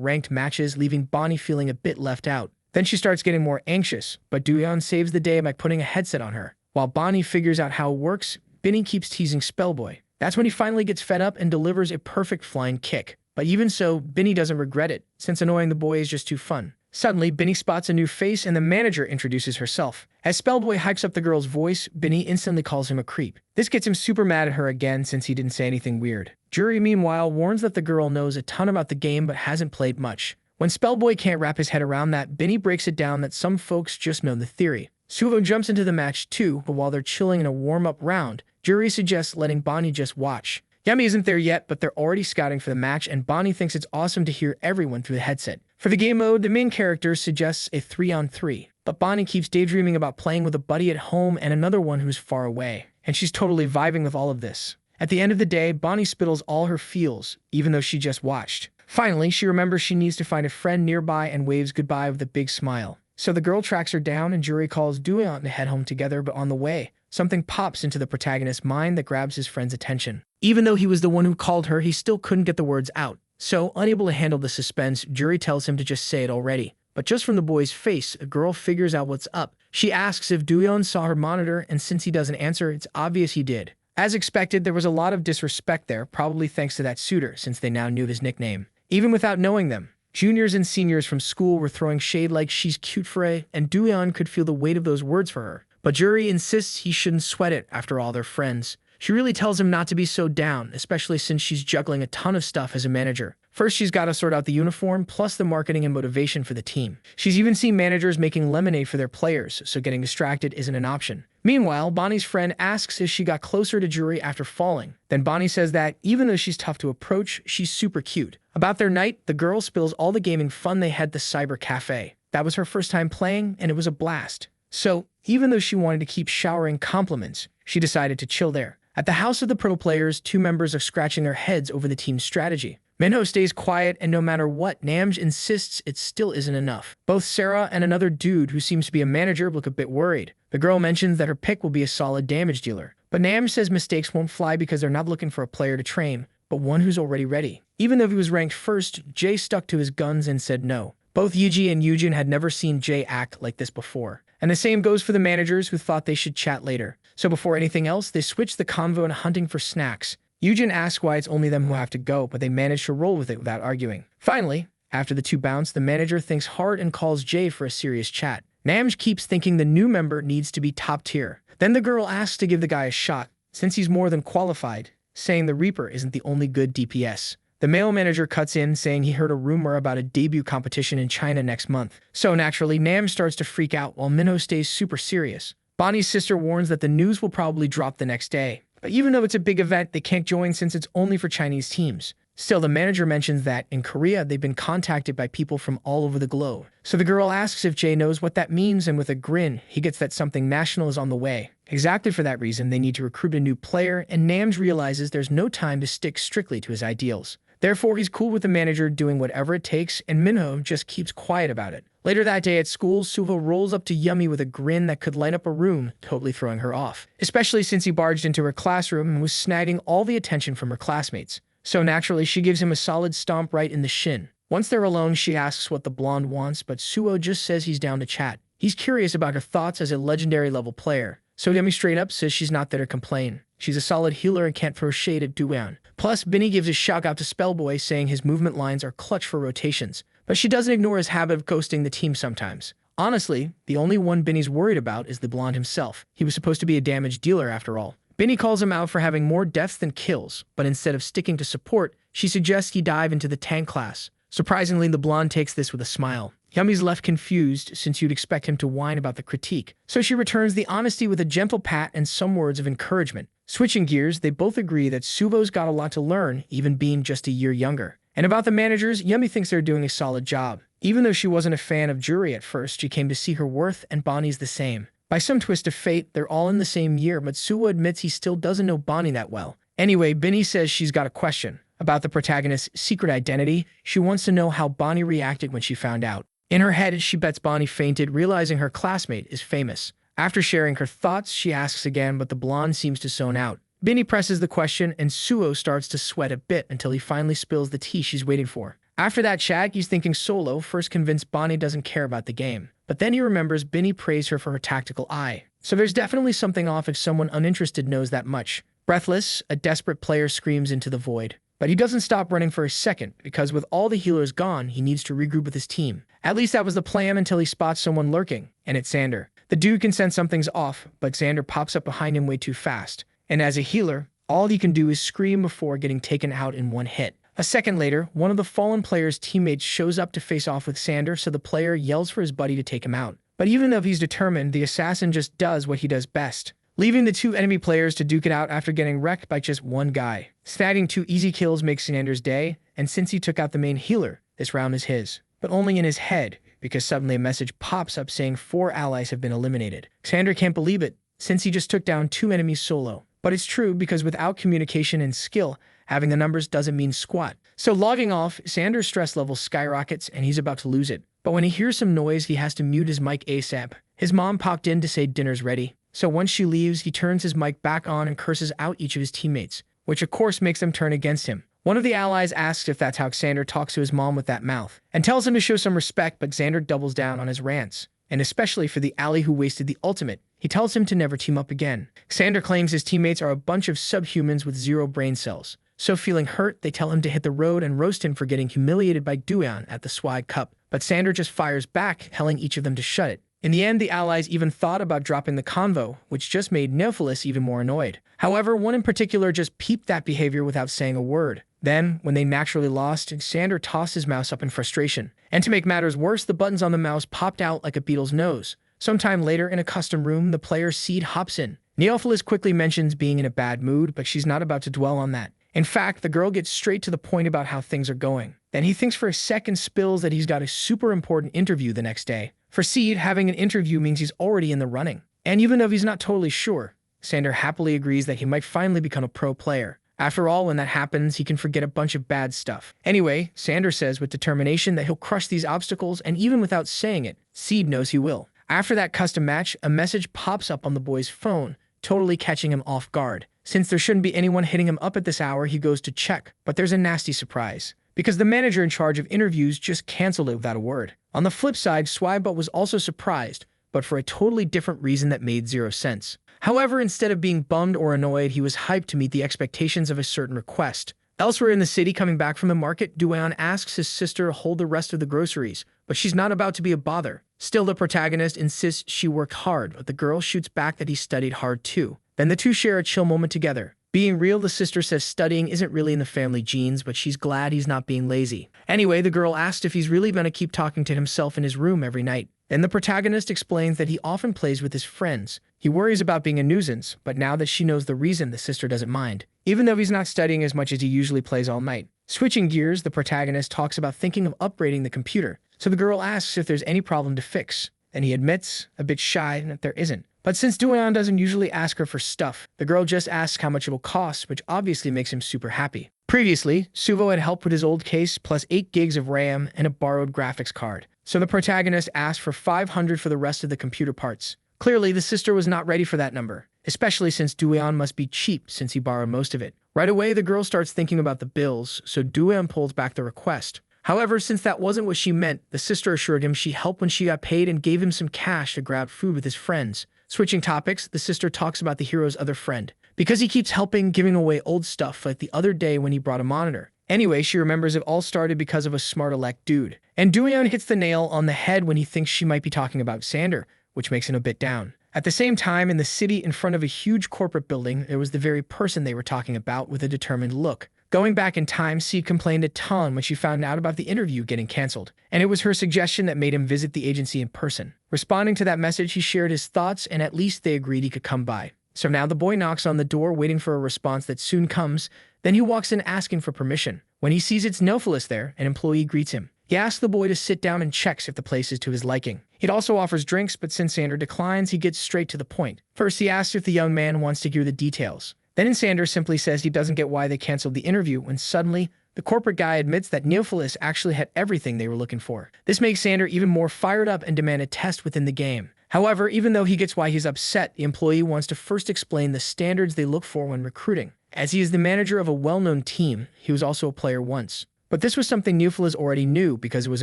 ranked matches, leaving Bonnie feeling a bit left out. Then she starts getting more anxious, but Duyeon saves the day by putting a headset on her. While Bonnie figures out how it works, Binny keeps teasing Spellboy. That's when he finally gets fed up and delivers a perfect flying kick. But even so, Binny doesn't regret it, since annoying the boy is just too fun. Suddenly, Binny spots a new face and the manager introduces herself. As Spellboy hypes up the girl's voice, Binny instantly calls him a creep. This gets him super mad at her again since he didn't say anything weird. Juri, meanwhile, warns that the girl knows a ton about the game but hasn't played much. When Spellboy can't wrap his head around that, Binny breaks it down that some folks just know the theory. Suho jumps into the match too, but while they're chilling in a warm-up round, Juri suggests letting Bonnie just watch. Yumi isn't there yet, but they're already scouting for the match, and Bonnie thinks it's awesome to hear everyone through the headset. For the game mode, the main character suggests a 3-on-3, but Bonnie keeps daydreaming about playing with a buddy at home and another one who's far away, and she's totally vibing with all of this. At the end of the day, Bonnie spittles all her feels, even though she just watched. Finally, she remembers she needs to find a friend nearby and waves goodbye with a big smile. So the girl tracks her down and Juri calls Duyeon to head home together, but on the way, something pops into the protagonist's mind that grabs his friend's attention. Even though he was the one who called her, he still couldn't get the words out. So, unable to handle the suspense, Juri tells him to just say it already. But just from the boy's face, a girl figures out what's up. She asks if Duyeon saw her monitor, and since he doesn't answer, it's obvious he did. As expected, there was a lot of disrespect there, probably thanks to that suitor, since they now knew his nickname. Even without knowing them, juniors and seniors from school were throwing shade like she's cute for a, and Duyeon could feel the weight of those words for her. But Juri insists he shouldn't sweat it after all, they're friends. She really tells him not to be so down, especially since she's juggling a ton of stuff as a manager. First, she's got to sort out the uniform, plus the marketing and motivation for the team. She's even seen managers making lemonade for their players, so getting distracted isn't an option. Meanwhile, Bonnie's friend asks if she got closer to Juri after falling. Then Bonnie says that, even though she's tough to approach, she's super cute. About their night, the girl spills all the gaming fun they had at the cyber cafe. That was her first time playing, and it was a blast. So, even though she wanted to keep showering compliments, she decided to chill there. At the house of the pro players, two members are scratching their heads over the team's strategy. Minho stays quiet, and no matter what, Namj insists it still isn't enough. Both Sarah and another dude who seems to be a manager look a bit worried. The girl mentions that her pick will be a solid damage dealer. But Namj says mistakes won't fly because they're not looking for a player to train, but one who's already ready. Even though he was ranked first, Jay stuck to his guns and said no. Both Yuji and Yujin had never seen Jay act like this before. And the same goes for the managers who thought they should chat later. So before anything else, they switched the convo and hunting for snacks. Yujin asks why it's only them who have to go, but they manage to roll with it without arguing. Finally, after the two bounce, the manager thinks hard and calls Jay for a serious chat. Namj keeps thinking the new member needs to be top tier. Then the girl asks to give the guy a shot, since he's more than qualified, saying the Reaper isn't the only good DPS. The male manager cuts in, saying he heard a rumor about a debut competition in China next month. So naturally, Namj starts to freak out while Minho stays super serious. Bonnie's sister warns that the news will probably drop the next day. But even though it's a big event, they can't join since it's only for Chinese teams. Still, the manager mentions that, in Korea, they've been contacted by people from all over the globe. So the girl asks if Jay knows what that means, and with a grin, he gets that something national is on the way. Exactly for that reason, they need to recruit a new player, and Namj realizes there's no time to stick strictly to his ideals. Therefore, he's cool with the manager doing whatever it takes, and Minho just keeps quiet about it. Later that day at school, Suho rolls up to Yumi with a grin that could light up a room, totally throwing her off. Especially since he barged into her classroom and was snagging all the attention from her classmates. So naturally, she gives him a solid stomp right in the shin. Once they're alone, she asks what the blonde wants, but Suho just says he's down to chat. He's curious about her thoughts as a legendary level player, so Demi straight up says she's not there to complain. She's a solid healer and can't throw shade at Duan. Plus, Binny gives a shout out to Spellboy saying his movement lines are clutch for rotations, but she doesn't ignore his habit of ghosting the team sometimes. Honestly, the only one Binny's worried about is the blonde himself. He was supposed to be a damage dealer after all. Binny calls him out for having more deaths than kills, but instead of sticking to support, she suggests he dive into the tank class. Surprisingly, the blonde takes this with a smile. Yummy's left confused since you'd expect him to whine about the critique, so she returns the honesty with a gentle pat and some words of encouragement. Switching gears, they both agree that Suvo's got a lot to learn, even being just a year younger. And about the managers, Yummy thinks they're doing a solid job. Even though she wasn't a fan of Jury at first, she came to see her worth, and Bonnie's the same. By some twist of fate, they're all in the same year, but Suvo admits he still doesn't know Bonnie that well. Anyway, Binny says she's got a question about the protagonist's secret identity. She wants to know how Bonnie reacted when she found out. In her head, she bets Bonnie fainted, realizing her classmate is famous. After sharing her thoughts, she asks again, but the blonde seems to zone out. Binny presses the question, and Suo starts to sweat a bit until he finally spills the tea she's waiting for. After that chat, he's thinking Solo first convinced Bonnie doesn't care about the game. But then he remembers Binny praised her for her tactical eye. So there's definitely something off if someone uninterested knows that much. Breathless, a desperate player screams into the void. But he doesn't stop running for a second, because with all the healers gone, he needs to regroup with his team. At least that was the plan until he spots someone lurking, and it's Xander. The dude can sense something's off, but Xander pops up behind him way too fast. And as a healer, all he can do is scream before getting taken out in one hit. A second later, one of the fallen player's teammates shows up to face off with Xander, so the player yells for his buddy to take him out. But even though he's determined, the assassin just does what he does best, leaving the two enemy players to duke it out after getting wrecked by just one guy. Snagging 2 easy kills makes Xander's day, and since he took out the main healer, this round is his. But only in his head, because suddenly a message pops up saying 4 allies have been eliminated. Xander can't believe it, since he just took down 2 enemies solo. But it's true, because without communication and skill, having the numbers doesn't mean squat. So logging off, Xander's stress level skyrockets and he's about to lose it. But when he hears some noise, he has to mute his mic ASAP. His mom popped in to say dinner's ready. So once she leaves, he turns his mic back on and curses out each of his teammates, which of course makes them turn against him. One of the allies asks if that's how Xander talks to his mom with that mouth, and tells him to show some respect, but Xander doubles down on his rants. And especially for the ally who wasted the ultimate, he tells him to never team up again. Xander claims his teammates are a bunch of subhumans with 0 brain cells. So feeling hurt, they tell him to hit the road and roast him for getting humiliated by Duan at the Swag Cup. But Xander just fires back, telling each of them to shut it. In the end, the allies even thought about dropping the convo, which just made Neophilis even more annoyed. However, one in particular just peeped that behavior without saying a word. Then, when they naturally lost, Xander tossed his mouse up in frustration. And to make matters worse, the buttons on the mouse popped out like a beetle's nose. Sometime later, in a custom room, the player Seed hops in. Neophilis quickly mentions being in a bad mood, but she's not about to dwell on that. In fact, the girl gets straight to the point about how things are going. Then he thinks for a second, spills that he's got a super important interview the next day. For Seed, having an interview means he's already in the running. And even though he's not totally sure, Xander happily agrees that he might finally become a pro player. After all, when that happens, he can forget a bunch of bad stuff. Anyway, Xander says with determination that he'll crush these obstacles, and even without saying it, Seed knows he will. After that custom match, a message pops up on the boy's phone, totally catching him off guard. Since there shouldn't be anyone hitting him up at this hour, he goes to check, but there's a nasty surprise, because the manager in charge of interviews just canceled it without a word. On the flip side, Swagbot was also surprised, but for a totally different reason that made 0 sense. However, instead of being bummed or annoyed, he was hyped to meet the expectations of a certain request. Elsewhere in the city, coming back from the market, Duan asks his sister to hold the rest of the groceries, but she's not about to be a bother. Still, the protagonist insists she worked hard, but the girl shoots back that he studied hard too. Then the two share a chill moment together. Being real, the sister says studying isn't really in the family genes, but she's glad he's not being lazy. Anyway, the girl asks if he's really going to keep talking to himself in his room every night. Then the protagonist explains that he often plays with his friends. He worries about being a nuisance, but now that she knows the reason, the sister doesn't mind, even though he's not studying as much as he usually plays all night. Switching gears, the protagonist talks about thinking of upgrading the computer, so the girl asks if there's any problem to fix. Then he admits, a bit shy, that there isn't. But since Duan doesn't usually ask her for stuff, the girl just asks how much it will cost, which obviously makes him super happy. Previously, Suvo had helped with his old case plus 8 gigs of RAM and a borrowed graphics card. So the protagonist asked for 500 for the rest of the computer parts. Clearly, the sister was not ready for that number, especially since Duan must be cheap since he borrowed most of it. Right away, the girl starts thinking about the bills, so Duan pulls back the request. However, since that wasn't what she meant, the sister assured him she helped when she got paid and gave him some cash to grab food with his friends. Switching topics, the sister talks about the hero's other friend, because he keeps helping giving away old stuff like the other day when he brought a monitor. Anyway, she remembers it all started because of a smart elect dude. And Duyeon hits the nail on the head when he thinks she might be talking about Sander, which makes him a bit down. At the same time, in the city in front of a huge corporate building, there was the very person they were talking about with a determined look. Going back in time, C complained a ton when she found out about the interview getting cancelled, and it was her suggestion that made him visit the agency in person. Responding to that message, he shared his thoughts, and at least they agreed he could come by. So now the boy knocks on the door, waiting for a response that soon comes. Then he walks in asking for permission. When he sees it's Neophilus there, an employee greets him. He asks the boy to sit down and checks if the place is to his liking. It also offers drinks, but since Sander declines, he gets straight to the point. First, he asks if the young man wants to hear the details. Then Sander simply says he doesn't get why they canceled the interview when suddenly, the corporate guy admits that Neophilus actually had everything they were looking for. This makes Sander even more fired up and demand a test within the game. However, even though he gets why he's upset, the employee wants to first explain the standards they look for when recruiting. As he is the manager of a well-known team, he was also a player once. But this was something Neophilus already knew because it was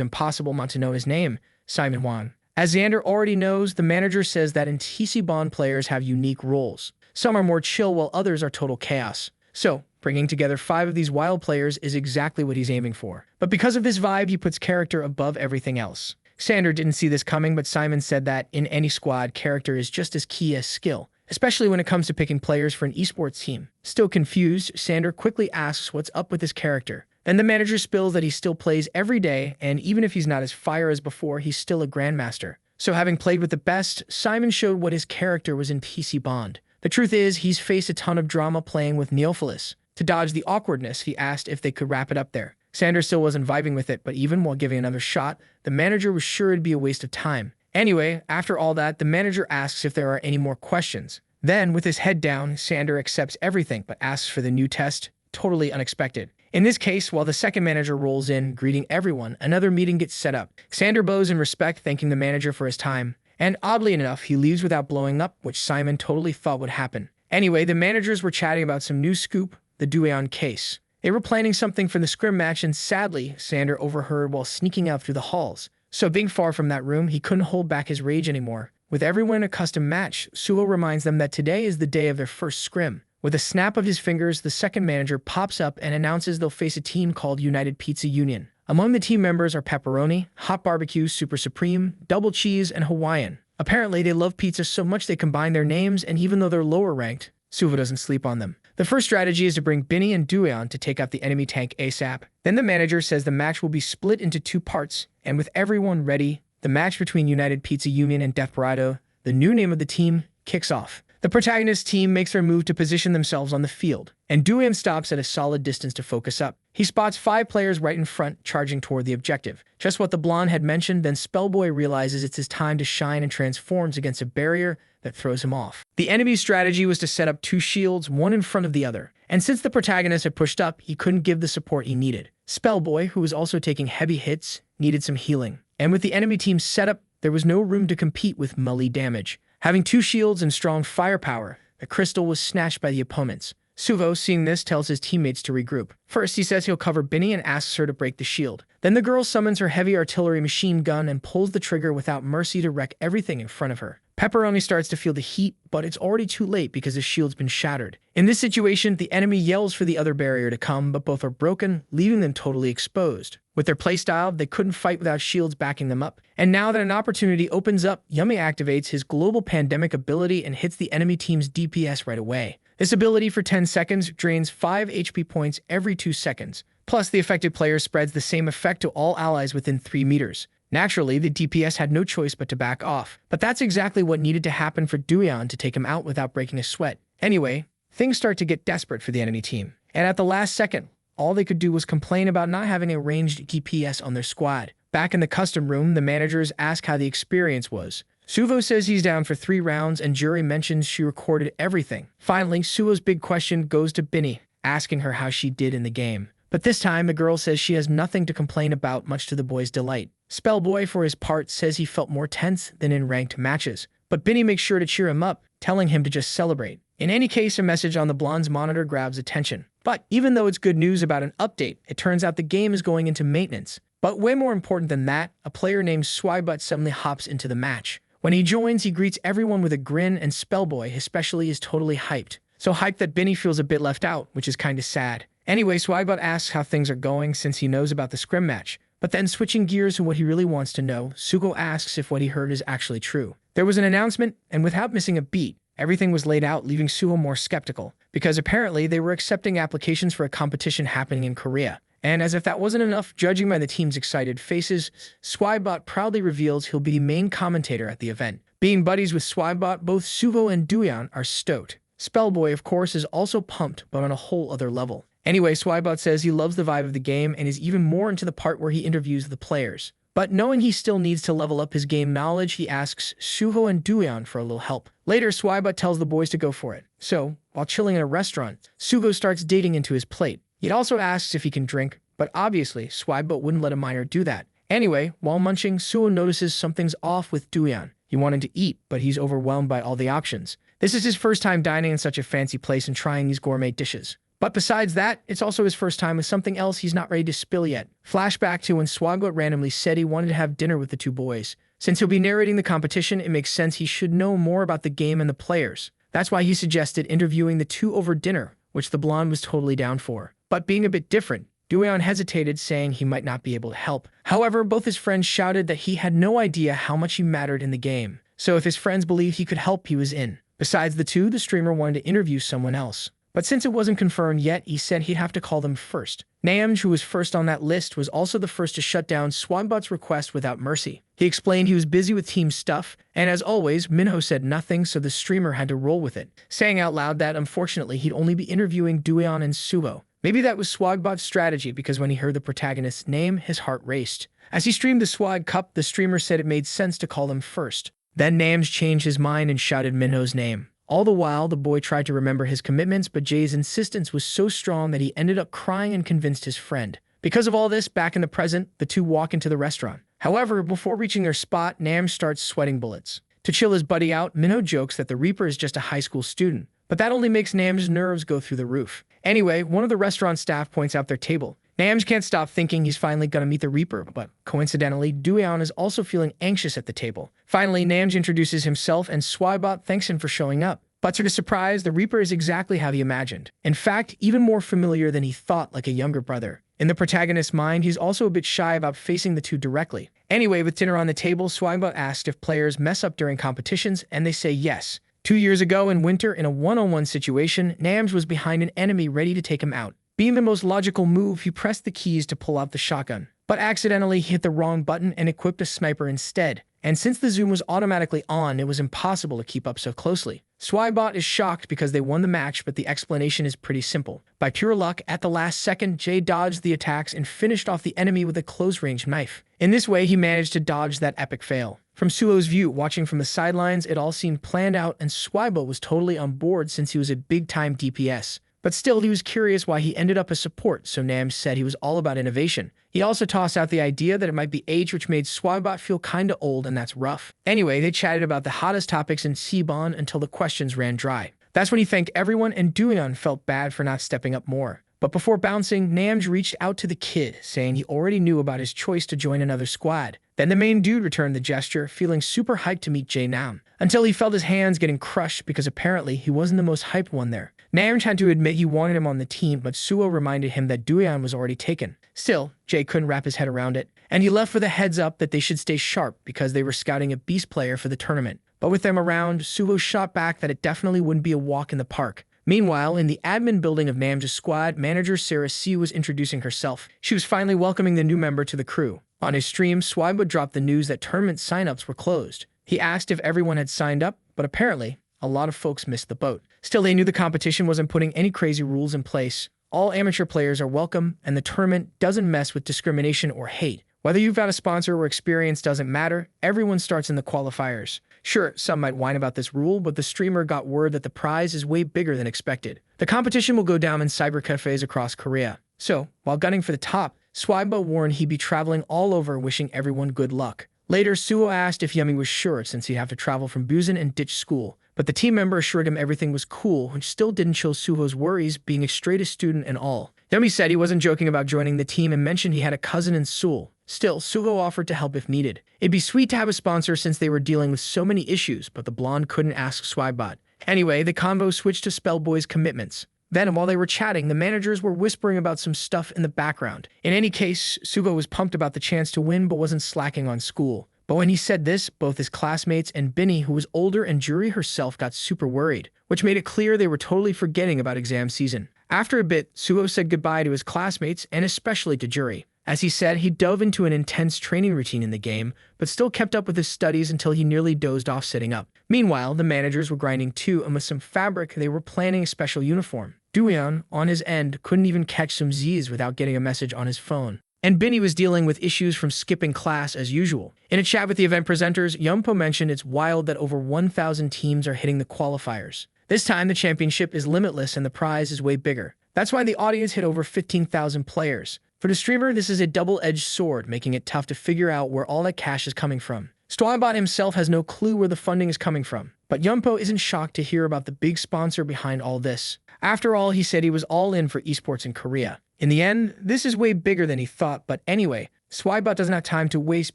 impossible not to know his name, Simon Wan. As Xander already knows, the manager says that in TC Bond players have unique roles. Some are more chill while others are total chaos. So, bringing together 5 of these wild players is exactly what he's aiming for. But because of this vibe, he puts character above everything else. Xander didn't see this coming, but Simon said that in any squad, character is just as key as skill, especially when it comes to picking players for an esports team. Still confused, Xander quickly asks what's up with his character. Then the manager spills that he still plays every day, and even if he's not as fire as before, he's still a grandmaster. So having played with the best, Simon showed what his character was in PC Bond. The truth is, he's faced a ton of drama playing with Neophilus. To dodge the awkwardness, he asked if they could wrap it up there. Xander still wasn't vibing with it, but even while giving another shot, the manager was sure it'd be a waste of time. Anyway, after all that, the manager asks if there are any more questions. Then, with his head down, Xander accepts everything but asks for the new test, totally unexpected. In this case, while the second manager rolls in, greeting everyone, another meeting gets set up. Xander bows in respect, thanking the manager for his time. And oddly enough, he leaves without blowing up, which Simon totally thought would happen. Anyway, the managers were chatting about some new scoop, the Duyeon case. They were planning something for the scrim match, and sadly, Xander overheard while sneaking out through the halls. So being far from that room, he couldn't hold back his rage anymore. With everyone in a custom match, Suho reminds them that today is the day of their first scrim. With a snap of his fingers, the second manager pops up and announces they'll face a team called United Pizza Union. Among the team members are pepperoni, hot barbecue, super supreme, double cheese, and Hawaiian. Apparently, they love pizza so much they combine their names, and even though they're lower ranked, Suho doesn't sleep on them. The first strategy is to bring Binny and Duyeon to take out the enemy tank ASAP. Then the manager says the match will be split into 2 parts, and with everyone ready, the match between United Pizza Union and Desperado, the new name of the team, kicks off. The protagonist team makes their move to position themselves on the field, and Duyeon stops at a solid distance to focus up. He spots 5 players right in front, charging toward the objective. Just what the blonde had mentioned, then Spellboy realizes it's his time to shine and transforms against a barrier that throws him off. The enemy's strategy was to set up 2 shields, one in front of the other, and since the protagonist had pushed up, he couldn't give the support he needed. Spellboy, who was also taking heavy hits, needed some healing. And with the enemy team's setup, there was no room to compete with melee damage. Having 2 shields and strong firepower, the crystal was snatched by the opponents. Suho, seeing this, tells his teammates to regroup. First, he says he'll cover Binny and asks her to break the shield. Then the girl summons her heavy artillery machine gun and pulls the trigger without mercy to wreck everything in front of her. Pepperoni starts to feel the heat, but it's already too late because his shield's been shattered. In this situation, the enemy yells for the other barrier to come, but both are broken, leaving them totally exposed. With their playstyle, they couldn't fight without shields backing them up. And now that an opportunity opens up, Yumi activates his global pandemic ability and hits the enemy team's DPS right away. This ability for 10 seconds drains 5 HP points every 2 seconds. Plus, the affected player spreads the same effect to all allies within 3 meters. Naturally, the DPS had no choice but to back off. But that's exactly what needed to happen for Duyeon to take him out without breaking a sweat. Anyway, things start to get desperate for the enemy team. And at the last second, all they could do was complain about not having a ranged DPS on their squad. Back in the custom room, the managers ask how the experience was. Suho says he's down for 3 rounds, and Jury mentions she recorded everything. Finally, Suho's big question goes to Binny, asking her how she did in the game. But this time, the girl says she has nothing to complain about, much to the boy's delight. Spellboy, for his part, says he felt more tense than in ranked matches. But Binny makes sure to cheer him up, telling him to just celebrate. In any case, a message on the blonde's monitor grabs attention. But even though it's good news about an update, it turns out the game is going into maintenance. But way more important than that, a player named Swibutt suddenly hops into the match. When he joins, he greets everyone with a grin, and Spellboy especially is totally hyped. So hyped that Benny feels a bit left out, which is kinda sad. Anyway, Swibutt asks how things are going since he knows about the scrim match. But then switching gears to what he really wants to know, Sugo asks if what he heard is actually true. There was an announcement, and without missing a beat, everything was laid out, leaving Sugo more skeptical, because apparently they were accepting applications for a competition happening in Korea. And as if that wasn't enough, judging by the team's excited faces, Swibot proudly reveals he'll be the main commentator at the event. Being buddies with Swibot, both Sugo and Duyan are stoked. Spellboy, of course, is also pumped, but on a whole other level. Anyway, Swibot says he loves the vibe of the game and is even more into the part where he interviews the players. But knowing he still needs to level up his game knowledge, he asks Suho and Duyan for a little help. Later, Swibot tells the boys to go for it. So, while chilling in a restaurant, Sugo starts dating into his plate. He also asks if he can drink, but obviously, Swibot wouldn't let a minor do that. Anyway, while munching, Suho notices something's off with Duyan. He wanted to eat, but he's overwhelmed by all the options. This is his first time dining in such a fancy place and trying these gourmet dishes. But besides that, it's also his first time with something else he's not ready to spill yet. Flashback to when Swagot randomly said he wanted to have dinner with the two boys. Since he'll be narrating the competition, it makes sense he should know more about the game and the players. That's why he suggested interviewing the two over dinner, which the blonde was totally down for. But being a bit different, Duyan hesitated, saying he might not be able to help. However, both his friends shouted that he had no idea how much he mattered in the game. So if his friends believed he could help, he was in. Besides the two, the streamer wanted to interview someone else. But since it wasn't confirmed yet, he said he'd have to call them first. Namj, who was first on that list, was also the first to shut down Swanbot's request without mercy. He explained he was busy with team stuff, and as always, Minho said nothing, so the streamer had to roll with it, saying out loud that unfortunately he'd only be interviewing Duyan and Subo. Maybe that was Swagbot's strategy, because when he heard the protagonist's name, his heart raced. As he streamed the Swag Cup, the streamer said it made sense to call them first. Then Namj changed his mind and shouted Minho's name. All the while, the boy tried to remember his commitments, but Jay's insistence was so strong that he ended up crying and convinced his friend. Because of all this, back in the present, the two walk into the restaurant. However, before reaching their spot, Namj starts sweating bullets. To chill his buddy out, Minho jokes that the Reaper is just a high school student, but that only makes Namj's nerves go through the roof. Anyway, one of the restaurant staff points out their table. Namj can't stop thinking he's finally gonna meet the Reaper, but coincidentally, Duyan is also feeling anxious at the table. Finally, Namj introduces himself and Swibot thanks him for showing up. But to his surprise, the Reaper is exactly how he imagined. In fact, even more familiar than he thought, like a younger brother. In the protagonist's mind, he's also a bit shy about facing the two directly. Anyway, with dinner on the table, Swibot asked if players mess up during competitions, and they say yes. 2 years ago in winter, in a one-on-one situation, Namj was behind an enemy ready to take him out. Being the most logical move, he pressed the keys to pull out the shotgun, but accidentally hit the wrong button and equipped a sniper instead. And since the zoom was automatically on, it was impossible to keep up so closely. Swibot is shocked because they won the match, but the explanation is pretty simple. By pure luck, at the last second, Jay dodged the attacks and finished off the enemy with a close-range knife. In this way, he managed to dodge that epic fail. From Suo's view, watching from the sidelines, it all seemed planned out, and Swibot was totally on board since he was a big-time DPS. But still, he was curious why he ended up as support, so Namj said he was all about innovation. He also tossed out the idea that it might be age, which made Swibot feel kinda old, and that's rough. Anyway, they chatted about the hottest topics in Seabon until the questions ran dry. That's when he thanked everyone, and Duyan felt bad for not stepping up more. But before bouncing, Namj reached out to the kid, saying he already knew about his choice to join another squad. Then the main dude returned the gesture, feeling super hyped to meet Jay Nam, until he felt his hands getting crushed because apparently he wasn't the most hyped one there. Namj had to admit he wanted him on the team, but Suo reminded him that Duyan was already taken. Still, Jay couldn't wrap his head around it, and he left with a heads up that they should stay sharp because they were scouting a beast player for the tournament. But with them around, Suo shot back that it definitely wouldn't be a walk in the park. Meanwhile, in the admin building of Namj's squad, manager Sarah C was introducing herself. She was finally welcoming the new member to the crew. On his stream, Swibot dropped the news that tournament signups were closed. He asked if everyone had signed up, but apparently, a lot of folks missed the boat. Still, they knew the competition wasn't putting any crazy rules in place. All amateur players are welcome, and the tournament doesn't mess with discrimination or hate. Whether you've got a sponsor or experience doesn't matter, everyone starts in the qualifiers. Sure, some might whine about this rule, but the streamer got word that the prize is way bigger than expected. The competition will go down in cybercafes across Korea. So, while gunning for the top, Swibot warned he'd be traveling all over, wishing everyone good luck. Later, Suo asked if Yumi was sure since he'd have to travel from Busan and ditch school. But the team member assured him everything was cool, which still didn't chill Suho's worries, being a straight-A student and all. Yumi said he wasn't joking about joining the team and mentioned he had a cousin in Seoul. Still, Suho offered to help if needed. It'd be sweet to have a sponsor since they were dealing with so many issues, but the blonde couldn't ask Swibot. Anyway, the convo switched to Spellboy's commitments. Then, while they were chatting, the managers were whispering about some stuff in the background. In any case, Suho was pumped about the chance to win but wasn't slacking on school. But when he said this, both his classmates and Binny, who was older, and Juri herself got super worried, which made it clear they were totally forgetting about exam season. After a bit, Suho said goodbye to his classmates and especially to Juri. As he said, he dove into an intense training routine in the game, but still kept up with his studies until he nearly dozed off sitting up. Meanwhile, the managers were grinding too, and with some fabric, they were planning a special uniform. Dooyeon, on his end, couldn't even catch some Z's without getting a message on his phone. And Binny was dealing with issues from skipping class as usual. In a chat with the event presenters, Yumpo mentioned it's wild that over 1,000 teams are hitting the qualifiers. This time, the championship is limitless and the prize is way bigger. That's why the audience hit over 15,000 players. For the streamer, this is a double-edged sword, making it tough to figure out where all that cash is coming from. Swibot himself has no clue where the funding is coming from, but Yumpo isn't shocked to hear about the big sponsor behind all this. After all, he said he was all in for esports in Korea. In the end, this is way bigger than he thought, but anyway, Swibot doesn't have time to waste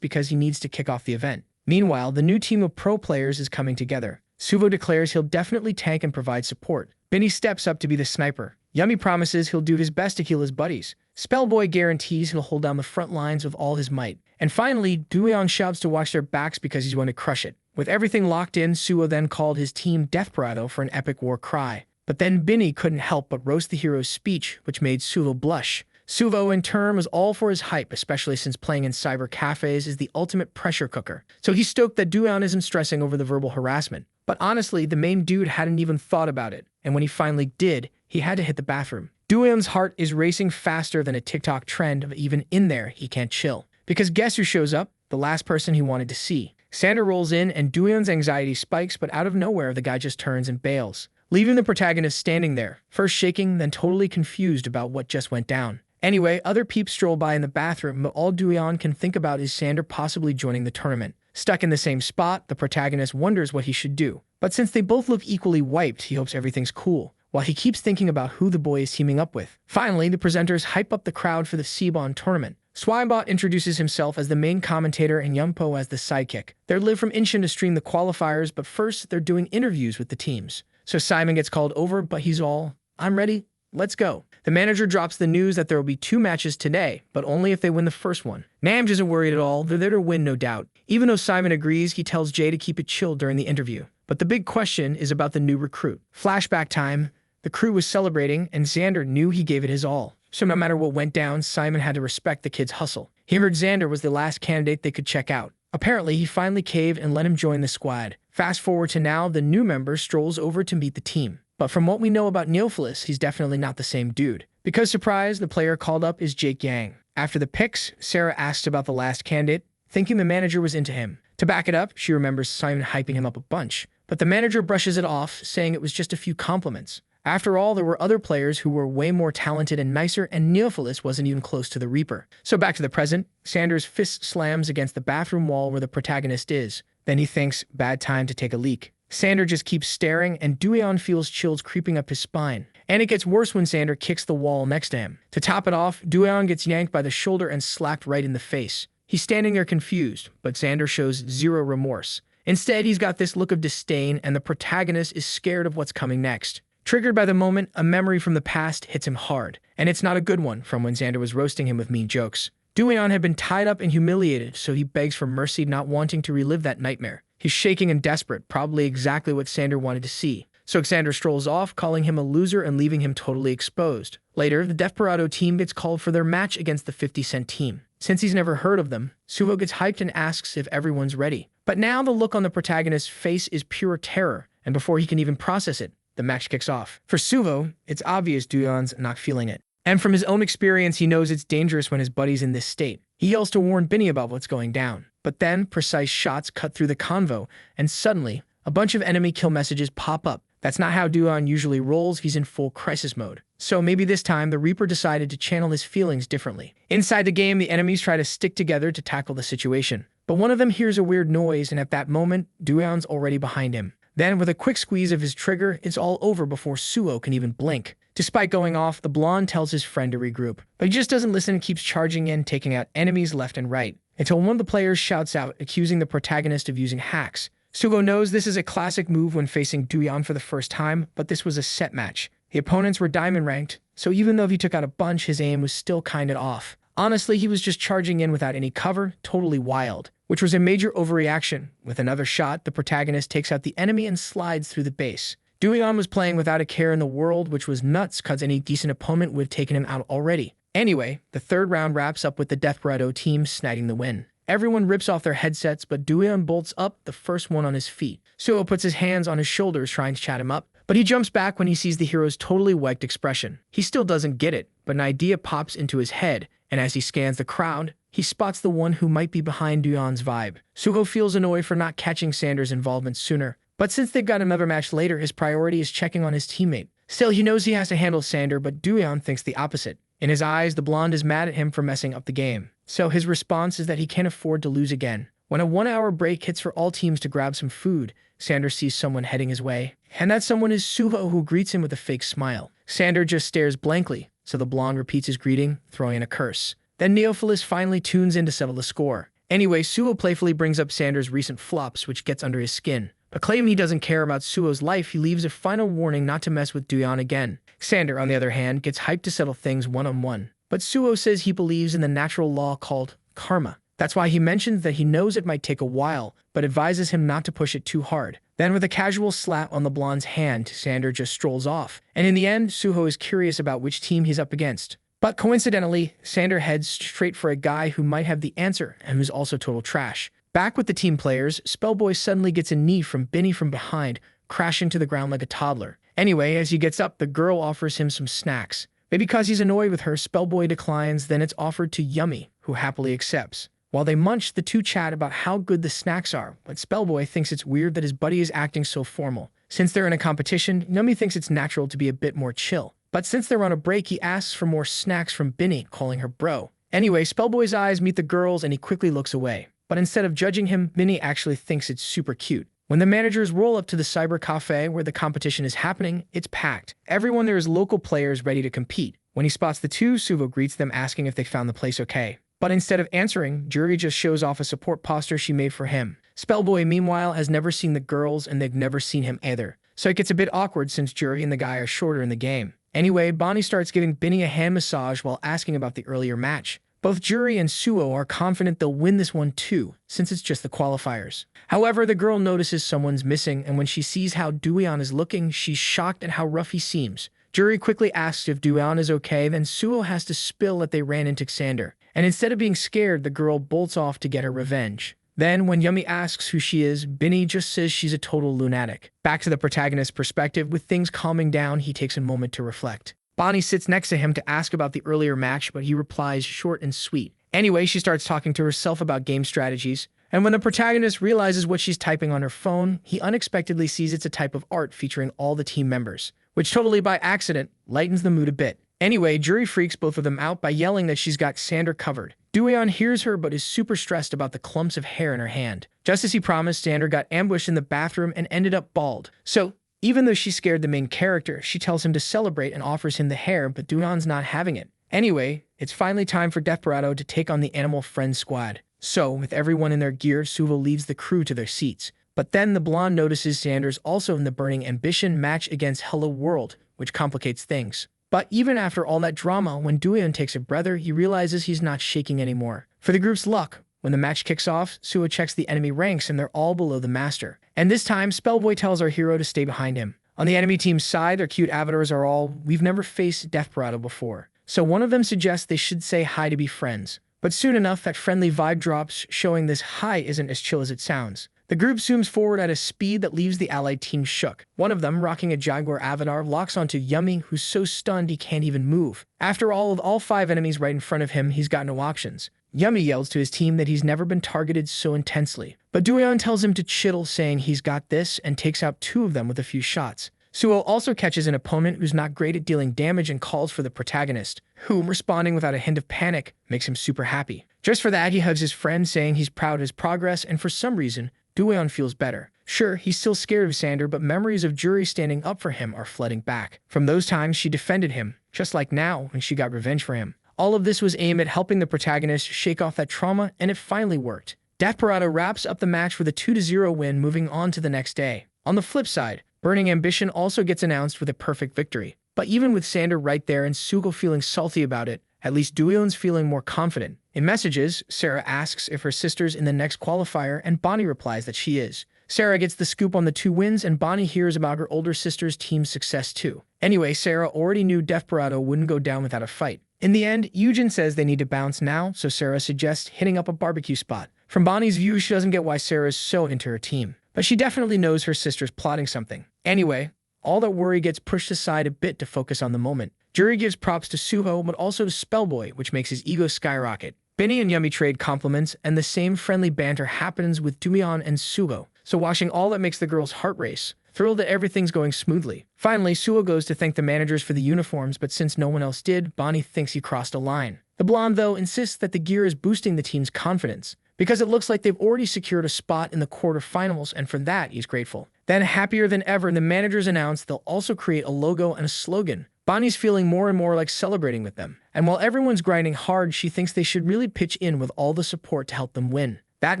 because he needs to kick off the event. Meanwhile, the new team of pro players is coming together. Suvo declares he'll definitely tank and provide support. Binny steps up to be the sniper. Yummy promises he'll do his best to heal his buddies. Spellboy guarantees he'll hold down the front lines with all his might. And finally, Dooyeon shouts to watch their backs because he's going to crush it. With everything locked in, Suho then called his team Desperado for an epic war cry. But then Binny couldn't help but roast the hero's speech, which made Suvo blush. Suvo, in turn, was all for his hype, especially since playing in cyber cafes is the ultimate pressure cooker. So he's stoked that Dooyeon isn't stressing over the verbal harassment. But honestly, the main dude hadn't even thought about it, and when he finally did, he had to hit the bathroom. Dooyeon's heart is racing faster than a TikTok trend of even in there, he can't chill. Because guess who shows up? The last person he wanted to see. Sander rolls in, and Dooyeon's anxiety spikes, but out of nowhere, the guy just turns and bails, leaving the protagonist standing there, first shaking, then totally confused about what just went down. Anyway, other peeps stroll by in the bathroom, but all Dooyeon can think about is Sander possibly joining the tournament. Stuck in the same spot, the protagonist wonders what he should do. But since they both look equally wiped, he hopes everything's cool, while he keeps thinking about who the boy is teaming up with. Finally, the presenters hype up the crowd for the Seabon tournament. Swibot introduces himself as the main commentator and Yumpo as the sidekick. They're live from Inshin to stream the qualifiers, but first they're doing interviews with the teams. So Simon gets called over, but he's all, "I'm ready, let's go." The manager drops the news that there will be 2 matches today, but only if they win the first one. Namj isn't worried at all, they're there to win no doubt. Even though Simon agrees, he tells Jay to keep it chill during the interview. But the big question is about the new recruit. Flashback time, the crew was celebrating and Xander knew he gave it his all. So no matter what went down, Simon had to respect the kid's hustle. He heard Xander was the last candidate they could check out. Apparently, he finally caved and let him join the squad. Fast forward to now, the new member strolls over to meet the team. But from what we know about Neophilus, he's definitely not the same dude. Because surprise, the player called up is Jake Yang. After the picks, Sarah asks about the last candidate, thinking the manager was into him. To back it up, she remembers Simon hyping him up a bunch. But the manager brushes it off, saying it was just a few compliments. After all, there were other players who were way more talented and nicer, and Neophilus wasn't even close to the Reaper. So back to the present, Sanders' fist slams against the bathroom wall where the protagonist is. Then he thinks, bad time to take a leak. Sander just keeps staring, and Dooyeon feels chills creeping up his spine. And it gets worse when Sander kicks the wall next to him. To top it off, Dooyeon gets yanked by the shoulder and slapped right in the face. He's standing there confused, but Sander shows zero remorse. Instead, he's got this look of disdain, and the protagonist is scared of what's coming next. Triggered by the moment, a memory from the past hits him hard, and it's not a good one from when Xander was roasting him with mean jokes. Dooyeon had been tied up and humiliated, so he begs for mercy, not wanting to relive that nightmare. He's shaking and desperate, probably exactly what Sander wanted to see. So Xander strolls off, calling him a loser and leaving him totally exposed. Later, the Desperado team gets called for their match against the 50 Cent team. Since he's never heard of them, Suho gets hyped and asks if everyone's ready. But now the look on the protagonist's face is pure terror, and before he can even process it, the match kicks off. For Suho, it's obvious Dooyeon's not feeling it. And from his own experience, he knows it's dangerous when his buddy's in this state. He yells to warn Binny about what's going down. But then, precise shots cut through the convo, and suddenly, a bunch of enemy kill messages pop up. That's not how Dooyeon usually rolls, he's in full crisis mode. So maybe this time, the Reaper decided to channel his feelings differently. Inside the game, the enemies try to stick together to tackle the situation. But one of them hears a weird noise, and at that moment, Dooyeon's already behind him. Then, with a quick squeeze of his trigger, it's all over before Suho can even blink. Despite going off, the blonde tells his friend to regroup, but he just doesn't listen and keeps charging in, taking out enemies left and right, until one of the players shouts out, accusing the protagonist of using hacks. Suho knows this is a classic move when facing Duyan for the first time, but this was a set match. The opponents were diamond ranked, so even though he took out a bunch, his aim was still kinda off. Honestly, he was just charging in without any cover, totally wild, which was a major overreaction. With another shot, the protagonist takes out the enemy and slides through the base. Duyan was playing without a care in the world, which was nuts cause any decent opponent would have taken him out already. Anyway, the third round wraps up with the Desperado team snagging the win. Everyone rips off their headsets, but Duyan bolts up, the first one on his feet. Suho puts his hands on his shoulders trying to chat him up, but he jumps back when he sees the hero's totally wiped expression. He still doesn't get it, but an idea pops into his head, and as he scans the crowd, he spots the one who might be behind Duyan's vibe. Suho feels annoyed for not catching Sander's involvement sooner, but since they've got another match later, his priority is checking on his teammate. Still, he knows he has to handle Sander, but Duyan thinks the opposite. In his eyes, the blonde is mad at him for messing up the game. So his response is that he can't afford to lose again. When a 1-hour break hits for all teams to grab some food, Sander sees someone heading his way. And that someone is Suho, who greets him with a fake smile. Sander just stares blankly, so the blonde repeats his greeting, throwing in a curse. Then Neophilis finally tunes in to settle the score. Anyway, Suho playfully brings up Sander's recent flops, which gets under his skin. But claiming he doesn't care about Suho's life, he leaves a final warning not to mess with Duyan again. Sander, on the other hand, gets hyped to settle things one-on-one. But Suho says he believes in the natural law called karma. That's why he mentions that he knows it might take a while, but advises him not to push it too hard. Then with a casual slap on the blonde's hand, Sander just strolls off. And in the end, Suho is curious about which team he's up against. But coincidentally, Sander heads straight for a guy who might have the answer and who's also total trash. Back with the team players, Spellboy suddenly gets a knee from Binny from behind, crashing to the ground like a toddler. Anyway, as he gets up, the girl offers him some snacks. Maybe because he's annoyed with her, Spellboy declines, then it's offered to Yummy, who happily accepts. While they munch, the two chat about how good the snacks are, but Spellboy thinks it's weird that his buddy is acting so formal. Since they're in a competition, Yummy thinks it's natural to be a bit more chill. But since they're on a break, he asks for more snacks from Binny, calling her bro. Anyway, Spellboy's eyes meet the girls and he quickly looks away. But instead of judging him, Binny actually thinks it's super cute. When the managers roll up to the cyber cafe where the competition is happening, it's packed. Everyone there is local players ready to compete. When he spots the two, Suho greets them asking if they found the place okay. But instead of answering, Juri just shows off a support poster she made for him. Spellboy, meanwhile, has never seen the girls and they've never seen him either. So it gets a bit awkward since Juri and the guy are shorter in the game. Anyway, Bonnie starts giving Binny a hand massage while asking about the earlier match. Both Juri and Suho are confident they'll win this one too, since it's just the qualifiers. However, the girl notices someone's missing, and when she sees how Duyan is looking, she's shocked at how rough he seems. Juri quickly asks if Duyan is okay, then Suho has to spill that they ran into Xander. And instead of being scared, the girl bolts off to get her revenge. Then, when Yummy asks who she is, Binny just says she's a total lunatic. Back to the protagonist's perspective, with things calming down, he takes a moment to reflect. Bonnie sits next to him to ask about the earlier match, but he replies short and sweet. Anyway, she starts talking to herself about game strategies, and when the protagonist realizes what she's typing on her phone, he unexpectedly sees it's a type of art featuring all the team members, which totally by accident lightens the mood a bit. Anyway, Juri freaks both of them out by yelling that she's got Sander covered. Duyan hears her but is super stressed about the clumps of hair in her hand. Just as he promised, Sander got ambushed in the bathroom and ended up bald. So, even though she scared the main character, she tells him to celebrate and offers him the hair, but Duyan's not having it. Anyway, it's finally time for Desperado to take on the Animal Friend Squad. So, with everyone in their gear, Suho leads the crew to their seats. But then the blonde notices Sander's also in the Burning Ambition match against Hello World, which complicates things. But even after all that drama, when Duyan takes a breather, he realizes he's not shaking anymore. For the group's luck, when the match kicks off, Suho checks the enemy ranks and they're all below the master. And this time, Spellboy tells our hero to stay behind him. On the enemy team's side, their cute avatars are all, "We've never faced Desperado before." So one of them suggests they should say hi to be friends. But soon enough, that friendly vibe drops, showing this hi isn't as chill as it sounds. The group zooms forward at a speed that leaves the allied team shook. One of them, rocking a Jaguar avatar, locks onto Yummy, who's so stunned he can't even move. After all, with all 5 enemies right in front of him, he's got no options. Yummy yells to his team that he's never been targeted so intensely. But Duyan tells him to chill, saying he's got this, and takes out 2 of them with a few shots. Suho also catches an opponent who's not great at dealing damage and calls for the protagonist, who, responding without a hint of panic, makes him super happy. Just for that, he hugs his friend, saying he's proud of his progress, and for some reason, Duyan feels better. Sure, he's still scared of Xander, but memories of Juri standing up for him are flooding back. From those times, she defended him, just like now when she got revenge for him. All of this was aimed at helping the protagonist shake off that trauma, and it finally worked. Desperado wraps up the match with a 2-0 win, moving on to the next day. On the flip side, Burning Ambition also gets announced with a perfect victory. But even with Xander right there and Sugo feeling salty about it, at least Doyeon's feeling more confident. In messages, Sarah asks if her sister's in the next qualifier, and Bonnie replies that she is. Sarah gets the scoop on the 2 wins, and Bonnie hears about her older sister's team's success too. Anyway, Sarah already knew Desperado wouldn't go down without a fight. In the end, Eugene says they need to bounce now, so Sarah suggests hitting up a barbecue spot. From Bonnie's view, she doesn't get why Sarah is so into her team, but she definitely knows her sister's plotting something. Anyway, all that worry gets pushed aside a bit to focus on the moment. Juri gives props to Suho, but also to Spellboy, which makes his ego skyrocket. Benny and Yumi trade compliments, and the same friendly banter happens with Doyeon and Sugo. So watching all that makes the girl's heart race, thrilled that everything's going smoothly. Finally, Suho goes to thank the managers for the uniforms, but since no one else did, Bonnie thinks he crossed a line. The blonde, though, insists that the gear is boosting the team's confidence, because it looks like they've already secured a spot in the quarterfinals, and for that, he's grateful. Then, happier than ever, the managers announce they'll also create a logo and a slogan. Bonnie's feeling more and more like celebrating with them. And while everyone's grinding hard, she thinks they should really pitch in with all the support to help them win. That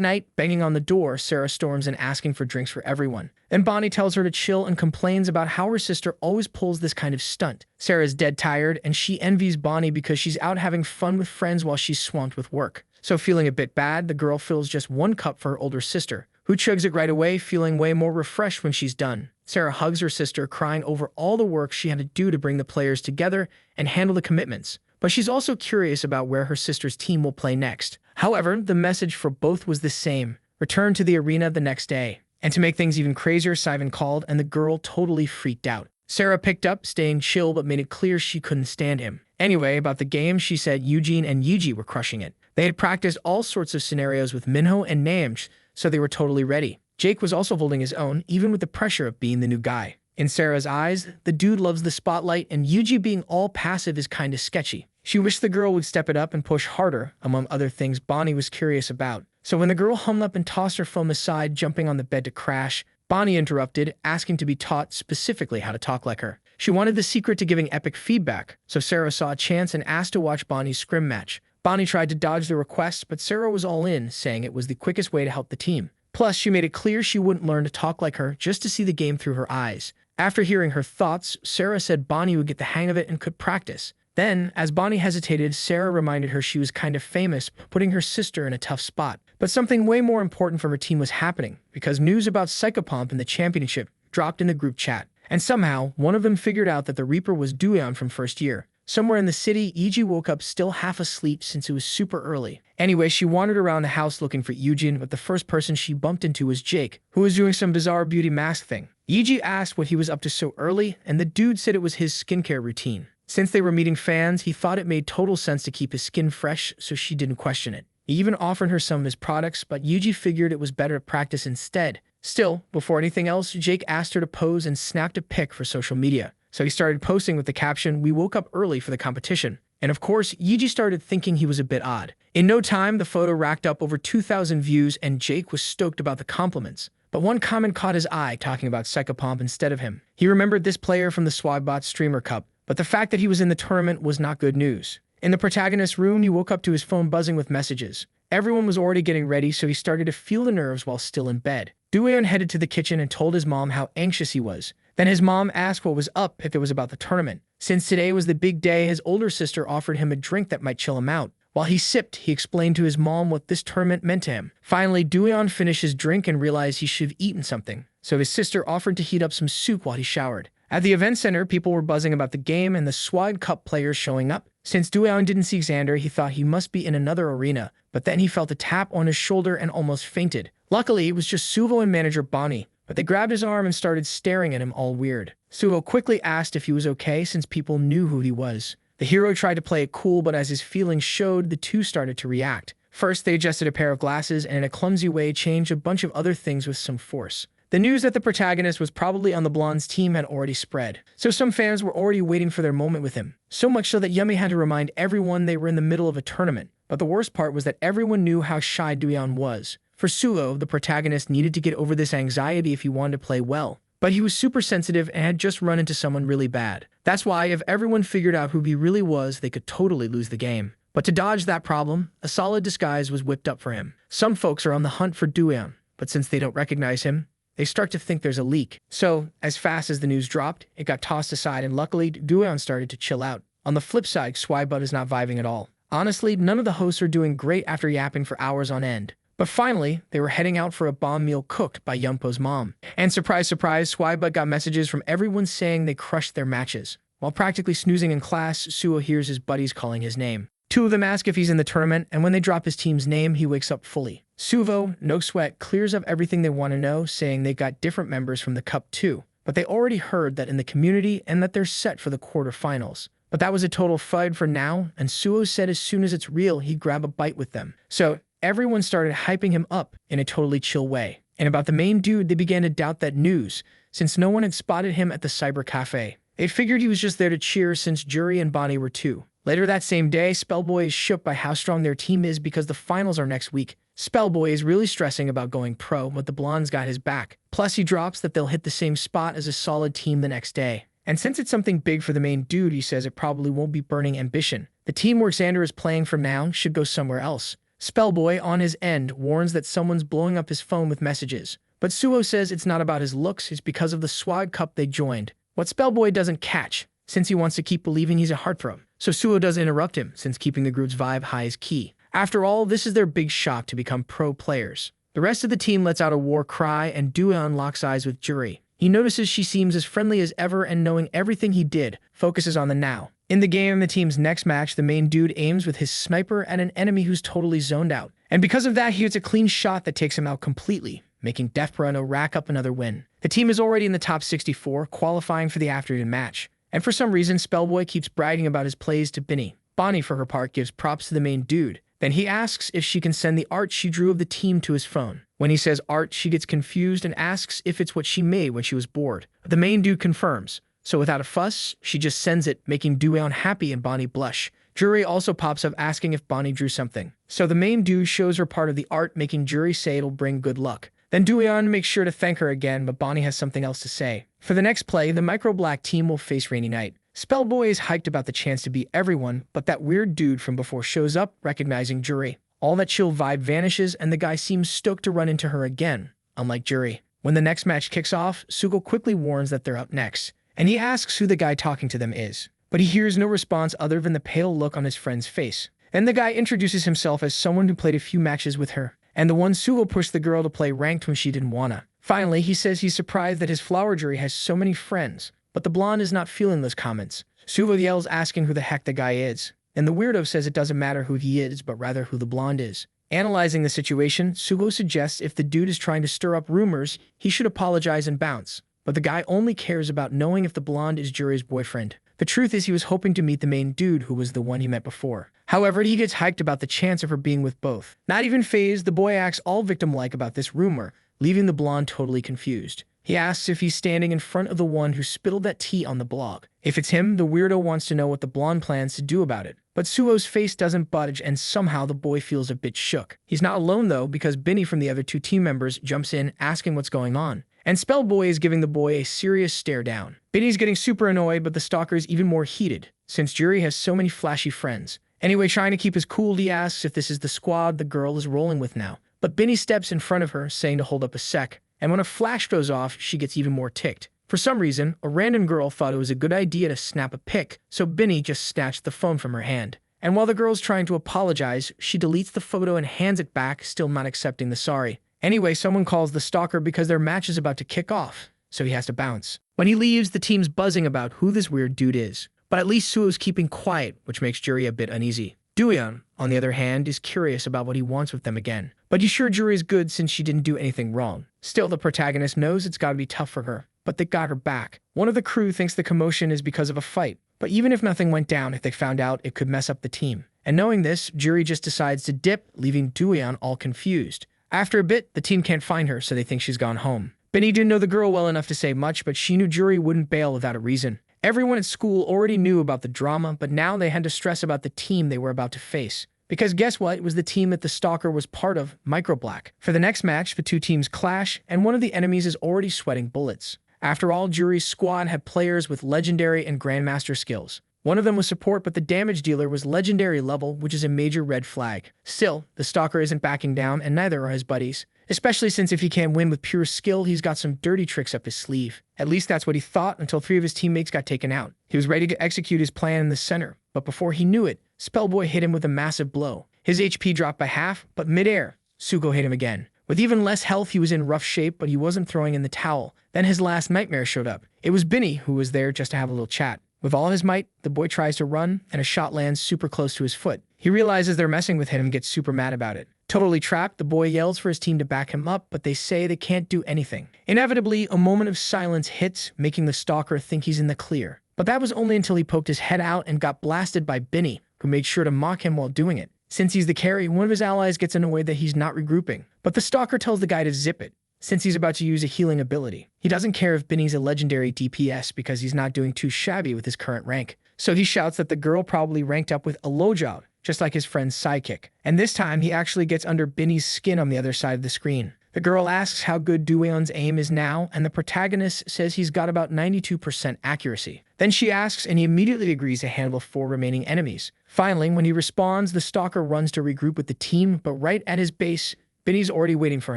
night, banging on the door, Sarah storms in asking for drinks for everyone. Then Bonnie tells her to chill and complains about how her sister always pulls this kind of stunt. Sarah's dead tired, and she envies Bonnie because she's out having fun with friends while she's swamped with work. So feeling a bit bad, the girl fills just 1 cup for her older sister, who chugs it right away, feeling way more refreshed when she's done. Sarah hugs her sister, crying over all the work she had to do to bring the players together and handle the commitments. But she's also curious about where her sister's team will play next. However, the message for both was the same: return to the arena the next day. And to make things even crazier, Simon called, and the girl totally freaked out. Sarah picked up, staying chill, but made it clear she couldn't stand him. Anyway, about the game, she said Eugene and Yuji were crushing it. They had practiced all sorts of scenarios with Minho and Naeum, so they were totally ready. Jake was also holding his own, even with the pressure of being the new guy. In Sarah's eyes, the dude loves the spotlight, and Yuji being all passive is kinda sketchy. She wished the girl would step it up and push harder, among other things Bonnie was curious about. So when the girl hummed up and tossed her phone aside, jumping on the bed to crash, Bonnie interrupted, asking to be taught specifically how to talk like her. She wanted the secret to giving epic feedback, so Sarah saw a chance and asked to watch Bonnie's scrim match. Bonnie tried to dodge the request, but Sarah was all in, saying it was the quickest way to help the team. Plus, she made it clear she wouldn't learn to talk like her just to see the game through her eyes. After hearing her thoughts, Sarah said Bonnie would get the hang of it and could practice. Then, as Bonnie hesitated, Sarah reminded her she was kind of famous, putting her sister in a tough spot. But something way more important from her team was happening, because news about Psychopomp in the championship dropped in the group chat. And somehow, one of them figured out that the Reaper was Doyeon from first year. Somewhere in the city, Iji woke up still half asleep since it was super early. Anyway, she wandered around the house looking for Eugene, but the first person she bumped into was Jake, who was doing some bizarre beauty mask thing. Iji asked what he was up to so early, and the dude said it was his skincare routine. Since they were meeting fans, he thought it made total sense to keep his skin fresh, so she didn't question it. He even offered her some of his products, but Yuji figured it was better to practice instead. Still, before anything else, Jake asked her to pose and snapped a pic for social media. So he started posting with the caption, "We woke up early for the competition." And of course, Yuji started thinking he was a bit odd. In no time, the photo racked up over 2,000 views, and Jake was stoked about the compliments. But one comment caught his eye, talking about Psychopomp instead of him. He remembered this player from the Swagbot Streamer Cup, but the fact that he was in the tournament was not good news. In the protagonist's room, he woke up to his phone buzzing with messages. Everyone was already getting ready, so he started to feel the nerves while still in bed. Doyeon headed to the kitchen and told his mom how anxious he was. Then his mom asked what was up, if it was about the tournament. Since today was the big day, his older sister offered him a drink that might chill him out. While he sipped, he explained to his mom what this tournament meant to him. Finally, Doyeon finished his drink and realized he should have eaten something, so his sister offered to heat up some soup while he showered. At the event center, people were buzzing about the game and the Swag Cup players showing up. Since Doyeon didn't see Xander, he thought he must be in another arena, but then he felt a tap on his shoulder and almost fainted. Luckily, it was just Suvo and manager Bonnie, but they grabbed his arm and started staring at him all weird. Suvo quickly asked if he was okay since people knew who he was. The hero tried to play it cool, but as his feelings showed, the two started to react. First, they adjusted a pair of glasses and in a clumsy way changed a bunch of other things with some force. The news that the protagonist was probably on the blonde's team had already spread, so some fans were already waiting for their moment with him. So much so that Yumi had to remind everyone they were in the middle of a tournament. But the worst part was that everyone knew how shy Doyeon was. For Suho, the protagonist needed to get over this anxiety if he wanted to play well. But he was super sensitive and had just run into someone really bad. That's why if everyone figured out who he really was, they could totally lose the game. But to dodge that problem, a solid disguise was whipped up for him. Some folks are on the hunt for Dueon, but since they don't recognize him, they start to think there's a leak. So, as fast as the news dropped, it got tossed aside and luckily, Dueon started to chill out. On the flip side, Swibud is not vibing at all. Honestly, none of the hosts are doing great after yapping for hours on end. But finally, they were heading out for a bomb meal cooked by Yumpo's mom. And surprise, surprise, Swibud got messages from everyone saying they crushed their matches. While practically snoozing in class, Suho hears his buddies calling his name. Two of them ask if he's in the tournament, and when they drop his team's name, he wakes up fully. Suvo, no sweat, clears up everything they want to know, saying they got different members from the Cup too. But they already heard that in the community and that they're set for the quarterfinals. But that was a total FUD for now, and Suho said as soon as it's real, he'd grab a bite with them. So everyone started hyping him up in a totally chill way. And about the main dude, they began to doubt that news, since no one had spotted him at the cyber cafe. They figured he was just there to cheer since Juri and Bonnie were too. Later that same day, Spellboy is shook by how strong their team is because the finals are next week. Spellboy is really stressing about going pro, but the blonde's got his back. Plus, he drops that they'll hit the same spot as a solid team the next day. And since it's something big for the main dude, he says it probably won't be Burning Ambition. The team where Xander is playing from now should go somewhere else. Spellboy, on his end, warns that someone's blowing up his phone with messages. But Suho says it's not about his looks, it's because of the Swag Cup they joined. What Spellboy doesn't catch, since he wants to keep believing he's a heartthrob. So Suho does interrupt him, since keeping the group's vibe high is key. After all, this is their big shock to become pro players. The rest of the team lets out a war cry, and Dueon locks eyes with Juri. He notices she seems as friendly as ever, and knowing everything he did, focuses on the now. In the game, the team's next match, the main dude aims with his sniper at an enemy who's totally zoned out. And because of that, he gets a clean shot that takes him out completely, making Def Bruno rack up another win. The team is already in the top 64, qualifying for the afternoon match. And for some reason, Spellboy keeps bragging about his plays to Bonnie. Bonnie, for her part, gives props to the main dude. Then he asks if she can send the art she drew of the team to his phone. When he says art, she gets confused and asks if it's what she made when she was bored. The main dude confirms. So without a fuss, she just sends it, making Dueon happy and Bonnie blush. Juri also pops up asking if Bonnie drew something. So the main dude shows her part of the art, making Juri say it'll bring good luck. Then Dueon makes sure to thank her again, but Bonnie has something else to say. For the next play, the Micro Black team will face Rainy Night. Spellboy is hyped about the chance to beat everyone, but that weird dude from before shows up, recognizing Juri. All that chill vibe vanishes, and the guy seems stoked to run into her again, unlike Juri. When the next match kicks off, Sugo quickly warns that they're up next, and he asks who the guy talking to them is. But he hears no response other than the pale look on his friend's face. Then the guy introduces himself as someone who played a few matches with her, and the one Sugo pushed the girl to play ranked when she didn't wanna. Finally, he says he's surprised that his flower jury has so many friends, but the blonde is not feeling those comments. Sugo yells asking who the heck the guy is, and the weirdo says it doesn't matter who he is, but rather who the blonde is. Analyzing the situation, Sugo suggests if the dude is trying to stir up rumors, he should apologize and bounce. But the guy only cares about knowing if the blonde is Juri's boyfriend. The truth is he was hoping to meet the main dude who was the one he met before. However, he gets hyped about the chance of her being with both. Not even fazed, the boy acts all victim-like about this rumor, leaving the blonde totally confused. He asks if he's standing in front of the one who spilled that tea on the blog. If it's him, the weirdo wants to know what the blonde plans to do about it. But Suo's face doesn't budge, and somehow the boy feels a bit shook. He's not alone though, because Binny from the other two team members jumps in asking what's going on. And Spellboy is giving the boy a serious stare down. Binny's getting super annoyed, but the stalker is even more heated, since Juri has so many flashy friends. Anyway, trying to keep his cool, he asks if this is the squad the girl is rolling with now. But Binny steps in front of her, saying to hold up a sec, and when a flash goes off, she gets even more ticked. For some reason, a random girl thought it was a good idea to snap a pic, so Binny just snatched the phone from her hand. And while the girl's trying to apologize, she deletes the photo and hands it back, still not accepting the sorry. Anyway, someone calls the stalker because their match is about to kick off, so he has to bounce. When he leaves, the team's buzzing about who this weird dude is. But at least Suo's keeping quiet, which makes Juri a bit uneasy. Dueon, on the other hand, is curious about what he wants with them again. But he's sure Juri is good since she didn't do anything wrong. Still, the protagonist knows it's gotta be tough for her, but they got her back. One of the crew thinks the commotion is because of a fight, but even if nothing went down, if they found out, it could mess up the team. And knowing this, Juri just decides to dip, leaving Dueon all confused. After a bit, the team can't find her, so they think she's gone home. Binny didn't know the girl well enough to say much, but she knew Juri wouldn't bail without a reason. Everyone at school already knew about the drama, but now they had to stress about the team they were about to face. Because guess what? It was the team that the stalker was part of, Micro Black. For the next match, the two teams clash, and one of the enemies is already sweating bullets. After all, Jury's squad had players with legendary and grandmaster skills. One of them was support, but the damage dealer was legendary level, which is a major red flag. Still, the stalker isn't backing down, and neither are his buddies. Especially since if he can't win with pure skill, he's got some dirty tricks up his sleeve. At least that's what he thought until 3 of his teammates got taken out. He was ready to execute his plan in the center, but before he knew it, Spellboy hit him with a massive blow. His HP dropped by half, but midair, Sugo hit him again. With even less health, he was in rough shape, but he wasn't throwing in the towel. Then his last nightmare showed up. It was Binny, who was there just to have a little chat. With all his might, the boy tries to run, and a shot lands super close to his foot. He realizes they're messing with him and gets super mad about it. Totally trapped, the boy yells for his team to back him up, but they say they can't do anything. Inevitably, a moment of silence hits, making the stalker think he's in the clear. But that was only until he poked his head out and got blasted by Binny, who made sure to mock him while doing it. Since he's the carry, one of his allies gets annoyed that he's not regrouping. But the stalker tells the guy to zip it, since he's about to use a healing ability. He doesn't care if Binny's a legendary DPS because he's not doing too shabby with his current rank. So he shouts that the girl probably ranked up with a low job, just like his friend's sidekick. And this time, he actually gets under Binny's skin on the other side of the screen. The girl asks how good Doeon's aim is now, and the protagonist says he's got about 92% accuracy. Then she asks, and he immediately agrees to handle 4 remaining enemies. Finally, when he responds, the stalker runs to regroup with the team, but right at his base, Binny's already waiting for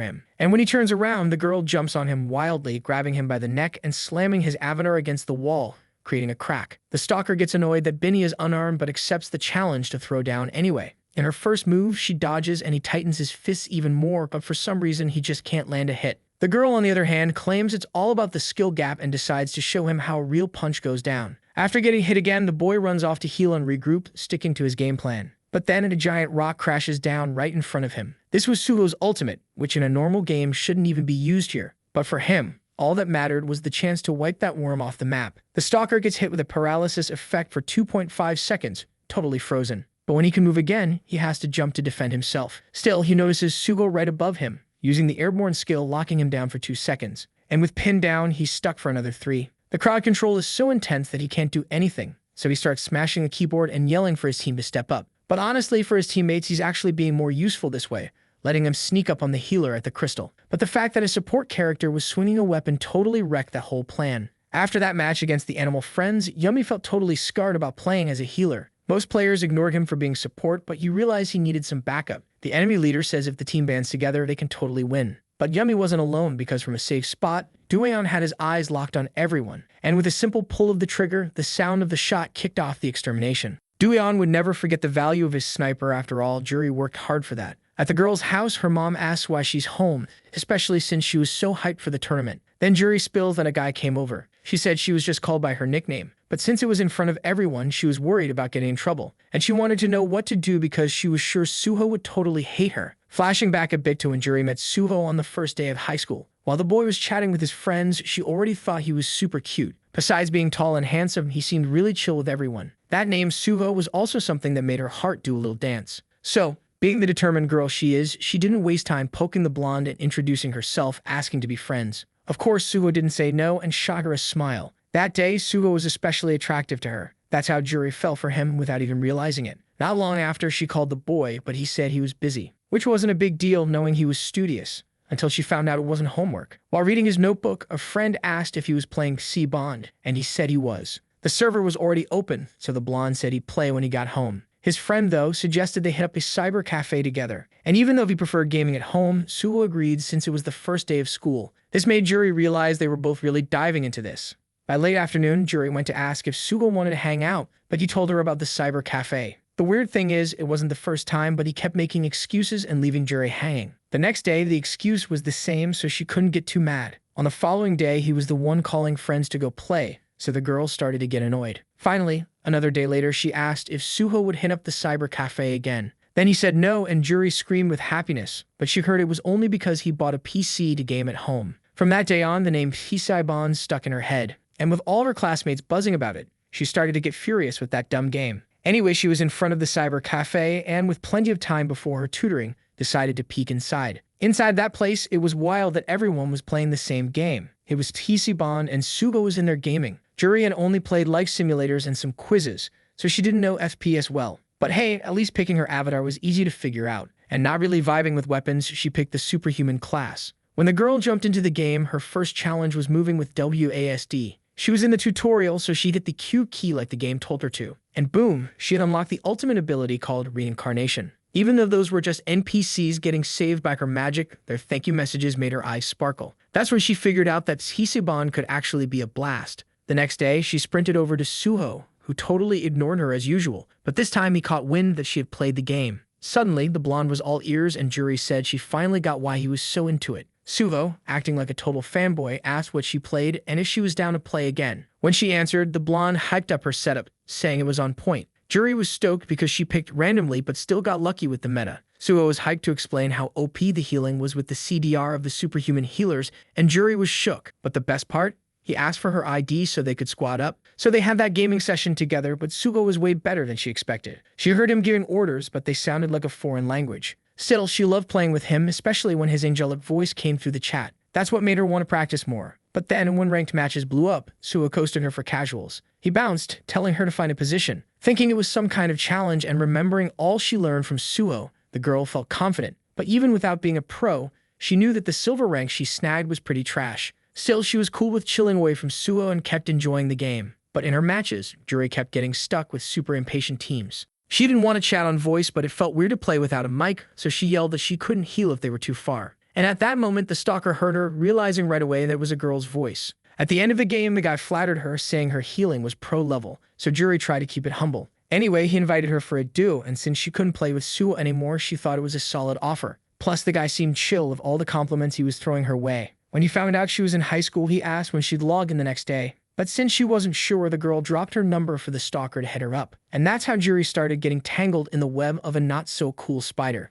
him. And when he turns around, the girl jumps on him wildly, grabbing him by the neck and slamming his avatar against the wall, creating a crack. The stalker gets annoyed that Binny is unarmed but accepts the challenge to throw down anyway. In her first move, she dodges and he tightens his fists even more, but for some reason he just can't land a hit. The girl, on the other hand, claims it's all about the skill gap and decides to show him how a real punch goes down. After getting hit again, the boy runs off to heal and regroup, sticking to his game plan. But then a giant rock crashes down right in front of him. This was Sugo's ultimate, which in a normal game shouldn't even be used here. But for him, all that mattered was the chance to wipe that worm off the map. The stalker gets hit with a paralysis effect for 2.5 seconds, totally frozen. But when he can move again, he has to jump to defend himself. Still, he notices Sugo right above him, using the airborne skill locking him down for 2 seconds. And with pinned down, he's stuck for another 3. The crowd control is so intense that he can't do anything, so he starts smashing the keyboard and yelling for his team to step up. But honestly, for his teammates, he's actually being more useful this way, letting him sneak up on the healer at the crystal. But the fact that his support character was swinging a weapon totally wrecked the whole plan. After that match against the animal friends, Yummy felt totally scarred about playing as a healer. Most players ignored him for being support, but he realized he needed some backup. The enemy leader says if the team bands together, they can totally win. But Yummy wasn't alone because from a safe spot, Doeon had his eyes locked on everyone. And with a simple pull of the trigger, the sound of the shot kicked off the extermination. Doeon would never forget the value of his sniper. After all, Jury worked hard for that. At the girl's house, her mom asks why she's home, especially since she was so hyped for the tournament. Then Jury spills that a guy came over. She said she was just called by her nickname. But since it was in front of everyone, she was worried about getting in trouble. And she wanted to know what to do because she was sure Suho would totally hate her. Flashing back a bit to when Jury met Suho on the first day of high school. While the boy was chatting with his friends, she already thought he was super cute. Besides being tall and handsome, he seemed really chill with everyone. That name, Suho, was also something that made her heart do a little dance. So, being the determined girl she is, she didn't waste time poking the blonde and introducing herself, asking to be friends. Of course, Suho didn't say no and shot her a smile. That day, Suho was especially attractive to her. That's how Jury fell for him without even realizing it. Not long after, she called the boy, but he said he was busy, which wasn't a big deal knowing he was studious, until she found out it wasn't homework. While reading his notebook, a friend asked if he was playing C-Bond, and he said he was. The server was already open, so the blonde said he'd play when he got home. His friend, though, suggested they hit up a cyber cafe together. And even though he preferred gaming at home, Suho agreed since it was the first day of school. This made Jury realize they were both really diving into this. By late afternoon, Jury went to ask if Suho wanted to hang out, but he told her about the cyber cafe. The weird thing is, it wasn't the first time, but he kept making excuses and leaving Jury hanging. The next day, the excuse was the same, so she couldn't get too mad. On the following day, he was the one calling friends to go play, so the girls started to get annoyed. Finally, another day later, she asked if Suho would hit up the cyber cafe again. Then he said no, and Jury screamed with happiness, but she heard it was only because he bought a PC to game at home. From that day on, the name P-Saibon stuck in her head, and with all of her classmates buzzing about it, she started to get furious with that dumb game. Anyway, she was in front of the cyber cafe, and with plenty of time before her tutoring, decided to peek inside. Inside that place, it was wild that everyone was playing the same game. It was P-Saibon, and Sugo was in there gaming. Jury had only played life simulators and some quizzes, so she didn't know FPS well. But hey, at least picking her avatar was easy to figure out. And not really vibing with weapons, she picked the superhuman class. When the girl jumped into the game, her first challenge was moving with WASD. She was in the tutorial, so she hit the Q key like the game told her to. And boom, she had unlocked the ultimate ability called reincarnation. Even though those were just NPCs getting saved by her magic, their thank you messages made her eyes sparkle. That's when she figured out that Hiseban could actually be a blast. The next day, she sprinted over to Suho, who totally ignored her as usual, but this time he caught wind that she had played the game. Suddenly, the blonde was all ears and Juri said she finally got why he was so into it. Suho, acting like a total fanboy, asked what she played and if she was down to play again. When she answered, the blonde hyped up her setup, saying it was on point. Juri was stoked because she picked randomly but still got lucky with the meta. Suho was hyped to explain how OP the healing was with the CDR of the superhuman healers, and Juri was shook. But the best part? He asked for her ID so they could squad up. So they had that gaming session together, but Suho was way better than she expected. She heard him giving orders, but they sounded like a foreign language. Still, she loved playing with him, especially when his angelic voice came through the chat. That's what made her want to practice more. But then, when ranked matches blew up, Suho coasted her for casuals. He bounced, telling her to find a position. Thinking it was some kind of challenge and remembering all she learned from Suho, the girl felt confident. But even without being a pro, she knew that the silver rank she snagged was pretty trash. Still, she was cool with chilling away from Suho and kept enjoying the game. But in her matches, Juri kept getting stuck with super impatient teams. She didn't want to chat on voice, but it felt weird to play without a mic, so she yelled that she couldn't heal if they were too far. And at that moment, the stalker heard her, realizing right away that it was a girl's voice. At the end of the game, the guy flattered her, saying her healing was pro level, so Juri tried to keep it humble. Anyway, he invited her for a duo, and since she couldn't play with Suho anymore, she thought it was a solid offer. Plus, the guy seemed chill with all the compliments he was throwing her way. When he found out she was in high school, he asked when she'd log in the next day. But since she wasn't sure, the girl dropped her number for the stalker to hit her up. And that's how Juri started getting tangled in the web of a not-so-cool spider.